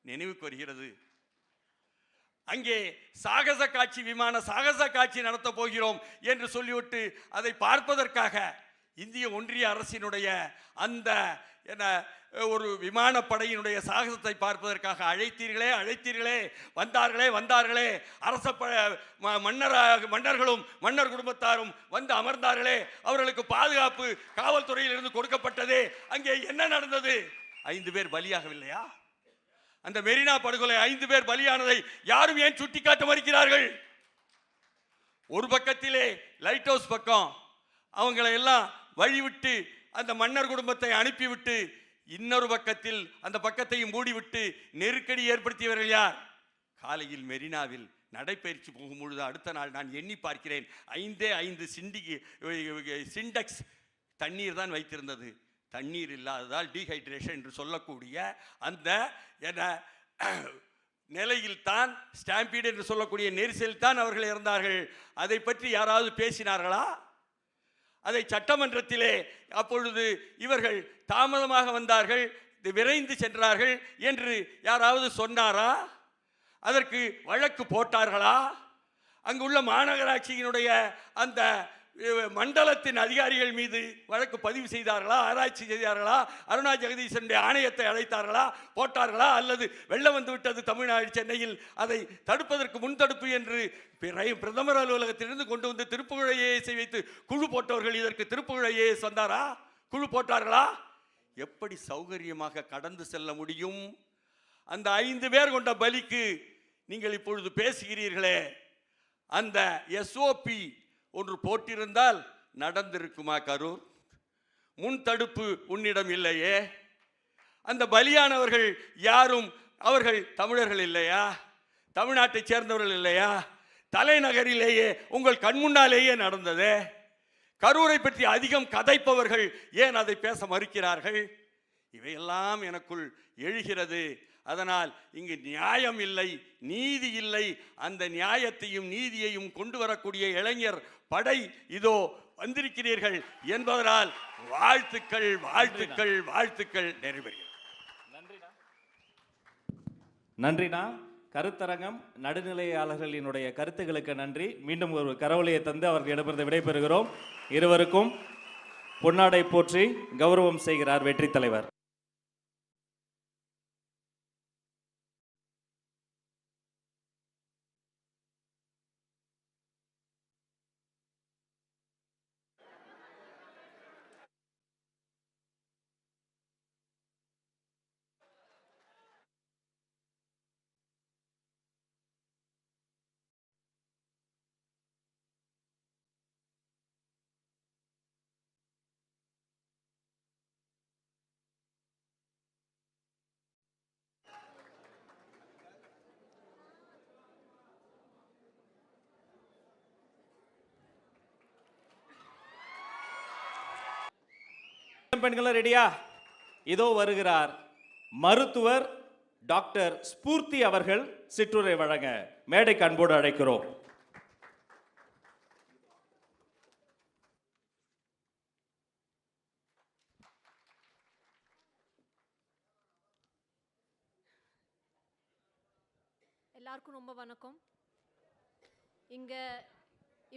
நினைவுக்கு வருகிறது. அங்கே சாகச காட்சி, விமான சாகச காட்சி நடத்த போகிறோம் என்று சொல்லிவிட்டு அதை பார்ப்பதற்காக இந்திய ஒன்றிய அரசினுடைய அந்த ஒரு விமானப்படையினுடைய சாகசத்தை பார்ப்பதற்காக அழைத்தீர்களே, வந்தார்களே அரச மன்னர்களும் மன்னர் குடும்பத்தாரும் வந்து அமர்ந்தார்களே, அவர்களுக்கு பாதுகாப்பு காவல்துறையில் இருந்து கொடுக்கப்பட்டதே. அங்கே என்ன நடந்தது? 5 பேர் பலியாகவில்லையா? அந்த மெரினா படுகொலை 5 பேர் பலியானதை யாரும் ஏன் சுட்டிக்காட்ட மறுக்கிறார்கள்? ஒரு பக்கத்திலே லைட் ஹவுஸ் பக்கம் அவங்களை எல்லாம் வழிவிட்டு அந்த மன்னர் குடும்பத்தை அனுப்பிவிட்டு, இன்னொரு பக்கத்தில் அந்த பக்கத்தையும் மூடிவிட்டு நெருக்கடி ஏற்படுத்தியவர்கள் யார்? காலையில் மெரினாவில் நடைபயிற்சி போகும்பொழுது அடுத்த நாள் நான் எண்ணி பார்க்கிறேன், 5 சிண்டெக்ஸ் தண்ணீர் தான் வைத்திருந்தது. தண்ணீர் இல்லாததால் டீஹைட்ரேஷன் என்று சொல்லக்கூடிய அந்த என்ன நிலையில் தான் ஸ்டாம்பீடு என்று சொல்லக்கூடிய நெரிசலில் தான் அவர்கள் இறந்தார்கள். அதை பற்றி யாராவது பேசினார்களா? அதை சட்டமன்றத்திலே அப்பொழுது இவர்கள் தாமதமாக வந்தார்கள், விரைந்து சென்றார்கள் என்று யாராவது சொன்னாரா? அதற்கு வழக்கு போட்டார்களா? அங்குள்ள மாநகராட்சியினுடைய அந்த மண்டலத்தின் அதிகாரிகள் மீது வழக்கு பதிவு செய்தார்களா? ஆராய்ச்சி செய்தார்களா? அருணா ஜெகதீசனுடைய ஆணையத்தை அழைத்தார்களா? போட்டார்களா? அல்லது வெள்ளம் வந்து விட்டது தமிழ்நாடு சென்னையில், அதை தடுப்பதற்கு முன்தடுப்பு என்று பிரதமர் அலுவலகத்திலிருந்து கொண்டு வந்து திருப்புகழ் ஐஏஎஸை வைத்து குழு போட்டவர்கள் இதற்கு திருப்புகழ் ஐஏஎஸ் வந்தாரா? குழு போட்டார்களா? எப்படி சௌகரியமாக கடந்து செல்ல முடியும்? அந்த 5 பேர் கொண்ட பலிக்கு நீங்கள் இப்பொழுது பேசுகிறீர்களே, அந்த எஸ்ஓபி ஒன்று போட்டிருந்தால் நடந்திருக்குமா? கரூர் முன் தடுப்பு உன்னிடம் இல்லையே. அந்த பலியானவர்கள் யாரும் அவர்கள் தமிழர்கள் இல்லையா? தமிழ்நாட்டை சேர்ந்தவர்கள் இல்லையா? தலைநகரிலேயே உங்கள் கண்முன்னாலேயே நடந்ததே. கரூரை பற்றி அதிகம் கதைப்பவர்கள் ஏன் அதை பேச மறுக்கிறார்கள்? இவையெல்லாம் எனக்குள் எழுகிறது. அதனால் இங்கு நியாயம் இல்லை, நீதி இல்லை. அந்த நியாயத்தையும் நீதியையும் கொண்டு வரக்கூடிய இளைஞர் படை இதோ வந்திருக்கிறீர்கள் என்பதனால் வாழ்த்துக்கள், வாழ்த்துக்கள், வாழ்த்துக்கள் நிறைவேறுகிறது. நன்றினா. கருத்தரங்கம் நடுநிலையாளர்களினுடைய கருத்துக்களுக்கு நன்றி. மீண்டும் ஒரு கரவொலியை தந்து அவர்களிடமிருந்து விடைபெறுகிறோம். இருவருக்கும் பொன்னாடை போற்றி கௌரவம் செய்கிறார் வெற்றி தலைவர். பெண்களும் ரெடியா? இதோ வருகிறார் மருத்துவர் டாக்டர் ஸ்பூர்த்தி அவர்கள் சிற்றுரை வழங்க மேடைக்கு அன்போடு அழைக்கிறோம். எல்லாருக்கும் ரொம்ப வணக்கம். இங்க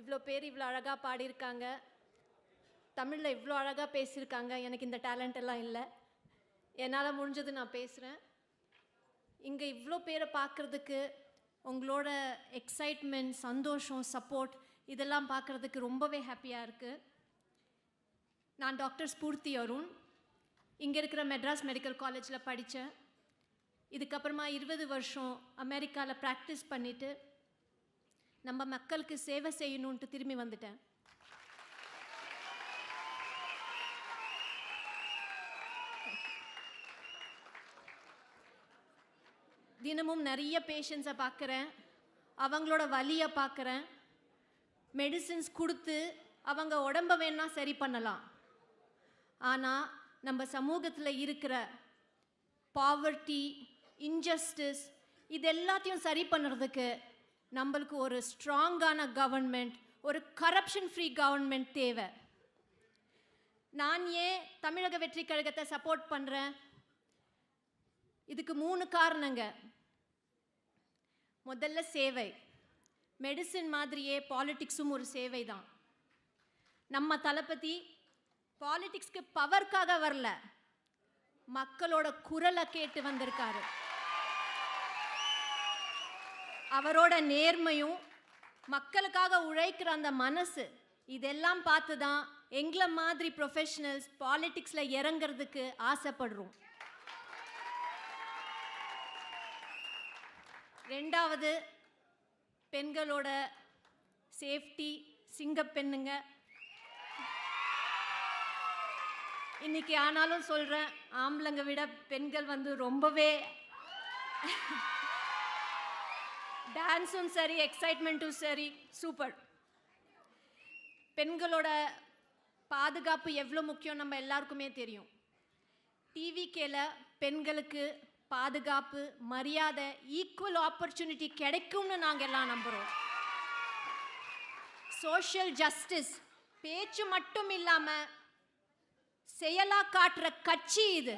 இவ்வளோ பேர் இவ்வளோ அழகாக பாடியிருக்காங்க, தமிழில் இவ்வளோ அழகாக பேசியிருக்காங்க. எனக்கு இந்த டேலண்ட் எல்லாம் இல்லை, என்னால் முடிஞ்சது நான் பேசுகிறேன். இங்கே இவ்வளோ பேரை பார்க்குறதுக்கு உங்களோட எக்ஸைட்மெண்ட், சந்தோஷம், சப்போர்ட் இதெல்லாம் பார்க்குறதுக்கு ரொம்பவே ஹாப்பியாக இருக்குது. நான் டாக்டர் ஸ்பூர்த்தி அருண், இங்கே இருக்கிற மெட்ராஸ் மெடிக்கல் காலேஜில் படித்தேன். இதுக்கப்புறமா 20 வருஷம் அமெரிக்காவில் ப்ராக்டிஸ் பண்ணிவிட்டு நம்ம மக்களுக்கு சேவை செய்யணுன்ட்டு திரும்பி வந்துட்டேன். தினமும் நிறைய பேஷண்ட்ஸை பார்க்குறேன், அவங்களோட வலியை பார்க்குறேன். மெடிசின்ஸ் கொடுத்து அவங்க உடம்பை வேணா சரி பண்ணலாம். ஆனால் நம்ம சமூகத்தில் இருக்கிற பாவர்ட்டி, இன்ஜஸ்டிஸ் இது எல்லாத்தையும் சரி பண்ணுறதுக்கு நம்மளுக்கு ஒரு ஸ்ட்ராங்கான கவர்மெண்ட், ஒரு கரப்ஷன் ஃப்ரீ கவர்மெண்ட் தேவை. நான் ஏன் தமிழக வெற்றி கழகத்தை சப்போர்ட் பண்ணுறேன்? இதுக்கு 3 காரணங்க. முதல்ல சேவை. மெடிசின் மாதிரியே பாலிடிக்ஸும் ஒரு சேவை தான். நம்ம தளபதி பாலிடிக்ஸ்க்கு பவர்க்காக வரல, மக்களோட குரலை கேட்டு வந்திருக்காரு. அவரோட நேர்மையும் மக்களுக்காக உழைக்கிற அந்த மனசு இதெல்லாம் பார்த்து தான் எங்களை மாதிரி ப்ரொஃபஷனல்ஸ் பாலிடிக்ஸில் இறங்கிறதுக்கு ஆசைப்படுறோம். ரெண்டாவது, பெண்களோட சேஃப்டி. சிங்கப்பெண்ணுங்க இன்னைக்கு ஆனாலும் சொல்கிறேன், ஆம்பளைங்க விட பெண்கள் ரொம்பவே டான்ஸும் சரி, எக்ஸைட்மெண்ட்டும் சரி, சூப்பர். பெண்களோட பாதுகாப்பு எவ்வளோ முக்கியம் நம்ம எல்லாருக்குமே தெரியும். டிவிகேல பெண்களுக்கு பாதுகாப்பு, மரியாதை, ஈக்குவல் ஆப்பர்ச்சுனிட்டி கிடைக்கும்னு நாங்கள் எல்லாம் நம்புகிறோம். சோஷியல் ஜஸ்டிஸ் பேச்சு மட்டும் இல்லாமல் செயலா காட்டுற கட்சி இது.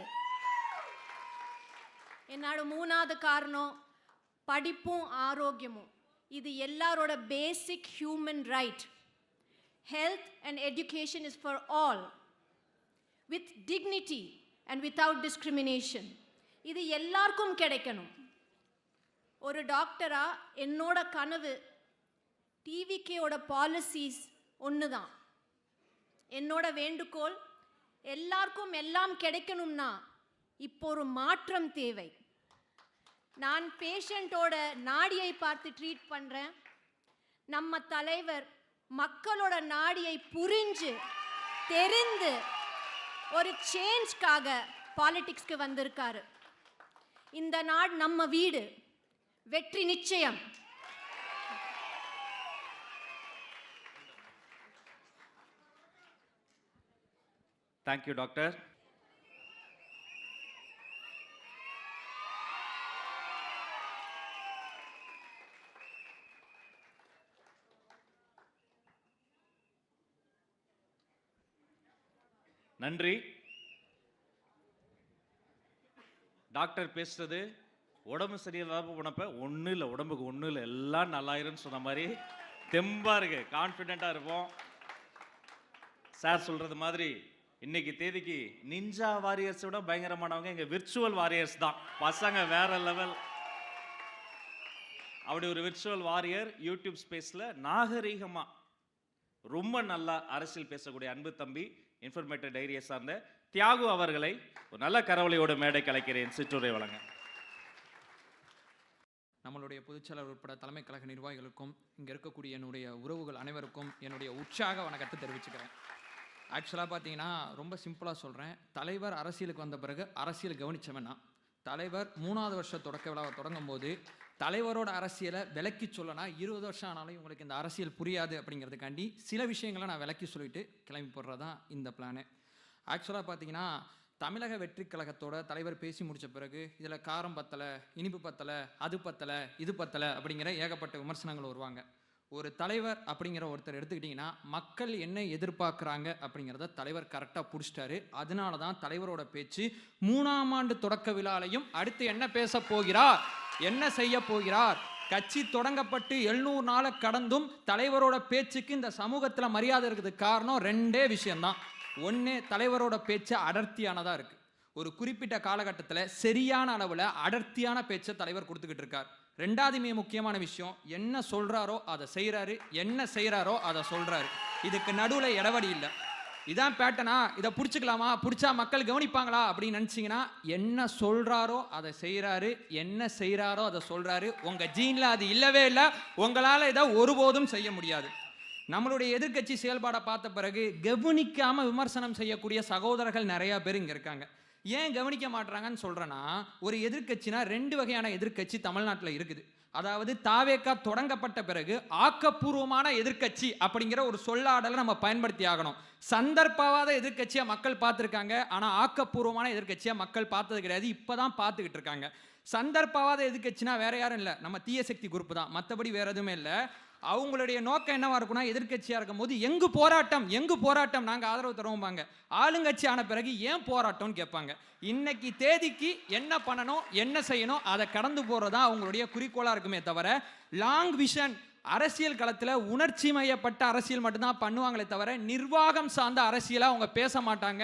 என்னோட 3வது காரணம் படிப்பும் ஆரோக்கியமும். இது எல்லாரோட பேசிக் human right. Health and education is for all with dignity and without discrimination. இது எல்லாருக்கும் கிடைக்கணும். ஒரு டாக்டரா என்னோட கனவு டிவிகேயோட பாலிசிஸ் ஒன்று தான். என்னோட வேண்டுகோள் எல்லாருக்கும் எல்லாம் கிடைக்கணும்னா இப்போ ஒரு மாற்றம் தேவை. நான் பேஷண்ட்டோட நாடியை பார்த்து ட்ரீட் பண்ணுறேன். நம்ம தலைவர் மக்களோட நாடியை புரிஞ்சு தெரிந்து ஒரு சேஞ்ச்காக பாலிடிக்ஸ்க்கு வந்திருக்காரு. இந்த நாடு நம்ம வீடு. வெற்றி நிச்சயம். Thank you doctor. நன்றி. டாக்டர் பேசுறது உடம்பு சரியில்லாம போனப்ப ஒன்றும் இல்லை, உடம்புக்கு ஒன்றும் இல்லை, எல்லாம் நல்லாயிருன்னு சொன்ன மாதிரி தெம்பாக இருக்கு, கான்ஃபிடென்ட்டாக இருப்போம். சார் சொல்றது மாதிரி இன்னைக்கு தேதிக்கு நிஞ்சா வாரியர்ஸை விட பயங்கரமானவங்க எங்கள் விர்ச்சுவல் வாரியர்ஸ் தான். பசங்க வேற லெவல். அப்படி ஒரு விர்ச்சுவல் வாரியர் யூடியூப் ஸ்பேஸில் நாகரீகமாக ரொம்ப நல்லா அரசியல் பேசக்கூடிய அன்பு தம்பி இன்ஃபர்மேட்டிவ் டைரியை சார்ந்த தியாகு அவர்களை ஒரு நல்ல கரவலையோட மேடை கலைக்கிறேன். சிற்றுரை வழங்க. நம்மளுடைய பொதுச்செயலாளர் உட்பட தலைமை கழக நிர்வாகிகளுக்கும் இங்கே இருக்கக்கூடிய என்னுடைய உறவுகள் அனைவருக்கும் என்னுடைய உற்சாக வணக்கத்தை தெரிவிச்சுக்கிறேன். ஆக்சுவலாக பார்த்தீங்கன்னா ரொம்ப சிம்பிளாக சொல்கிறேன். தலைவர் அரசியலுக்கு வந்த பிறகு அரசியல் கவனிச்சவன்னா, தலைவர் 3வது வருஷ தொடக்க விழாவை தொடங்கும் போது தலைவரோட அரசியலை விளக்கி சொல்லனா 20 வருஷம் ஆனாலும் உங்களுக்கு இந்த அரசியல் புரியாது அப்படிங்கிறதுக்காண்டி சில விஷயங்களை நான் விளக்கி சொல்லிட்டு கிளம்பி போடுறதான் இந்த பிளானு. ஆக்சுவலாக பார்த்தீங்கன்னா தமிழக வெற்றி கழகத்தோட தலைவர் பேசி முடித்த பிறகு இதில் காரம் பத்தலை, இனிப்பு பத்தலை, அது பத்தலை, இது பத்தலை அப்படிங்கிற ஏகப்பட்ட விமர்சனங்கள் வருவாங்க. ஒரு தலைவர் அப்படிங்கிற ஒருத்தர் எடுத்துக்கிட்டிங்கன்னா மக்கள் என்ன எதிர்பார்க்குறாங்க அப்படிங்கிறத தலைவர் கரெக்டாக பிடிச்சிட்டாரு. அதனால தான் தலைவரோட பேச்சு 3ஆம் ஆண்டு தொடக்க விழாலையும் அடுத்து என்ன பேச போகிறார், என்ன செய்ய போகிறார், கட்சி தொடங்கப்பட்டு 700 நாளை கடந்தும் தலைவரோட பேச்சுக்கு இந்த சமூகத்தில் மரியாதை இருக்கிறதுக்கு காரணம் 2 விஷயம்தான். ஒன்று, தலைவரோட பேச்சு அடர்த்தியானதாக இருக்குது. ஒரு குறிப்பிட்ட காலகட்டத்தில் சரியான அளவில் அடர்த்தியான பேச்சை தலைவர் கொடுத்துக்கிட்டு இருக்கார். 2வது மிக முக்கியமான விஷயம், என்ன சொல்கிறாரோ அதை செய்கிறாரு, என்ன செய்கிறாரோ அதை சொல்கிறாரு. இதுக்கு நடுவில் இடவடி இல்லை. இதான் பேட்டனா, இதை பிடிச்சிக்கலாமா, பிடிச்சா மக்கள் கவனிப்பாங்களா அப்படின்னு நினச்சிங்கன்னா, என்ன சொல்கிறாரோ அதை செய்கிறாரு, என்ன செய்கிறாரோ அதை சொல்கிறாரு. உங்கள் ஜீனில் அது இல்லவே இல்லை. உங்களால் இதை ஒருபோதும் செய்ய முடியாது. நம்மளுடைய எதிர்க்கட்சி செயல்பாடை பார்த்த பிறகு கவனிக்காமல் விமர்சனம் செய்யக்கூடிய சகோதரர்கள் நிறையா பேர் இங்கே இருக்காங்க. ஏன் கவனிக்க மாட்டுறாங்கன்னு சொல்கிறேன்னா, ஒரு எதிர்க்கட்சினா 2 வகையான எதிர்க்கட்சி தமிழ்நாட்டில் இருக்குது. அதாவது தாவேக்கா தொடங்கப்பட்ட பிறகு ஆக்கப்பூர்வமான எதிர்க்கட்சி அப்படிங்கிற ஒரு சொல்லாடலை நம்ம பயன்படுத்தி ஆகணும். சந்தர்ப்பவாத எதிர்க்கட்சியாக மக்கள் பார்த்துருக்காங்க, ஆனால் ஆக்கப்பூர்வமான எதிர்க்கட்சியாக மக்கள் பார்த்தது கிடையாது. இப்போ தான் பார்த்துக்கிட்டு இருக்காங்க. சந்தர்ப்பவாத எதிர்க்கட்சினா வேற யாரும் இல்லை, நம்ம தீய சக்தி குரூப் தான், மற்றபடி வேற எதுவுமே இல்லை. அவங்களுடைய நோக்கம் என்னவா இருக்குன்னா, எதிர்க்கட்சியாக இருக்கும் போது எங்கு போராட்டம் நாங்கள் ஆதரவு தருவோம்பாங்க. ஆளுங்கட்சி ஆன பிறகு ஏன் போராட்டம்னு கேட்பாங்க. இன்னைக்கு தேதிக்கு என்ன பண்ணணும், என்ன செய்யணும், அதை கடந்து போகிறதா அவங்களுடைய குறிக்கோளாக இருக்குமே தவிர, லாங் விஷன் அரசியல் களத்தில் உணர்ச்சி மையப்பட்ட அரசியல் மட்டும்தான் பண்ணுவாங்களே தவிர நிர்வாகம் சார்ந்த அரசியலாக அவங்க பேச மாட்டாங்க.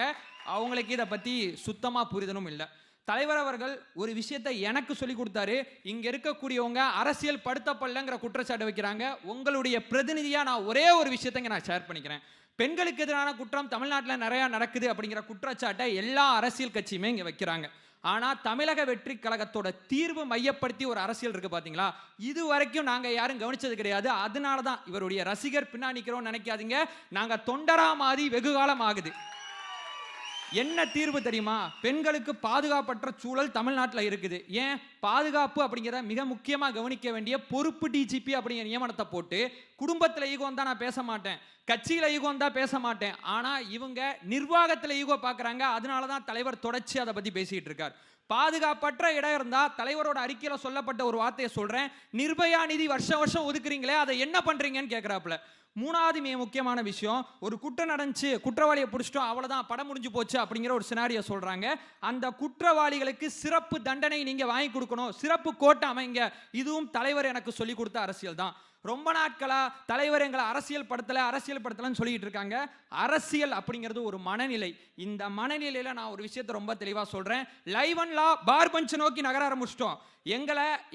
அவங்களுக்கு இதை பற்றி சுத்தமாக புரிதலும் இல்லை. தலைவர் அவர்கள் ஒரு விஷயத்தை எனக்கு சொல்லி கொடுத்தாரு. இங்கே இருக்கக்கூடியவங்க அரசியல் படுத்தப்படலைங்கிற குற்றச்சாட்டு வைக்கிறாங்க. உங்களுடைய பிரதிநிதியாக நான் ஒரே ஒரு விஷயத்தை நான் ஷேர் பண்ணிக்கிறேன். பெண்களுக்கு எதிரான குற்றம் தமிழ்நாட்டில் நிறையா நடக்குது அப்படிங்கிற குற்றச்சாட்டை எல்லா அரசியல் கட்சியுமே இங்கே வைக்கிறாங்க. ஆனால் தமிழக வெற்றி கழகத்தோட தீர்வு மையப்படுத்தி ஒரு அரசியல் இருக்குது பார்த்தீங்களா, இது வரைக்கும் நாங்கள் யாரும் கவனிச்சது கிடையாது. அதனால தான் இவருடைய ரசிகர் பின்னாடி நிற்கிறோம்னு நினைக்காதீங்க. நாங்கள் தொண்டரா மாறி வெகு காலம் ஆகுது. என்ன தீர்வு தெரியுமா? பெண்களுக்கு பாதுகாப்பற்ற சூழல் தமிழ்நாட்டில் இருக்குது. ஏன் பாதுகாப்பு அப்படிங்கிற மிக முக்கியமாக கவனிக்க வேண்டிய பொறுப்பு டிஜிபி அப்படிங்கிற நியமனத்தை போட்டு குடும்பத்தில் ஈகோ வந்தால் நான் பேச மாட்டேன், கட்சியில் ஈகோ வந்தால் பேச மாட்டேன், ஆனால் இவங்க நிர்வாகத்தில் ஈகோ பார்க்குறாங்க. அதனால தான் தலைவர் தொடர்ச்சி அதை பற்றி பேசிக்கிட்டு இருக்கார். பாதுகாப்பற்ற இடம் இருந்தால் தலைவரோட அறிக்கையில் சொல்லப்பட்ட ஒரு வார்த்தையை சொல்கிறேன், நிர்பயா நிதி வருஷம் வருஷம் ஒதுக்குறீங்களே அதை என்ன பண்ணுறீங்கன்னு கேட்குறாப்புல. மூணாவது மிக முக்கியமான விஷயம், ஒரு குற்றம் நடந்துச்சு, குற்றவாளியை பிடிச்சிட்டோம், அவ்வளோதான், படம் முடிஞ்சு போச்சு அப்படிங்கிற ஒரு சினாரியை சொல்கிறாங்க. அந்த குற்றவாளிகளுக்கு சிறப்பு தண்டனை நீங்கள் வாங்கி கொடுக்கணும், சிறப்பு கோட்டை அமைங்க. இதுவும் தலைவர் எனக்கு சொல்லி கொடுத்த அரசியல் தான். ரொம்ப நாட்களாக தலைவர் எங்களை அரசியல் படுத்தலைன்னு சொல்லிட்டு இருக்காங்க. அரசியல் அப்படிங்கிறது ஒரு மனநிலை. இந்த மனநிலையில் நான் ஒரு விஷயத்தை ரொம்ப தெளிவாக சொல்கிறேன். லைவ் அண்ட் லா பார் பஞ்ச் நோக்கி நகர ஆரம்பிச்சிட்டோம்.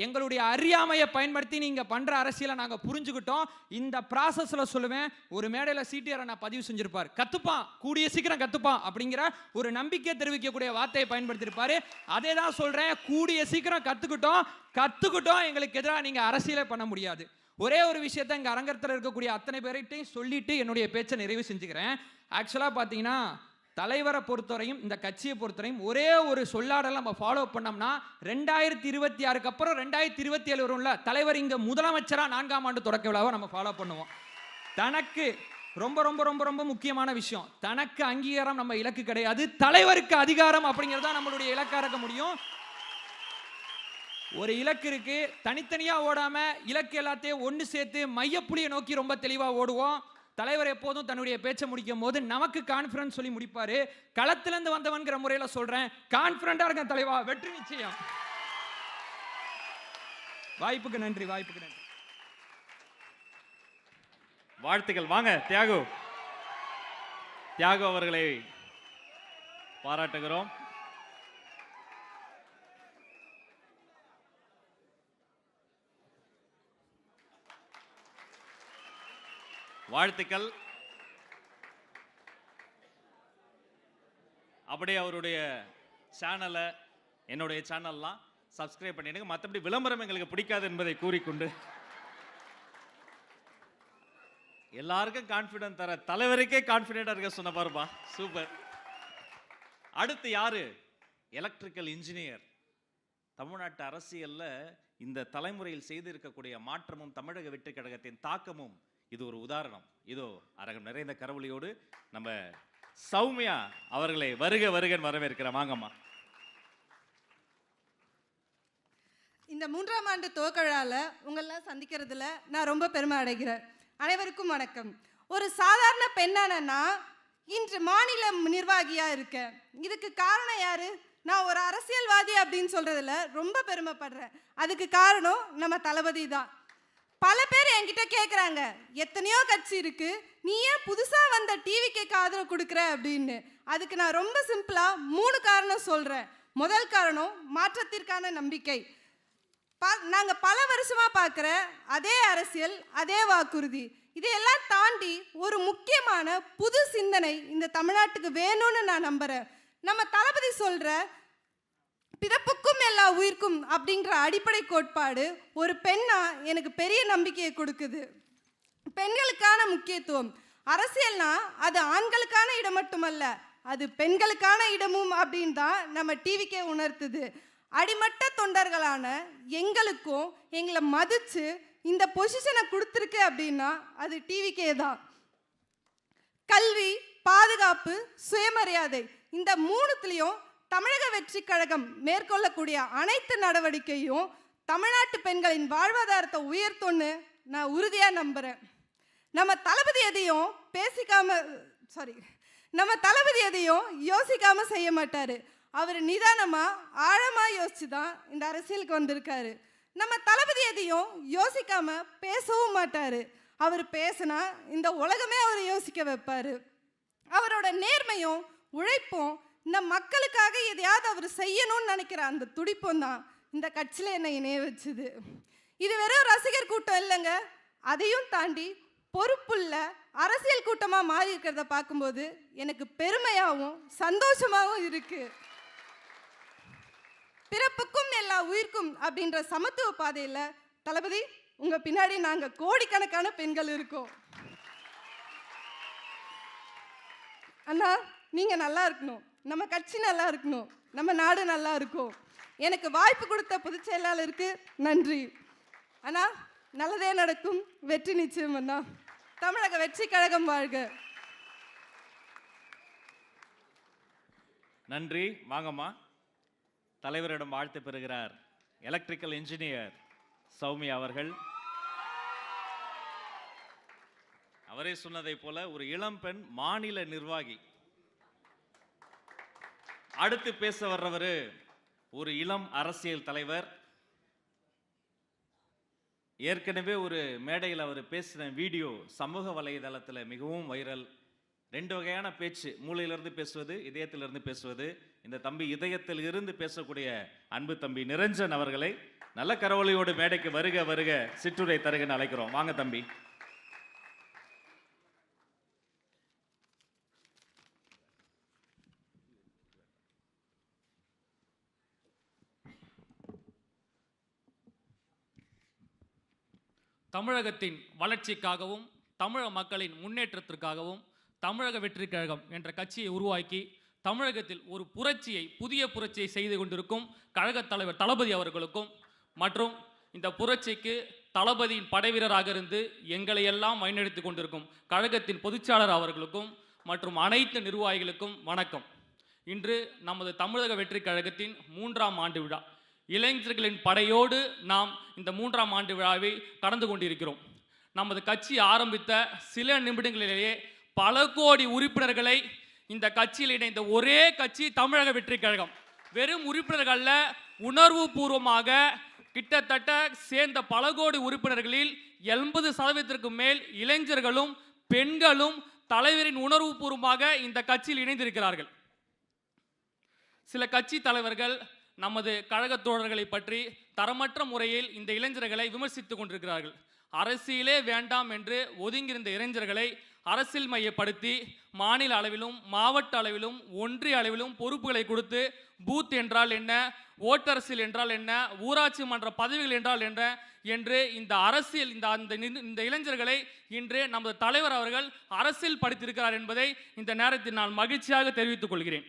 எங்களுடைய அறியாமையை பயன்படுத்தி நீங்கள் பண்ணுற அரசியலை நாங்கள் புரிஞ்சுக்கிட்டோம். இந்த ப்ராசஸில் சொல்லுவேன், ஒரு மேடையில் சிடிஆர் நான் பதிவு செஞ்சிருப்பார், கற்றுப்பான், கூடிய சீக்கிரம் கற்றுப்பான் அப்படிங்கிற ஒரு நம்பிக்கை தெரிவிக்கக்கூடிய வார்த்தையை பயன்படுத்தியிருப்பார். அதே தான் சொல்கிறேன், கூடிய சீக்கிரம் கற்றுக்கிட்டோம், எங்களுக்கு எதிராக நீங்கள் அரசியலே பண்ண முடியாது. ஒரே ஒரு விஷயத்தை இங்கே அரங்கத்தில் இருக்கக்கூடிய அத்தனை பேர்கிட்டையும் சொல்லிட்டு என்னுடைய பேச்சை நிறைவு செஞ்சுக்கிறேன். ஆக்சுவலாக பார்த்தீங்கன்னா தலைவரை பொறுத்தவரையும் இந்த கட்சியை பொறுத்தவரையும் ஒரே ஒரு சொல்லாடல் நம்ம ஃபாலோ பண்ணோம்னா 2026 அப்புறம் 2027 வரும்ல, தலைவர் இங்கே முதலமைச்சராக 4ஆம் ஆண்டு தொடக்க விழாவை நம்ம ஃபாலோ பண்ணுவோம். தனக்கு ரொம்ப ரொம்ப ரொம்ப ரொம்ப முக்கியமான விஷயம், தனக்கு அங்கீகாரம் நம்ம இலக்கு கிடையாது, தலைவருக்கு அதிகாரம் அப்படிங்கிறதா நம்மளுடைய இலக்காக இருக்க முடியும். ஒரு இலக்கு இருக்கு, தனித்தனியா ஓடாம இலக்கு எல்லாத்தையும் ஒன்று சேர்த்து மையப்புள்ளியை நோக்கி ரொம்ப தெளிவா ஓடுவோம். தலைவர் எப்போதும் தன்னுடைய பேச்சை முடிக்கும் போது நமக்கு கான்ஃபிடன்ஸ் சொல்லி முடிப்பாரு. களத்திலிருந்து வந்தவன்கிற முறையில் சொல்றேன், கான்ஃபிடண்டா இருக்க தலைவா, வெற்றி நிச்சயம். வாய்ப்புக்கு நன்றி. வாழ்த்துக்கள். வாங்க தியாகு அவர்களை பாராட்டுகிறோம். வாழ்த்துக்கள். அப்படியே அவருடைய சேனலை, என்னுடைய சேனல்லாம் சப்ஸ்கிரைப் பண்ணிடுங்க. மற்றபடி விளம்பரம் எங்களுக்கு பிடிக்காது என்பதை கூறிக்கொண்டு, எல்லாருக்கும் கான்ஃபிடன்ஸ் தர தலைவருக்கே கான்ஃபிடென்டா இருக்க சொன்ன பாருப்பா, சூப்பர். அடுத்து யாரு? Electrical engineer. தமிழ்நாட்டு அரசியல்ல இந்த தலைமுறையில் செய்திருக்கக்கூடிய மாற்றமும் தமிழக வெற்றி கழகத்தின் தாக்கமும் இது ஒரு உதாரணம். இதோ அரங்கம் நிறைந்த கரவொலியோடு நம்ம சௌமியா அவர்களை வருக வரவேற்கிறேன். வாங்கம்மா. இந்த 3ஆம் ஆண்டு துவக்க விழாவில் உங்களெல்லாம் சந்திக்கிறதுல நான் ரொம்ப பெருமை அடைகிறேன். அனைவருக்கும் வணக்கம். ஒரு சாதாரண பெண்ணானா இன்று மாநில நிர்வாகியாக இருக்கேன். இதுக்கு காரணம் யாரு? நான் ஒரு அரசியல்வாதி அப்படின்னு சொல்றதுல ரொம்ப பெருமைப்படுறேன். அதுக்கு காரணம் நம்ம தளபதி தான். பல பேர் என்கிட்ட கேட்குறாங்க, எத்தனையோ கட்சி இருக்கு, நீ ஏன் புதுசாக வந்த டிவிக்கு ஆதரவு கொடுக்குற அப்படின்னு. அதுக்கு நான் ரொம்ப சிம்பிளாக 3 காரணம் சொல்கிறேன். முதல் காரணம் மாற்றத்திற்கான நம்பிக்கை. நாங்கள் பல வருஷமாக பார்க்குற அதே அரசியல், அதே வாக்குறுதி, இதையெல்லாம் தாண்டி ஒரு முக்கியமான புது சிந்தனை இந்த தமிழ்நாட்டுக்கு வேணும்னு நான் நம்புகிறேன். நம்ம தளபதி சொல்கிற பிறப்புக்கும் எல்லா உயிர்க்கும் அப்படிங்கிற அடிப்படை கோட்பாடு ஒரு பெண்ணா எனக்கு பெரிய நம்பிக்கையை கொடுக்குது. பெண்களுக்கான முக்கியத்துவம், அரசியல்னா அது ஆண்களுக்கான இடம் மட்டுமல்ல, அது பெண்களுக்கான இடமும் அப்படின்னு தான் நம்ம டிவிக்கே உணர்த்துது. அடிமட்ட தொண்டர்களான எங்களுக்கும் எங்களை மதித்து இந்த பொசிஷனை கொடுத்துருக்கு அப்படின்னா அது டிவிக்கே தான். கல்வி, பாதுகாப்பு, சுயமரியாதை, இந்த 3த்துலேயும் தமிழக வெற்றி கழகம் மேற்கொள்ளக்கூடிய அனைத்து நடவடிக்கையும் தமிழ்நாட்டு பெண்களின் வாழ்வாதாரத்தை உயர்த்தும்னு நான் உறுதியாக நம்புகிறேன். நம்ம தளபதி எதையும் யோசிக்காமல் செய்ய மாட்டார். அவர் நிதானமாக ஆழமாக யோசிச்சு தான் இந்த அரசியலுக்கு வந்திருக்காரு. நம்ம தளபதி எதையும் யோசிக்காமல் பேசவும் மாட்டார். அவர் பேசினா இந்த உலகமே அவர் யோசிக்க வைப்பார். அவரோட நேர்மையும் உழைப்பும், இந்த மக்களுக்காக எதையாவது அவர் செய்யணும்னு நினைக்கிற அந்த துடிப்பும் தான் இந்த கட்சியில் என்னை இணைய வச்சுது. இது வெறும் ரசிகர் கூட்டம் இல்லைங்க, அதையும் தாண்டி பொறுப்புள்ள அரசியல் கூட்டமாக மாறி இருக்கிறத பார்க்கும்போது எனக்கு பெருமையாகவும் சந்தோஷமாகவும் இருக்கு. பிறப்புக்கும் எல்லா உயிர்க்கும் அப்படின்ற சமத்துவ பாதையில் தளபதி உங்கள் பின்னாடி நாங்கள் கோடிக்கணக்கான பெண்கள் இருக்கோம். அண்ணா, நீங்கள் நல்லா இருக்கணும், நம்ம கட்சி நல்லா இருக்கணும், நம்ம நாடு நல்லா இருக்கும். எனக்கு வாய்ப்பு கொடுத்த பொதுச் செயலாளருக்கு நன்றி அண்ணா. நல்லதே நடக்கும், வெற்றி நிச்சயம் அண்ணா. தமிழக வெற்றி கழகம் வாழ்க. நன்றி. வாங்கம்மா. தலைவரிடம் வாழ்த்து பெறுகிறார் எலக்ட்ரிக்கல் இன்ஜினியர் சௌமியா அவர்கள். அவரே சொன்னதை போல ஒரு இளம் பெண் மாநில நிர்வாகி. அடுத்து பேச வர்றவர் ஒரு இளம் அரசியல் தலைவர். ஏற்கனவே ஒரு மேடையில் அவர் பேசின வீடியோ சமூக வலைதளத்தில் மிகவும் வைரல். 2 வகையான பேச்சு, மூளையிலிருந்து பேசுவது, இதயத்திலிருந்து பேசுவது. இந்த தம்பி இதயத்தில் இருந்து பேசக்கூடிய அன்பு தம்பி நிரஞ்சன் அவர்களை நல்ல கரவொலியோடு மேடைக்கு வருக வருக சிற்றுரை தருகன்னு அழைக்கிறோம். வாங்க தம்பி. தமிழகத்தின் வளர்ச்சிக்காகவும் தமிழக மக்களின் முன்னேற்றத்திற்காகவும் தமிழக வெற்றி கழகம் என்ற கட்சியை உருவாக்கி தமிழகத்தில் ஒரு புரட்சியை, புதிய புரட்சியை செய்து கொண்டிருக்கும் கழகத் தலைவர் தளபதி அவர்களுக்கும் மற்றும் இந்த புரட்சிக்கு தளபதியின் படைவீரராக இருந்து எங்களை எல்லாம் வழிநடத்தி கொண்டிருக்கும் கழகத்தின் பொதுச்சாளர் அவர்களுக்கும் மற்றும் அனைத்து நிர்வாகிகளுக்கும் வணக்கம். இன்று நமது தமிழக வெற்றி கழகத்தின் 3ஆம் ஆண்டு விழா. இளைஞர்களின் படையோடு நாம் இந்த 3ஆம் ஆண்டு விழாவை கடந்து கொண்டிருக்கிறோம். நமது கட்சி ஆரம்பித்த சில நிமிடங்களிலேயே பல கோடி உறுப்பினர்களை இந்த கட்சியில் இணைந்த ஒரே கட்சி தமிழக வெற்றி கழகம். வெறும் உறுப்பினர்கள்ல, உணர்வு பூர்வமாக கிட்டத்தட்ட சேர்ந்த பல கோடி உறுப்பினர்களில் 80% மேல் இளைஞர்களும் பெண்களும் தலைவரின் உணர்வு பூர்வமாக இந்த கட்சியில் இணைந்திருக்கிறார்கள். சில கட்சி தலைவர்கள் நமது கழக தோழர்களை பற்றி தரமற்ற முறையில் இந்த இளைஞர்களை விமர்சித்துக் கொண்டிருக்கிறார்கள். அரசியலே வேண்டாம் என்று ஒதுங்கியிருந்த இளைஞர்களை அரசியல் மையப்படுத்தி மாநில அளவிலும் மாவட்ட அளவிலும் ஒன்றிய அளவிலும் பொறுப்புகளை கொடுத்து பூத் என்றால் என்ன, ஓட்டரசியல் என்றால் என்ன, ஊராட்சி மன்ற பதவிகள் என்றால் என்ன என்று இந்த அரசியல் இந்த இளைஞர்களை இன்று நமது தலைவர் அவர்கள் அரசியல் படித்திருக்கிறார் என்பதை இந்த நேரத்தில் நான் மகிழ்ச்சியாக தெரிவித்துக் கொள்கிறேன்.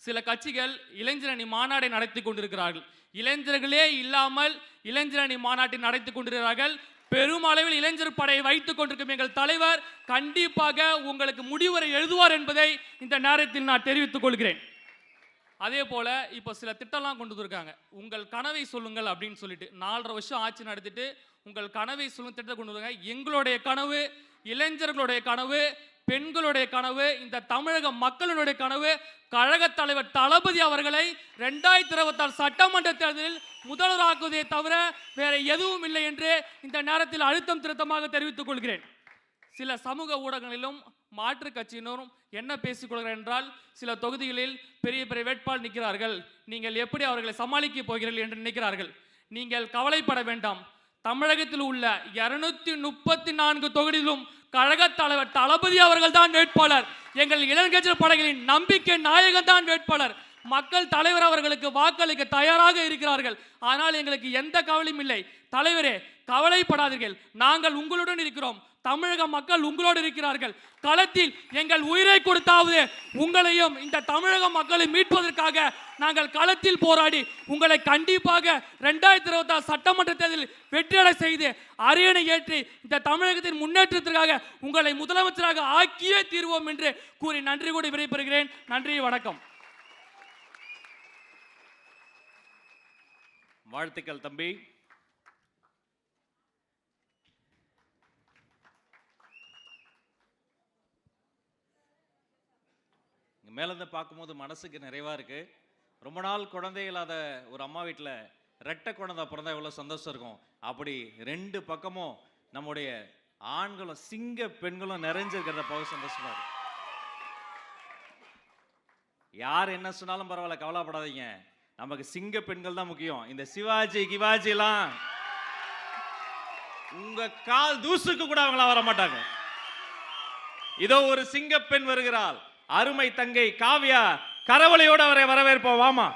சில கட்சிகள் இளைஞரணி மாநாட்டை நடத்தி கொண்டிருக்கிறார்கள். இளைஞர்களே இல்லாமல் இளைஞரணி மாநாட்டை நடத்தி கொண்டிருக்கிறார்கள். பெருமளவில் இளைஞர் படையை வைத்துக் கொண்டிருக்கும் எங்கள் தலைவர் கண்டிப்பாக உங்களுக்கு முடிவுரை எழுதுவார் என்பதை இந்த நேரத்தில் நான் தெரிவித்துக் கொள்கிறேன். அதே போல இப்போ சில திட்டம்லாம் கொண்டு வந்திருக்காங்க. உங்கள் கனவை சொல்லுங்கள் அப்படின்னு சொல்லிட்டு 4.5 வருஷம் ஆட்சி நடத்திட்டு உங்கள் கனவை சொல்லுங்க திட்டத்தை கொண்டு வந்தாங்க. எங்களுடைய கனவு, இளைஞர்களுடைய கனவு, பெண்களுடைய கனவு, இந்த தமிழக மக்களுடைய கனவு கழக தலைவர் தளபதி அவர்களை 2026 சட்டமன்ற தேர்தலில் முதல்வராக்குவதை தவிர வேற எதுவும் இல்லை என்று இந்த நேரத்தில் அழுத்தம் திருத்தமாக தெரிவித்துக் கொள்கிறேன். சில சமூக ஊடகங்களிலும் மாற்று கட்சியினரும் என்ன பேசிக்கொள்கிறார் என்றால், சில தொகுதிகளில் பெரிய பெரிய வேட்பாளர் நிற்கிறார்கள், நீங்கள் எப்படி அவர்களை சமாளிக்க போகிறீர்கள் என்று நினைக்கிறார்கள். நீங்கள் கவலைப்பட வேண்டாம். தமிழகத்தில் உள்ள 234 தொகுதியிலும் கழக தலைவர் தளபதி அவர்கள் தான் வேட்பாளர். எங்கள் இளைஞர் படைகளின் நம்பிக்கை நாயகன் தான் வேட்பாளர். மக்கள் தலைவர் அவர்களுக்கு வாக்களிக்க தயாராக இருக்கிறார்கள். ஆனால் எங்களுக்கு எந்த கவலையும் இல்லை. தலைவரே, கவலைப்படாதீர்கள், நாங்கள் உங்களுடன் இருக்கிறோம். தமிழக மக்கள் உங்களோடு இருக்கிறார்கள். களத்தில் எங்கள் உயிரை கொடுத்தாவது உங்களையும் இந்த தமிழக மக்களை மீட்பதற்காக நாங்கள் களத்தில் போராடி உங்களை கண்டிப்பாக 2026 சட்டமன்ற தேர்தலில் வெற்றியடை செய்து அரியணை ஏற்றி இந்த தமிழகத்தின் முன்னேற்றத்திற்காக உங்களை முதலமைச்சராக ஆக்கியே தீர்வோம் என்று கூறி நன்றி கூடி விடைபெறுகிறேன். நன்றி, வணக்கம். வாழ்த்துக்கள் தம்பி. மேலேருந்து பார்க்கும்போது மனசுக்கு நிறைவா இருக்கு. ரொம்ப நாள் குழந்தை இல்லாத ஒரு அம்மா வீட்டில் ரெட்டை குழந்தை பிறந்தா எவ்வளோ சந்தோஷம் இருக்கும். அப்படி 2 பக்கமும் நம்முடைய ஆண்களும் சிங்க பெண்களும் நிறைஞ்சிருக்கிறத போக சந்தோஷமா இருக்கு. யார் என்ன சொன்னாலும் பரவாயில்ல, கவலைப்படாதீங்க, நமக்கு சிங்க பெண்கள் தான் முக்கியம். இந்த சிவாஜி கிவாஜிலாம் உங்க கால் தூசுக்கு கூட அவங்களா வர மாட்டாங்க. இதோ ஒரு சிங்க பெண் வருகிறாள், அருமை தங்கை காவ்யா. கரவளையோடு அவரை வரவேற்போம். வாமா.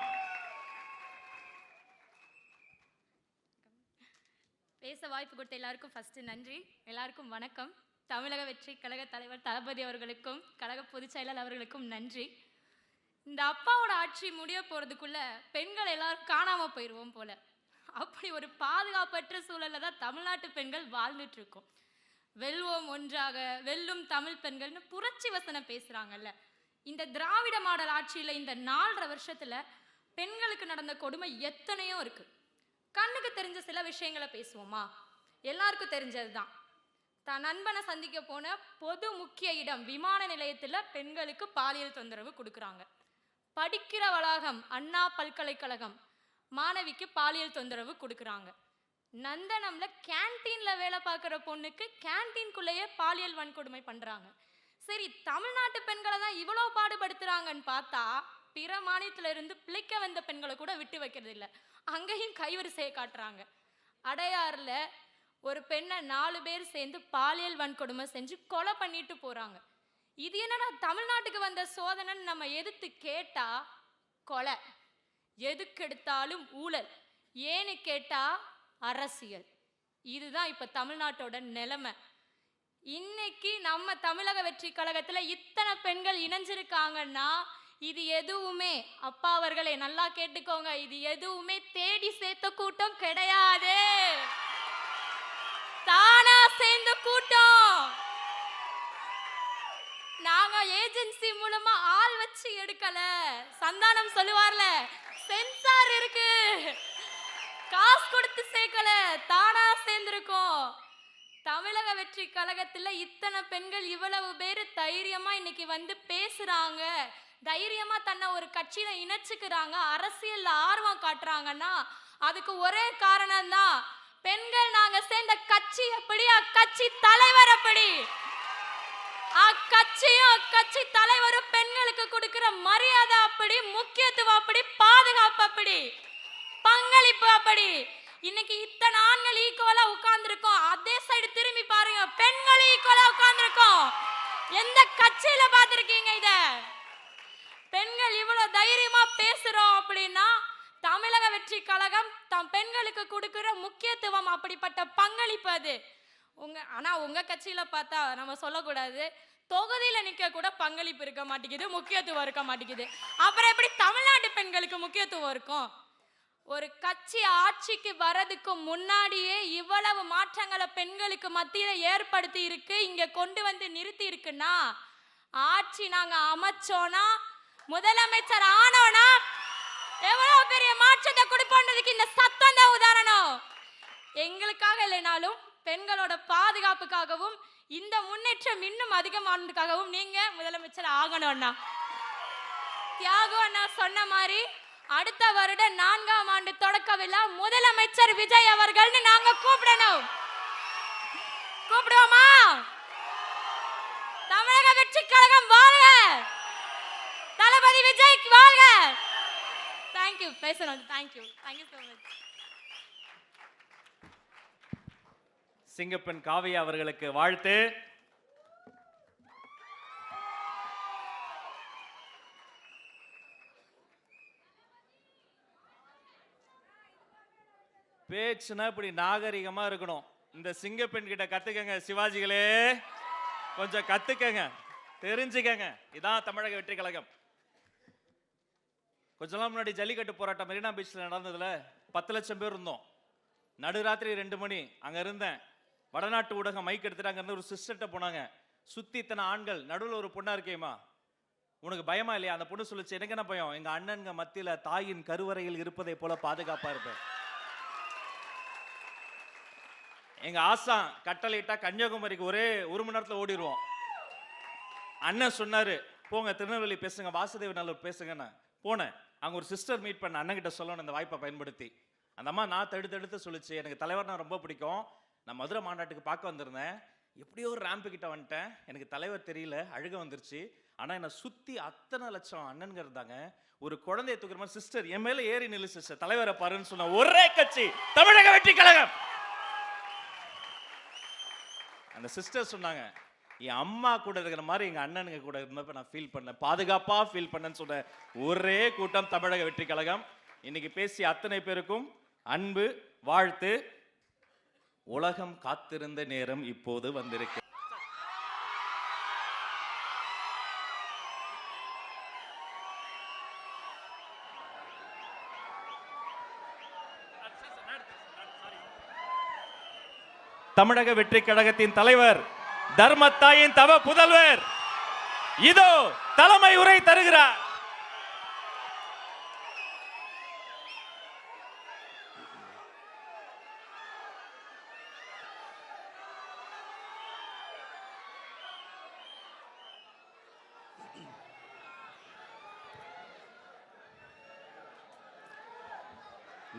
பேச வாய்ப்பு கொடுத்த எல்லாருக்கும் ஃபர்ஸ்ட் நன்றி. எல்லாருக்கும் வணக்கம். தமிழக வெற்றி கழக தலைவர் தளபதி அவர்களுக்கும் கழக பொதுச் செயலாளர் அவர்களுக்கும் நன்றி. இந்த அப்பாவோட ஆட்சி முடிய போறதுக்குள்ள பெண்கள் எல்லாரும் காணாம போயிடுவோம் போல. அப்படி ஒரு பாதுகாப்பற்ற சூழல்ல தான் தமிழ்நாட்டு பெண்கள் வாழ்ந்துட்டு இருக்கோம். வெல்வோம் ஒன்றாக, வெல்லும் தமிழ் பெண்கள்னு புரட்சி வசனம் பேசுறாங்கல்ல. இந்த திராவிட மாடல் ஆட்சியில இந்த 4.5 வருஷத்துல பெண்களுக்கு நடந்த கொடுமை எத்தனையோ இருக்கு. கண்ணுக்கு தெரிஞ்ச சில விஷயங்களை பேசுவோமா? எல்லாருக்கும் தெரிஞ்சதுதான். தான் நண்பனை சந்திக்க போன பொது முக்கிய இடம் விமான நிலையத்துல பெண்களுக்கு பாலியல் தொந்தரவு கொடுக்குறாங்க. படிக்கிற வளாகம் அண்ணா பல்கலைக்கழகம் மாணவிக்கு பாலியல் தொந்தரவு கொடுக்குறாங்க. நந்தனம்ல கேன்டீன்ல வேலை பார்க்குற பொண்ணுக்கு கேன்டீன்குள்ளேயே பாலியல் வன்கொடுமை பண்றாங்க. சரி, தமிழ்நாட்டு பெண்களை தான் இவ்வளோ பாடுபடுத்துறாங்கன்னு பார்த்தா பிற மாநிலத்துல இருந்து பிழைக்க வந்த பெண்களை கூட விட்டு வைக்கிறது இல்லை. அங்கேயும் கைவரிசையை காட்டுறாங்க. அடையாறுல ஒரு பெண்ணை 4 பேர் சேர்ந்து பாலியல் வன்கொடுமை செஞ்சு கொலை பண்ணிட்டு போறாங்க. இது என்னன்னா தமிழ்நாட்டுக்கு வந்த சோதனைன்னு நம்ம எதிர்த்து கேட்டா கொலை, எதுக்கு எடுத்தாலும் ஊழல், ஏன்னு கேட்டா அரசியல். இதுதான் இப்ப தமிழ்நாட்டோட நிலைமை. இன்னைக்கு நம்ம தமிழக வெற்றி கழகத்துல இத்தனை பெண்கள் இணைஞ்சிருக்காங்கன்னா இது எதுவுமே, அப்பா அவர்களே நல்லா கேட்டுக்கோங்க, இது எதுவுமே தேடி சேர்த்த கூட்டம் கிடையாது, தானா சேர்ந்த கூட்டம். நாங்க ஏஜென்சி மூலமா ஆள் வச்சு எடுக்கல. சந்தானம் சொல்லுவார்ல, சென்சார் இருக்கு, காசு கொடுத்து சேர்க்கல, தானா சேர்ந்திருக்கோம். தமிழக வெற்றி கழகத்துல இத்தனை பெண்கள் இவ்வளவு பேர் தைரியமா இன்னைக்கு வந்து பேசுறாங்க, தைரியமா தன்னை ஒரு கட்சியில இணைச்சுக்கிறாங்க, அரசியல்ல ஆர்வம் காட்டுறாங்கன்னா அதுக்கு ஒரே காரணம் தான், பெண்கள் நாங்க சேர்ந்த கட்சி அப்படி, அக்கட்சி தலைவர் அப்படி, அக்கட்சியும் அக்கட்சி தலைவரும் பெண்களுக்கு கொடுக்கிற மரியாதை அப்படி, முக்கியத்துவம் அப்படி, பாதுகாப்பு அப்படி, பங்களிப்பு அப்படி. இன்னைக்கு இத்தனை ஆண்கள் ஈக்குவலா உட்கார்ந்துருக்கோம், அதே சைடு திரும்பி பாருங்க, பெண்கள் ஈக்குவலா உட்கார்ந்துருக்கோம். எந்த கட்சியில பார்த்திருக்கீங்க இத? பெண்கள் இவ்வளவு தைரியமா பேசுறோம் அப்படின்னா தமிழக வெற்றி கழகம் தம் பெண்களுக்கு கொடுக்கிற முக்கியத்துவம், அப்படிப்பட்ட பங்களிப்பு அது. ஆனா உங்க கட்சியில பார்த்தா நம்ம சொல்லக்கூடாது, தொகுதியில நிக்க கூட பங்களிப்பு இருக்க மாட்டேங்குது, முக்கியத்துவம் இருக்க மாட்டேங்குது. அப்புறம் எப்படி தமிழ்நாட்டு பெண்களுக்கு முக்கியத்துவம் இருக்கும்? ஒரு கட்சி ஆட்சிக்கு வரதுக்கு முன்னாடியே இவ்வளவு மாற்றங்களை பெண்களுக்கு மத்தியில ஏற்படுத்தி இருக்கு, இங்க கொண்டு வந்து நிறுத்தி இருக்குன்னா, ஆட்சி நாங்க அமைச்சோனா, முதலமைச்சர் ஆனோனா எவ்வளவு பெரிய மாற்றத்தை கொடுப்போன்றதுக்கு இந்த சத்தம் தான் உதாரணம். எங்களுக்காக இல்லைனாலும் பெண்களோட பாதுகாப்புக்காகவும் இந்த முன்னேற்றம் இன்னும் அதிகமானதுக்காகவும் நீங்க முதலமைச்சர் ஆகணும்னா, தியாகம் அண்ணா சொன்ன மாதிரி அடுத்த வருடம் 4ஆம் ஆண்டு தொடக்க விழா முதலமைச்சர் விஜய் அவர்கள்னு நாங்க கூப்பிடணும். கூப்பிடுவோமா? தமிழக வெற்றி கழகம் வாழ்க, தளபதி விஜய் வாழ்க. தேங்க்யூ, பேசணும். Thank you so much. சிங்கப்பெண் காவியா அவர்களுக்கு வாழ்த்து. பேச்சுனா இப்படி நாகரிகமா இருக்கணும். இந்த சிங்கப்பெண் கிட்ட கத்துக்கங்க சிவாஜிகளே, கொஞ்சம் கத்துக்கங்க, தெரிஞ்சுக்கங்க. இதான் தமிழக வெற்றி கழகம். கொஞ்ச நாள் முன்னாடி ஜல்லிக்கட்டு போராட்டம் மெரினா பீச்சில் நடந்ததுல 10 லட்சம் பேர் இருந்தோம். நடுராத்திரி 2 மணி அங்க இருந்தேன். வடநாட்டு ஊடகம் மைக் எடுத்துட்டு அங்க இருந்து ஒரு சிஸ்டர்ட்ட போனாங்க. சுத்தி இத்தனை ஆண்கள், நடுவில் ஒரு பொண்ணா இருக்கேமா, உனக்கு பயமா இல்லையா? அந்த பொண்ணு சொல்லிச்சு, எனக்கு என்ன பயம், எங்க அண்ணன்க மத்தியில தாயின் கருவறையில் இருப்பதை போல பாதுகாப்பா இருப்பேன். எங்க ஆசான் கட்டளையிட்டா கன்னியாகுமரிக்கு ஒரே 1 மணி நேரத்துல ஓடிடுவோம். அண்ணன் சொன்னாரு, போங்க திருநெல்வேலி பேசுங்க, வாசுதேவ நல்லூர் பேசுங்கன்னு போனேன். அங்க ஒரு சிஸ்டர் மீட் பண்ண, அண்ணன் கிட்ட சொல்லணும் இந்த வாய்ப்பை பயன்படுத்தி. அந்த அம்மா நான் தடுத்து சொல்லிச்சு, எனக்கு தலைவர்னா ரொம்ப பிடிக்கும், நான் மதுரை மாநாட்டுக்கு பார்க்க வந்திருந்தேன், எப்படியோ ஒரு ரேம்பு கிட்ட வந்துட்டேன், எனக்கு தலைவர் தெரியல, அழுக வந்துருச்சு, ஆனா என்னை சுத்தி அத்தனை லட்சம் அண்ணன்கள் இருந்தாங்க, ஒரு குழந்தைய தூக்குற மாதிரி சிஸ்டர் என் மேல ஏறி நில்லு சிஸ்டர், தலைவரை பாருன்னு சொன்ன ஒரே கட்சி தமிழக வெற்றி கழகம். அந்த சிஸ்டர் சொன்னாங்க, என் அம்மா கூட இருக்கிற மாதிரி எங்க அண்ணனுங்க கூட இருந்தப்ப நான் ஃபீல் பண்ணேன், பாதுகாப்பா ஃபீல் பண்ணேன்னு சொன்ன ஒரே கூட்டம் தமிழக வெற்றி கழகம். இன்னைக்கு பேசிய அத்தனை பேருக்கும் அன்பு வாழ்த்து. உலகம் காத்திருந்த நேரம் இப்போது வந்திருக்கு. தமிழக வெற்றி கழகத்தின் தலைவர் தர்மத்தாயின் தவ புதல்வர் இதோ தலைமை உரை தருகிறார்.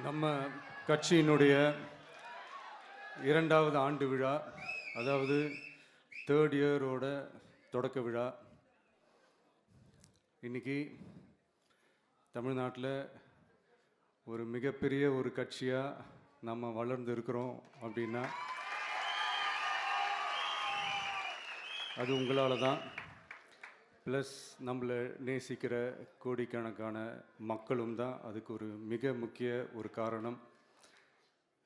நம்ம கட்சியினுடைய 2வது ஆண்டு விழா, அதாவது 3rd இயரோட தொடக்க விழா இன்னைக்கு தமிழ்நாட்டில் ஒரு மிகப்பெரிய ஒரு கட்சியாக நம்ம வளர்ந்து இருக்கிறோம் அப்படின்னா அது உங்களால் தான். ப்ளஸ் நம்மளை நேசிக்கிற கோடிக்கணக்கான மக்களும் தான் அதுக்கு ஒரு மிக முக்கிய ஒரு காரணம்.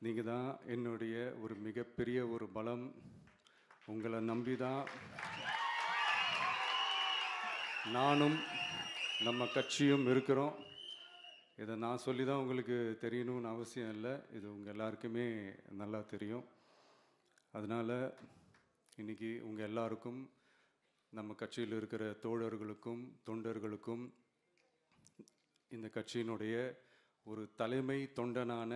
நீங்கள் தான் என்னுடைய ஒரு மிகப்பெரிய ஒரு பலம். உங்களை நம்பி தான் நானும் நம்ம கட்சியும் இருக்கிறோம். இதை நான் சொல்லி தான் உங்களுக்கு தெரியணும்னு அவசியம் இல்லை, இது உங்கள் எல்லாருக்குமே நல்லா தெரியும். அதனால் இன்றைக்கி உங்கள் எல்லாருக்கும், நம்ம கட்சியில் இருக்கிற தோழர்களுக்கும் தொண்டர்களுக்கும், இந்த கட்சியினுடைய ஒரு தலைமை தொண்டனான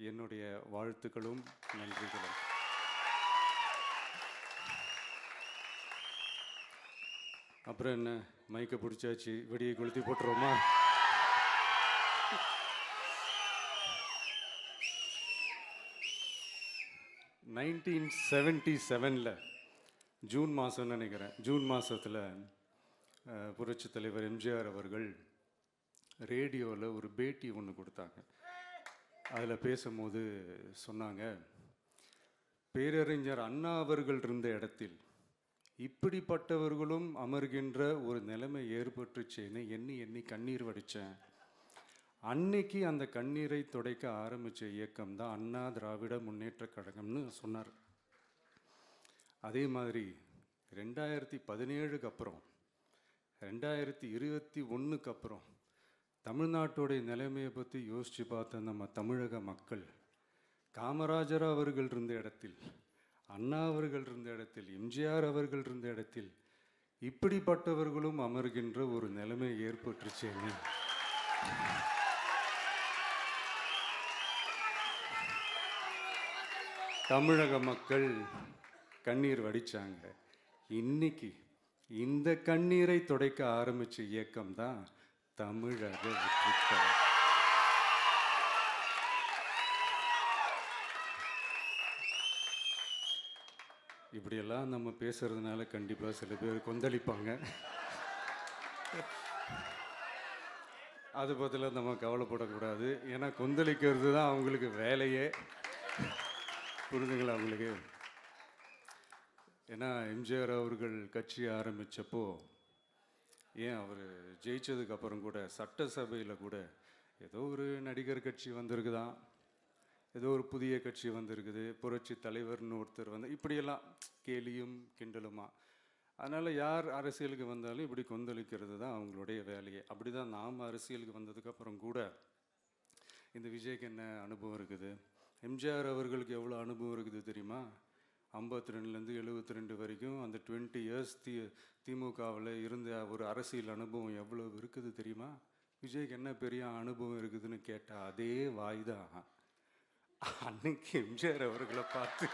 என்னுடைய வாழ்த்துக்களும் நன்றிகளும். அப்புறம் என்ன, மைக்கை பிடிச்சாச்சு, வெடியை கொளுத்தி போட்டுருவோமா? (1977) ஜூன் மாதம் நினைக்கிறேன், ஜூன் மாதத்தில் புரட்சி தலைவர் எம்ஜிஆர் அவர்கள் ரேடியோவில் ஒரு பேட்டி ஒன்று கொடுத்தாங்க. அதில் பேசும்போது சொன்னாங்க, பேரறிஞர் அண்ணா அவர்கள் இருந்த இடத்தில் இப்படிப்பட்டவர்களும் அமர்கின்ற ஒரு நிலைமை ஏற்பட்டுச்சேன்னு எண்ணி எண்ணி கண்ணீர் வடித்தேன். அன்னைக்கு அந்த கண்ணீரை துடைக்க ஆரம்பித்த இயக்கம் தான் அண்ணா திராவிட முன்னேற்ற கழகம்னு சொன்னார். அதே மாதிரி 2017க்கு அப்புறம் 2021க்கு அப்புறம் தமிழ்நாட்டுடைய நிலைமையை பற்றி யோசித்து பார்த்த நம்ம தமிழக மக்கள் காமராஜர் அவர்கள் இருந்த இடத்தில், அண்ணா அவர்கள் இருந்த இடத்தில், எம்ஜிஆர் அவர்கள் இருந்த இடத்தில் இப்படிப்பட்டவர்களும் அமர்கின்ற ஒரு நிலைமை ஏற்பட்டுச்சேன்னு தமிழக மக்கள் கண்ணீர் வடித்தாங்க. இன்னைக்கு இந்த கண்ணீரை துடைக்க ஆரம்பித்த இயக்கம் தான் தமிழக வெற்றி கழகம். இப்படியெல்லாம் நம்ம பேசுறதுனால கண்டிப்பாக சில பேர் கொந்தளிப்பாங்க. அது பதிலாக நம்ம கவலைப்படக்கூடாது, ஏன்னா கொந்தளிக்கிறது தான் அவங்களுக்கு வேலையே. புரிஞ்சுங்களா அவங்களுக்கு? ஏன்னா எம்ஜிஆர் அவர்கள் கட்சி ஆரம்பித்தப்போ, ஏன் அவர் ஜெயிச்சதுக்கப்புறம் கூட சட்டசபையில் கூட ஏதோ ஒரு நடிகர் கட்சி வந்திருக்குதான், ஏதோ ஒரு புதிய கட்சி வந்திருக்குது, புரட்சி தலைவர்னு ஒருத்தர் வந்து, இப்படியெல்லாம் கேலியும் கிண்டலுமா. அதனால் யார் அரசியலுக்கு வந்தாலும் இப்படி கொந்தளிக்கிறது தான் அவங்களுடைய வேலையே. அப்படி தான் நாம் அரசியலுக்கு வந்ததுக்கப்புறம் கூட இந்த விஜய்க்கு என்ன அனுபவம் இருக்குது, எம்ஜிஆர் அவர்களுக்கு எவ்வளோ அனுபவம் இருக்குது தெரியுமா? 52லேருந்து 72 வரைக்கும் அந்த 20 இயர்ஸ் திமுகவில் இருந்த ஒரு அரசியல் அனுபவம் எவ்வளோ இருக்குது தெரியுமா? விஜய்க்கு என்ன பெரிய அனுபவம் இருக்குதுன்னு கேட்டால் அதே வாய் தான் அன்னைக்கு எம்ஜிஆர் அவர்களை பார்த்து,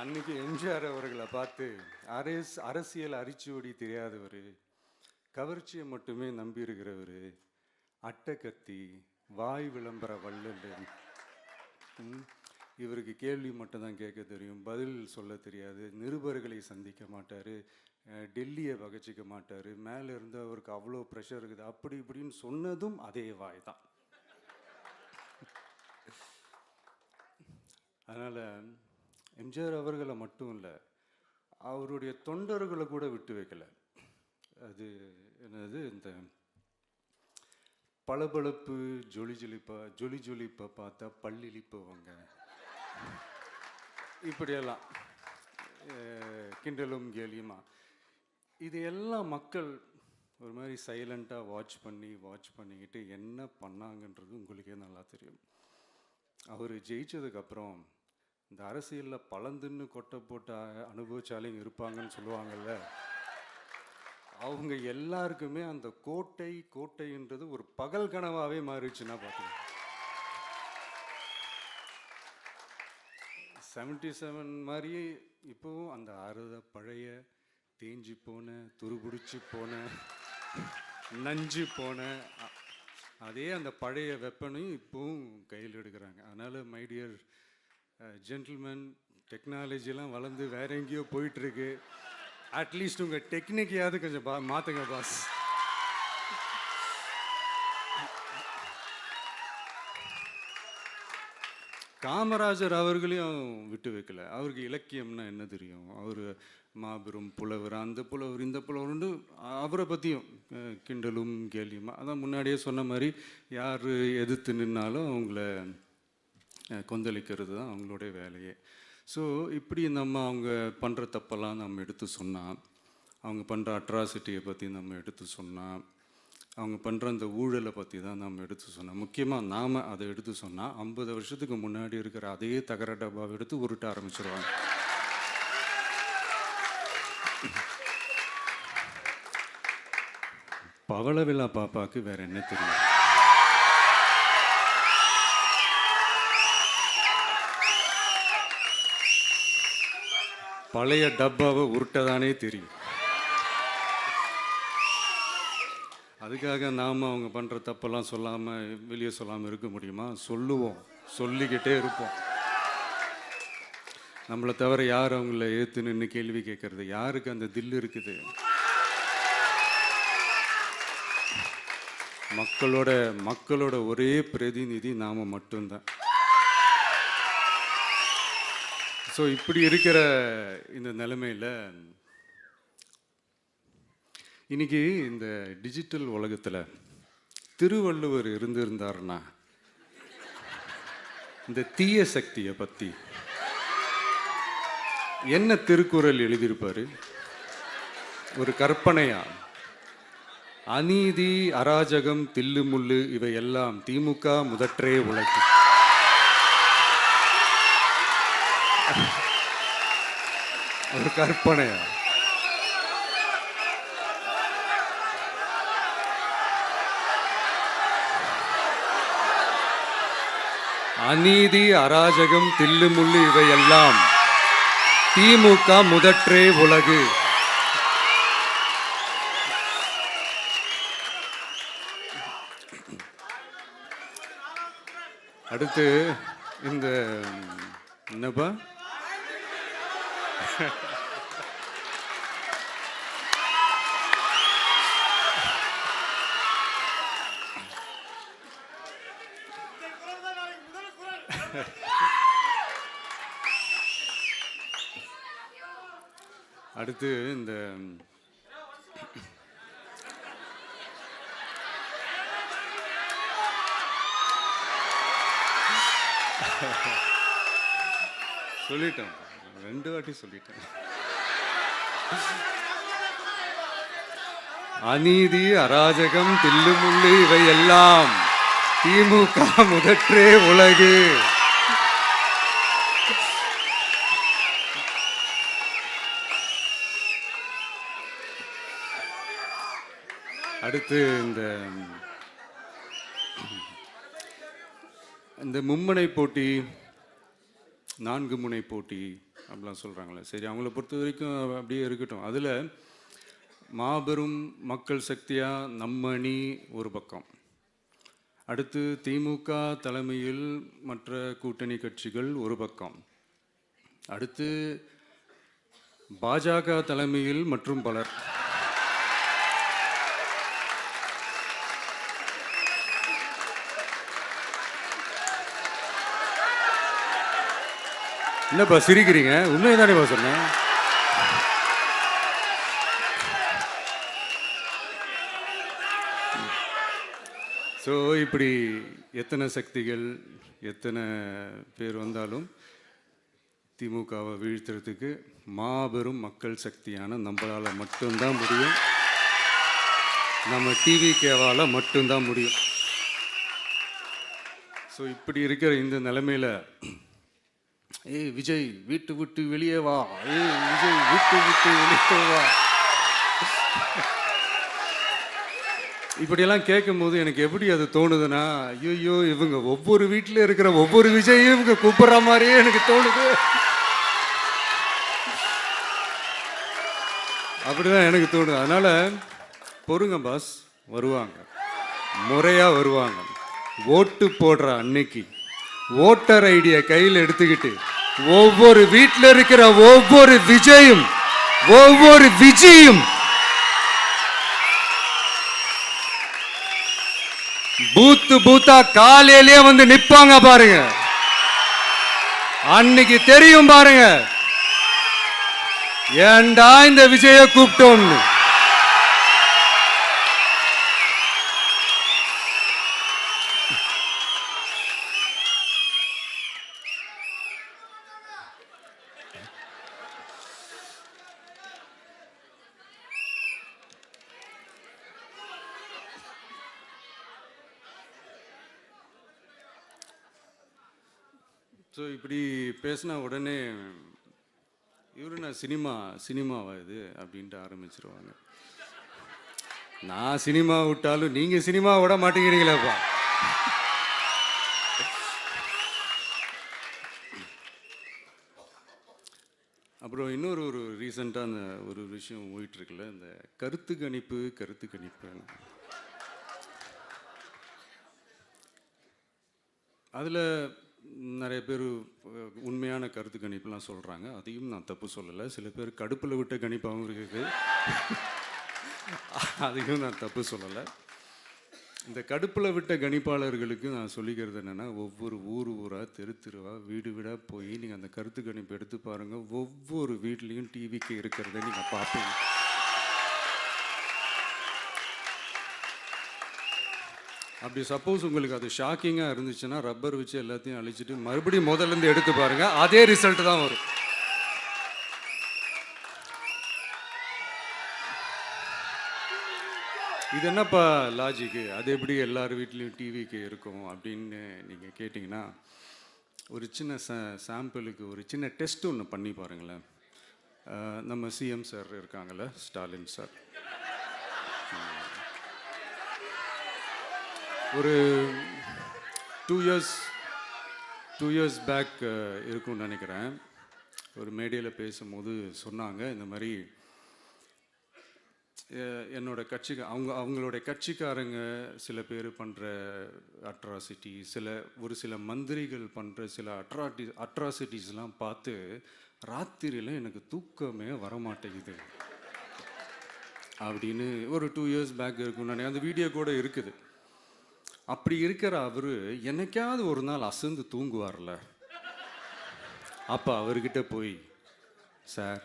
அன்னைக்கு எம்ஜிஆர் அவர்களை பார்த்து அரசியல் அரிச்சுவடி தெரியாதவர், கவர்ச்சியை மட்டுமே நம்பி இருக்கிறவர், அட்டக்கத்தி, வாய் விளம்பர வள்ளல், இவருக்கு கேள்வி மட்டும்தான் கேட்க தெரியும், பதில் சொல்ல தெரியாது, நிருபர்களை சந்திக்க மாட்டார், டெல்லியை வகச்சிக்க மாட்டார், மேலே இருந்து அவருக்கு அவ்வளோ ப்ரெஷர் இருக்குது, அப்படி இப்படின்னு சொன்னதும் அதே வாய் தான். அதனால் எம்ஜிஆர் அவர்களை மட்டும் இல்லை, அவருடைய தொண்டர்களை கூட விட்டு வைக்கலை. அது என்னது, இந்த பளபளப்பு ஜொலி ஜொலிப்பை பார்த்தா பல்லிழிப்பவங்க, இப்படியெல்லாம் கிண்டலும் கேலியுமா, இதையெல்லாம் மக்கள் ஒரு மாதிரி சைலண்ட்டாக வாட்ச் பண்ணிக்கிட்டு என்ன பண்ணாங்கன்றது உங்களுக்கே நல்லா தெரியும். அவர் ஜெயிச்சதுக்கப்புறம் இந்த அரசியலில் பழந்துன்னு கொட்டை போட்ட அனுபவிச்சாலையும் இருப்பாங்கன்னு சொல்லுவாங்கல்ல, அவங்க எல்லாருக்குமே அந்த கோட்டைன்றது ஒரு பகல் கனவாகவே மாறிடுச்சுன்னா பார்த்துக்கோங்க. 77 மாதிரியே இப்போவும் அந்த பழைய தேஞ்சி போன துருபிடிச்சி போன நஞ்சு போன அதே அந்த பழைய வெப்பனையும் இப்போவும் கையில் எடுக்கிறாங்க. அதனால் மை டியர் ஜென்டில்மேன், டெக்னாலஜிலாம் வளர்ந்து வேற எங்கேயோ போயிட்டுருக்கு. அட்லீஸ்ட் உங்கள் டெக்னிக்கையாவது கொஞ்சம் மாற்றுங்க பாஸ். காமராஜர் அவர்களையும் விட்டு வைக்கல. அவருக்கு இலக்கியம்னா என்ன தெரியும், அவர் மாபெரும் புலவர், அந்த புலவர் இந்த புலவர்னு அவரை பற்றியும் கிண்டலும் கேலியுமா. அதான் முன்னாடியே சொன்ன மாதிரி யார் எதிர்த்து நின்னாலும் அவங்கள கொந்தளிக்கிறது தான் அவங்களுடைய வேலையே. ஸோ இப்படி அவங்க பண்ணுற தப்பெல்லாம் நம்ம எடுத்து சொன்னால், அவங்க பண்ணுற அட்ராசிட்டியை பற்றி நம்ம எடுத்து சொன்னால், அவங்க பண்ணுற அந்த ஊழலை பற்றி தான் நம்ம எடுத்து சொன்னோம். முக்கியமாக நாம் அதை எடுத்து சொன்னால் 50 வருஷத்துக்கு முன்னாடி இருக்கிற அதே தகர டப்பாவை எடுத்து உருட்ட ஆரம்பிச்சிருவாங்க. பவளவிழா பாப்பாவுக்கு வேற என்ன தெரியும்? பழைய டப்பாவை உருட்டதானே தெரியும். அதுக்காக நாம் அவங்க பண்ணுற தப்பெல்லாம் சொல்லாமல் வெளியே சொல்லாமல் இருக்க முடியுமா? சொல்லுவோம், சொல்லிக்கிட்டே இருப்போம். நம்மளை தவிர யார் அவங்கள ஏற்று நின்று கேள்வி கேட்கறது? யாருக்கு அந்த தில் இருக்குது? மக்களோட ஒரே பிரதிநிதி நாம் மட்டும்தான். ஸோ இப்படி இருக்கிற இந்த நிலைமையில் இன்னைக்கு இந்த டிஜிட்டல் உலகத்தில் திருவள்ளுவர் இருந்திருந்தாருன்னா இந்த தீய சக்தியை பற்றி என்ன திருக்குறள் எழுதியிருப்பாரு? ஒரு கற்பனையா, அநீதி, அராஜகம், தில்லுமுள்ளு இவையெல்லாம் திமுக முதற்றே உலகு. ஒரு கற்பனையா? அநீதி, அராஜகம், தில்லுமுள்ளு இவையெல்லாம் திமுக முதற்றே உலகு. அடுத்து இந்த என்னப்பா அடுத்து இந்த சொல்லிட்டேன், 2 வாட்டி சொல்லிட்டேன். அநீதி, அராஜகம், தில்லுமுள்ளு இவையெல்லாம் திமுக முதற்றே உலகு. அடுத்து இந்த மும்முனை போட்டி, 4 முனை போட்டி அப்படிலாம் சொல்கிறாங்களே, சரி அவங்கள பொறுத்த வரைக்கும் அப்படியே இருக்கட்டும். அதில் மாபெரும் மக்கள் சக்தியாக நம்ம அணி ஒரு பக்கம், அடுத்து திமுக தலைமையில் மற்ற கூட்டணி கட்சிகள் ஒரு பக்கம், அடுத்து பாஜக தலைமையில் மற்றும் பலர். என்னப்பா சிரிக்கிறீங்க? உண்மையை தானேப்பா சொன்னேன். ஸோ இப்படி எத்தனை சக்திகள் எத்தனை பேர் வந்தாலும் திமுகவை வீழ்த்துறதுக்கு மாபெரும் மக்கள் சக்தியான நம்மளால் மட்டும்தான் முடியும். நம்ம டிவிகேவால் மட்டும்தான் முடியும். ஸோ இப்படி இருக்கிற இந்த நிலைமையில் ஏய் விஜய் வீட்டு விட்டு வெளியே வா, ஏய் விஜய் வீட்டு விட்டு வெளியே வா, இப்படியெல்லாம் கேட்கும்போது எனக்கு எப்படி அது தோணுதுன்னா, ஐயோ இவங்க ஒவ்வொரு வீட்டில் இருக்கிற ஒவ்வொரு விஜயும் இவங்க கூப்பிடுற மாதிரியே எனக்கு தோணுது. அப்படிதான் எனக்கு தோணுது. அதனால பொறுங்க பாஸ், வருவாங்க, முறையா வருவாங்க. ஓட்டு போடுற அன்னைக்கு ஓட்டர் ஐடியை கையில் எடுத்துக்கிட்டு ஒவ்வொரு வீட்டில் இருக்கிற ஒவ்வொரு விஜயும் ஒவ்வொரு விஜயும் பூத்தா காலையிலேயே வந்து நிப்பாங்க பாருங்க. அன்னைக்கு தெரியும் பாருங்க, ஏண்டா இந்த விஜய கூப்பிட்டோம்னு. ஸோ இப்படி பேசினா உடனே இவரு நான் சினிமாவா இது அப்படின்ட்டு ஆரம்பிச்சிருவாங்க. நான் சினிமா விட்டாலும் நீங்க சினிமா விட மாட்டேங்கிறீங்களேப்பா. அப்புறம் இன்னொரு ரீசெண்டாக அந்த ஒரு விஷயம் போயிட்டு இருக்குல்ல, இந்த கருத்து கணிப்பு. அதில் நிறைய பேர் உண்மையான கருத்து கணிப்புலாம் சொல்கிறாங்க. அதையும் நான் தப்பு சொல்லலை. சில பேர் கடுப்பில் விட்ட கணிப்பாகவும் இருக்குது, அதையும் நான் தப்பு சொல்லலை. இந்த கடுப்பில் விட்ட கணிப்பாளர்களுக்கு நான் சொல்லிக்கிறது என்னென்னா, ஒவ்வொரு ஊராக தெருவாக வீடு வீடாக போய் நீங்கள் அந்த கருத்து கணிப்பு எடுத்து பாருங்கள். ஒவ்வொரு வீட்லேயும் டிவிக்கு இருக்கிறத நீங்கள் பார்ப்பீங்க. அப்படி சப்போஸ் உங்களுக்கு அது ஷாக்கிங்காக இருந்துச்சுன்னா ரப்பர் வச்சு எல்லாத்தையும் அழிச்சிட்டு மறுபடியும் முதல்லேருந்து எடுத்து பாருங்கள், அதே ரிசல்ட் தான் வரும். இது என்னப்பா லாஜிக்கு, அது எப்படி எல்லார் வீட்லேயும் டிவிக்கு இருக்கும் அப்படின்னு நீங்கள் கேட்டிங்கன்னா, ஒரு சின்ன சாம்பிளுக்கு ஒரு சின்ன டெஸ்ட் ஒன்று பண்ணி பாருங்களேன். நம்ம சிஎம் சார் இருக்காங்கள்ல, ஸ்டாலின் சார், ஒரு 2 இயர்ஸ் பேக் இருக்கும்னு நினைக்கிறேன். ஒரு மேடையில் பேசும்போது சொன்னாங்க, இந்த மாதிரி என்னோட கட்சிக்கு அவங்களுடைய கட்சிக்காரங்க சில பேர் பண்ணுற அட்ராசிட்டி, ஒரு சில மந்திரிகள் பண்ணுற சில அட்ராசிட்டிஸ்லாம் பார்த்து ராத்திரியில் எனக்கு தூக்கமே வரமாட்டேங்குது அப்படின்னு ஒரு 2 இயர்ஸ் பேக் இருக்கும்னு நினைக்கிறேன். அந்த வீடியோ கூட இருக்குது. அப்படி இருக்கிற அவர் என்னைக்காவது ஒரு நாள் அசந்து தூங்குவார்ல, அப்போ அவர்கிட்ட போய், சார்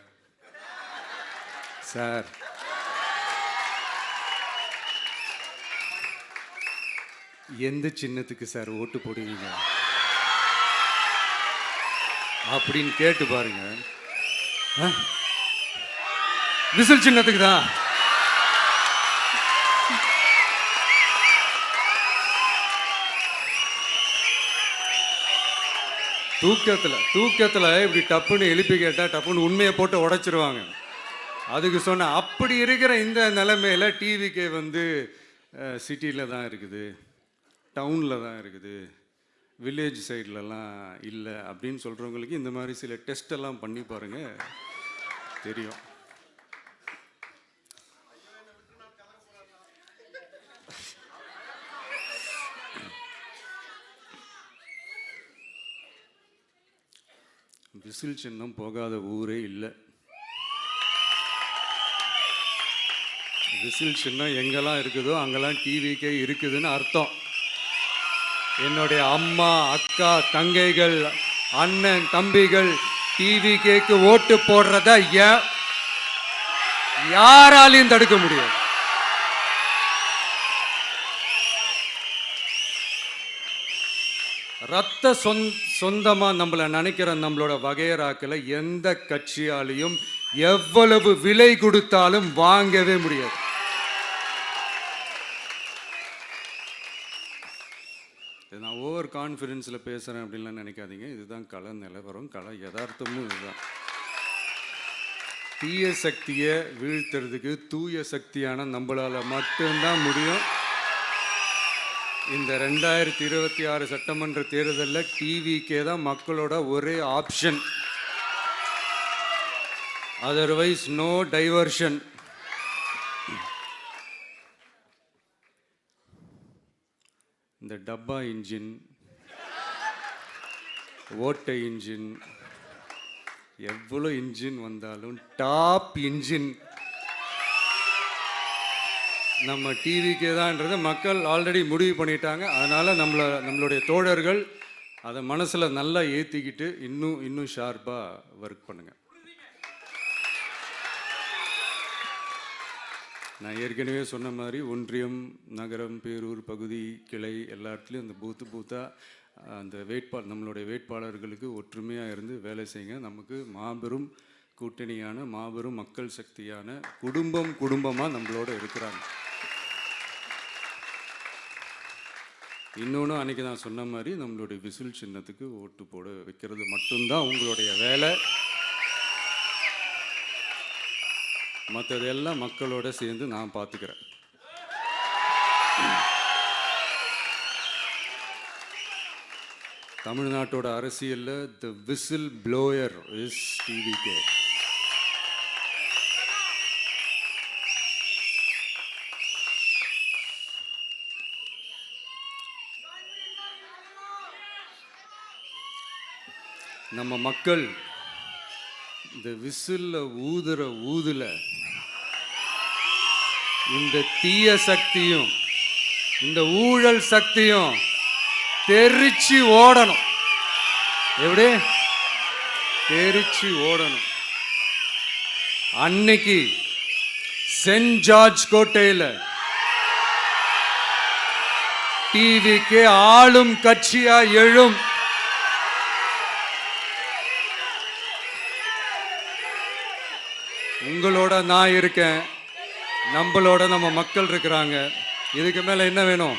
எந்த சின்னத்துக்கு சார் ஓட்டு போடுவீங்க அப்படின்னு கேட்டு பாருங்க. விசில் சின்னத்துக்கு தான். தூக்கத்தில் இப்படி டப்புன்னு எழுப்பி கேட்டால் டப்புன்னு உண்மையை போட்டு உடைச்சிருவாங்க. அதுக்கு சொன்ன அப்படி இருக்கிற இந்த நிலைமையில் டிவிக்கே வந்து சிட்டியில் தான் இருக்குது, டவுனில் தான் இருக்குது, வில்லேஜ் சைட்லலாம் இல்லை அப்படின்னு சொல்கிறவங்களுக்கு இந்த மாதிரி சில டெஸ்ட் எல்லாம் பண்ணி பாருங்கள், தெரியும். விசில் சின்னம் போகாத ஊரே இல்லை. விசில் சின்னம் எங்கெல்லாம் இருக்குதோ அங்கெல்லாம் டிவிக்கே இருக்குதுன்னு அர்த்தம். என்னுடைய அம்மா, அக்கா, தங்கைகள், அண்ணன், தம்பிகள் டிவிக்கேக்கு ஓட்டு போடுறத யாராலையும் தடுக்க முடியாது. ரத்த சொந்தமா நம்மளை நினைக்கிற நம்மளோட வகையராக்களை எந்த கட்சியாலையும் எவ்வளவு விலை கொடுத்தாலும் வாங்கவே முடியாது. நான் ஓவர் ஓவர் கான்ஃபிடென்ஸில் பேசுகிறேன் அப்படின்லாம் நினைக்காதீங்க. இதுதான் கள நிலவரம், கள யதார்த்தமும் இதுதான். தீய சக்தியை வீழ்த்துறதுக்கு தூய சக்தியான நம்மளால் மட்டும்தான் முடியும். இந்த 2026 சட்டமன்ற தேர்தலில் டிவிக்கே தான் மக்களோட ஒரே ஆப்ஷன். Otherwise no diversion. இந்த டப்பா இன்ஜின், ஓட்டை இன்ஜின், எவ்வளோ இன்ஜின் வந்தாலும் டாப் இன்ஜின் நம்ம டிவிக்கே தான்ன்றதை மக்கள் ஆல்ரெடி முடிவு பண்ணிட்டாங்க. அதனால் நம்மளுடைய தோழர்கள் அதை மனசில் நல்லா ஏற்றிக்கிட்டு இன்னும் ஷார்ப்பாக ஒர்க் பண்ணுங்கள். நான் ஏற்கனவே சொன்ன மாதிரி ஒன்றியம், நகரம், பேரூர், பகுதி, கிளை எல்லா இடத்துலையும் அந்த பூத்தாக அந்த நம்மளுடைய வேட்பாளர்களுக்கு ஒற்றுமையாக இருந்து வேலை செய்யுங்க. நமக்கு மாபெரும் கூட்டணியான, மாபெரும் மக்கள் சக்தியான குடும்பமாக நம்மளோட இருக்கிறாங்க. இன்னொன்று அன்றைக்கி நான் சொன்ன மாதிரி நம்மளுடைய விசில் சின்னத்துக்கு ஓட்டு போட வைக்கிறது மட்டும்தான் உங்களுடைய வேலை. மற்றதெல்லாம் மக்களோட சேர்ந்து நான் பார்த்துக்கிறேன். தமிழ்நாட்டோட அரசியலில் த விசில் ப்ளோயர் இஸ் டிவிகே. நம்ம மக்கள் இந்த விசில்ல ஊதுல இந்த தீய சக்தியும் இந்த ஊழல் சக்தியும் தெரிச்சு ஓடணும். எப்படி தெரிச்சு ஓடணும்? அன்னைக்கு சென்ட் ஜார்ஜ் கோட்டையில் டிவிக்கு ஆளும் கட்சியா எழும். உங்களோட நான் இருக்கேன், நம்மளோட நம்ம மக்கள் இருக்கிறாங்க. இதுக்கு மேல என்ன வேணும்?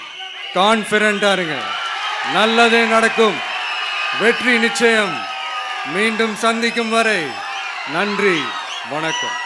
கான்ஃபிடென்ட்டா இருங்க, நல்லதே நடக்கும், வெற்றி நிச்சயம். மீண்டும் சந்திக்கும் வரை நன்றி, வணக்கம்.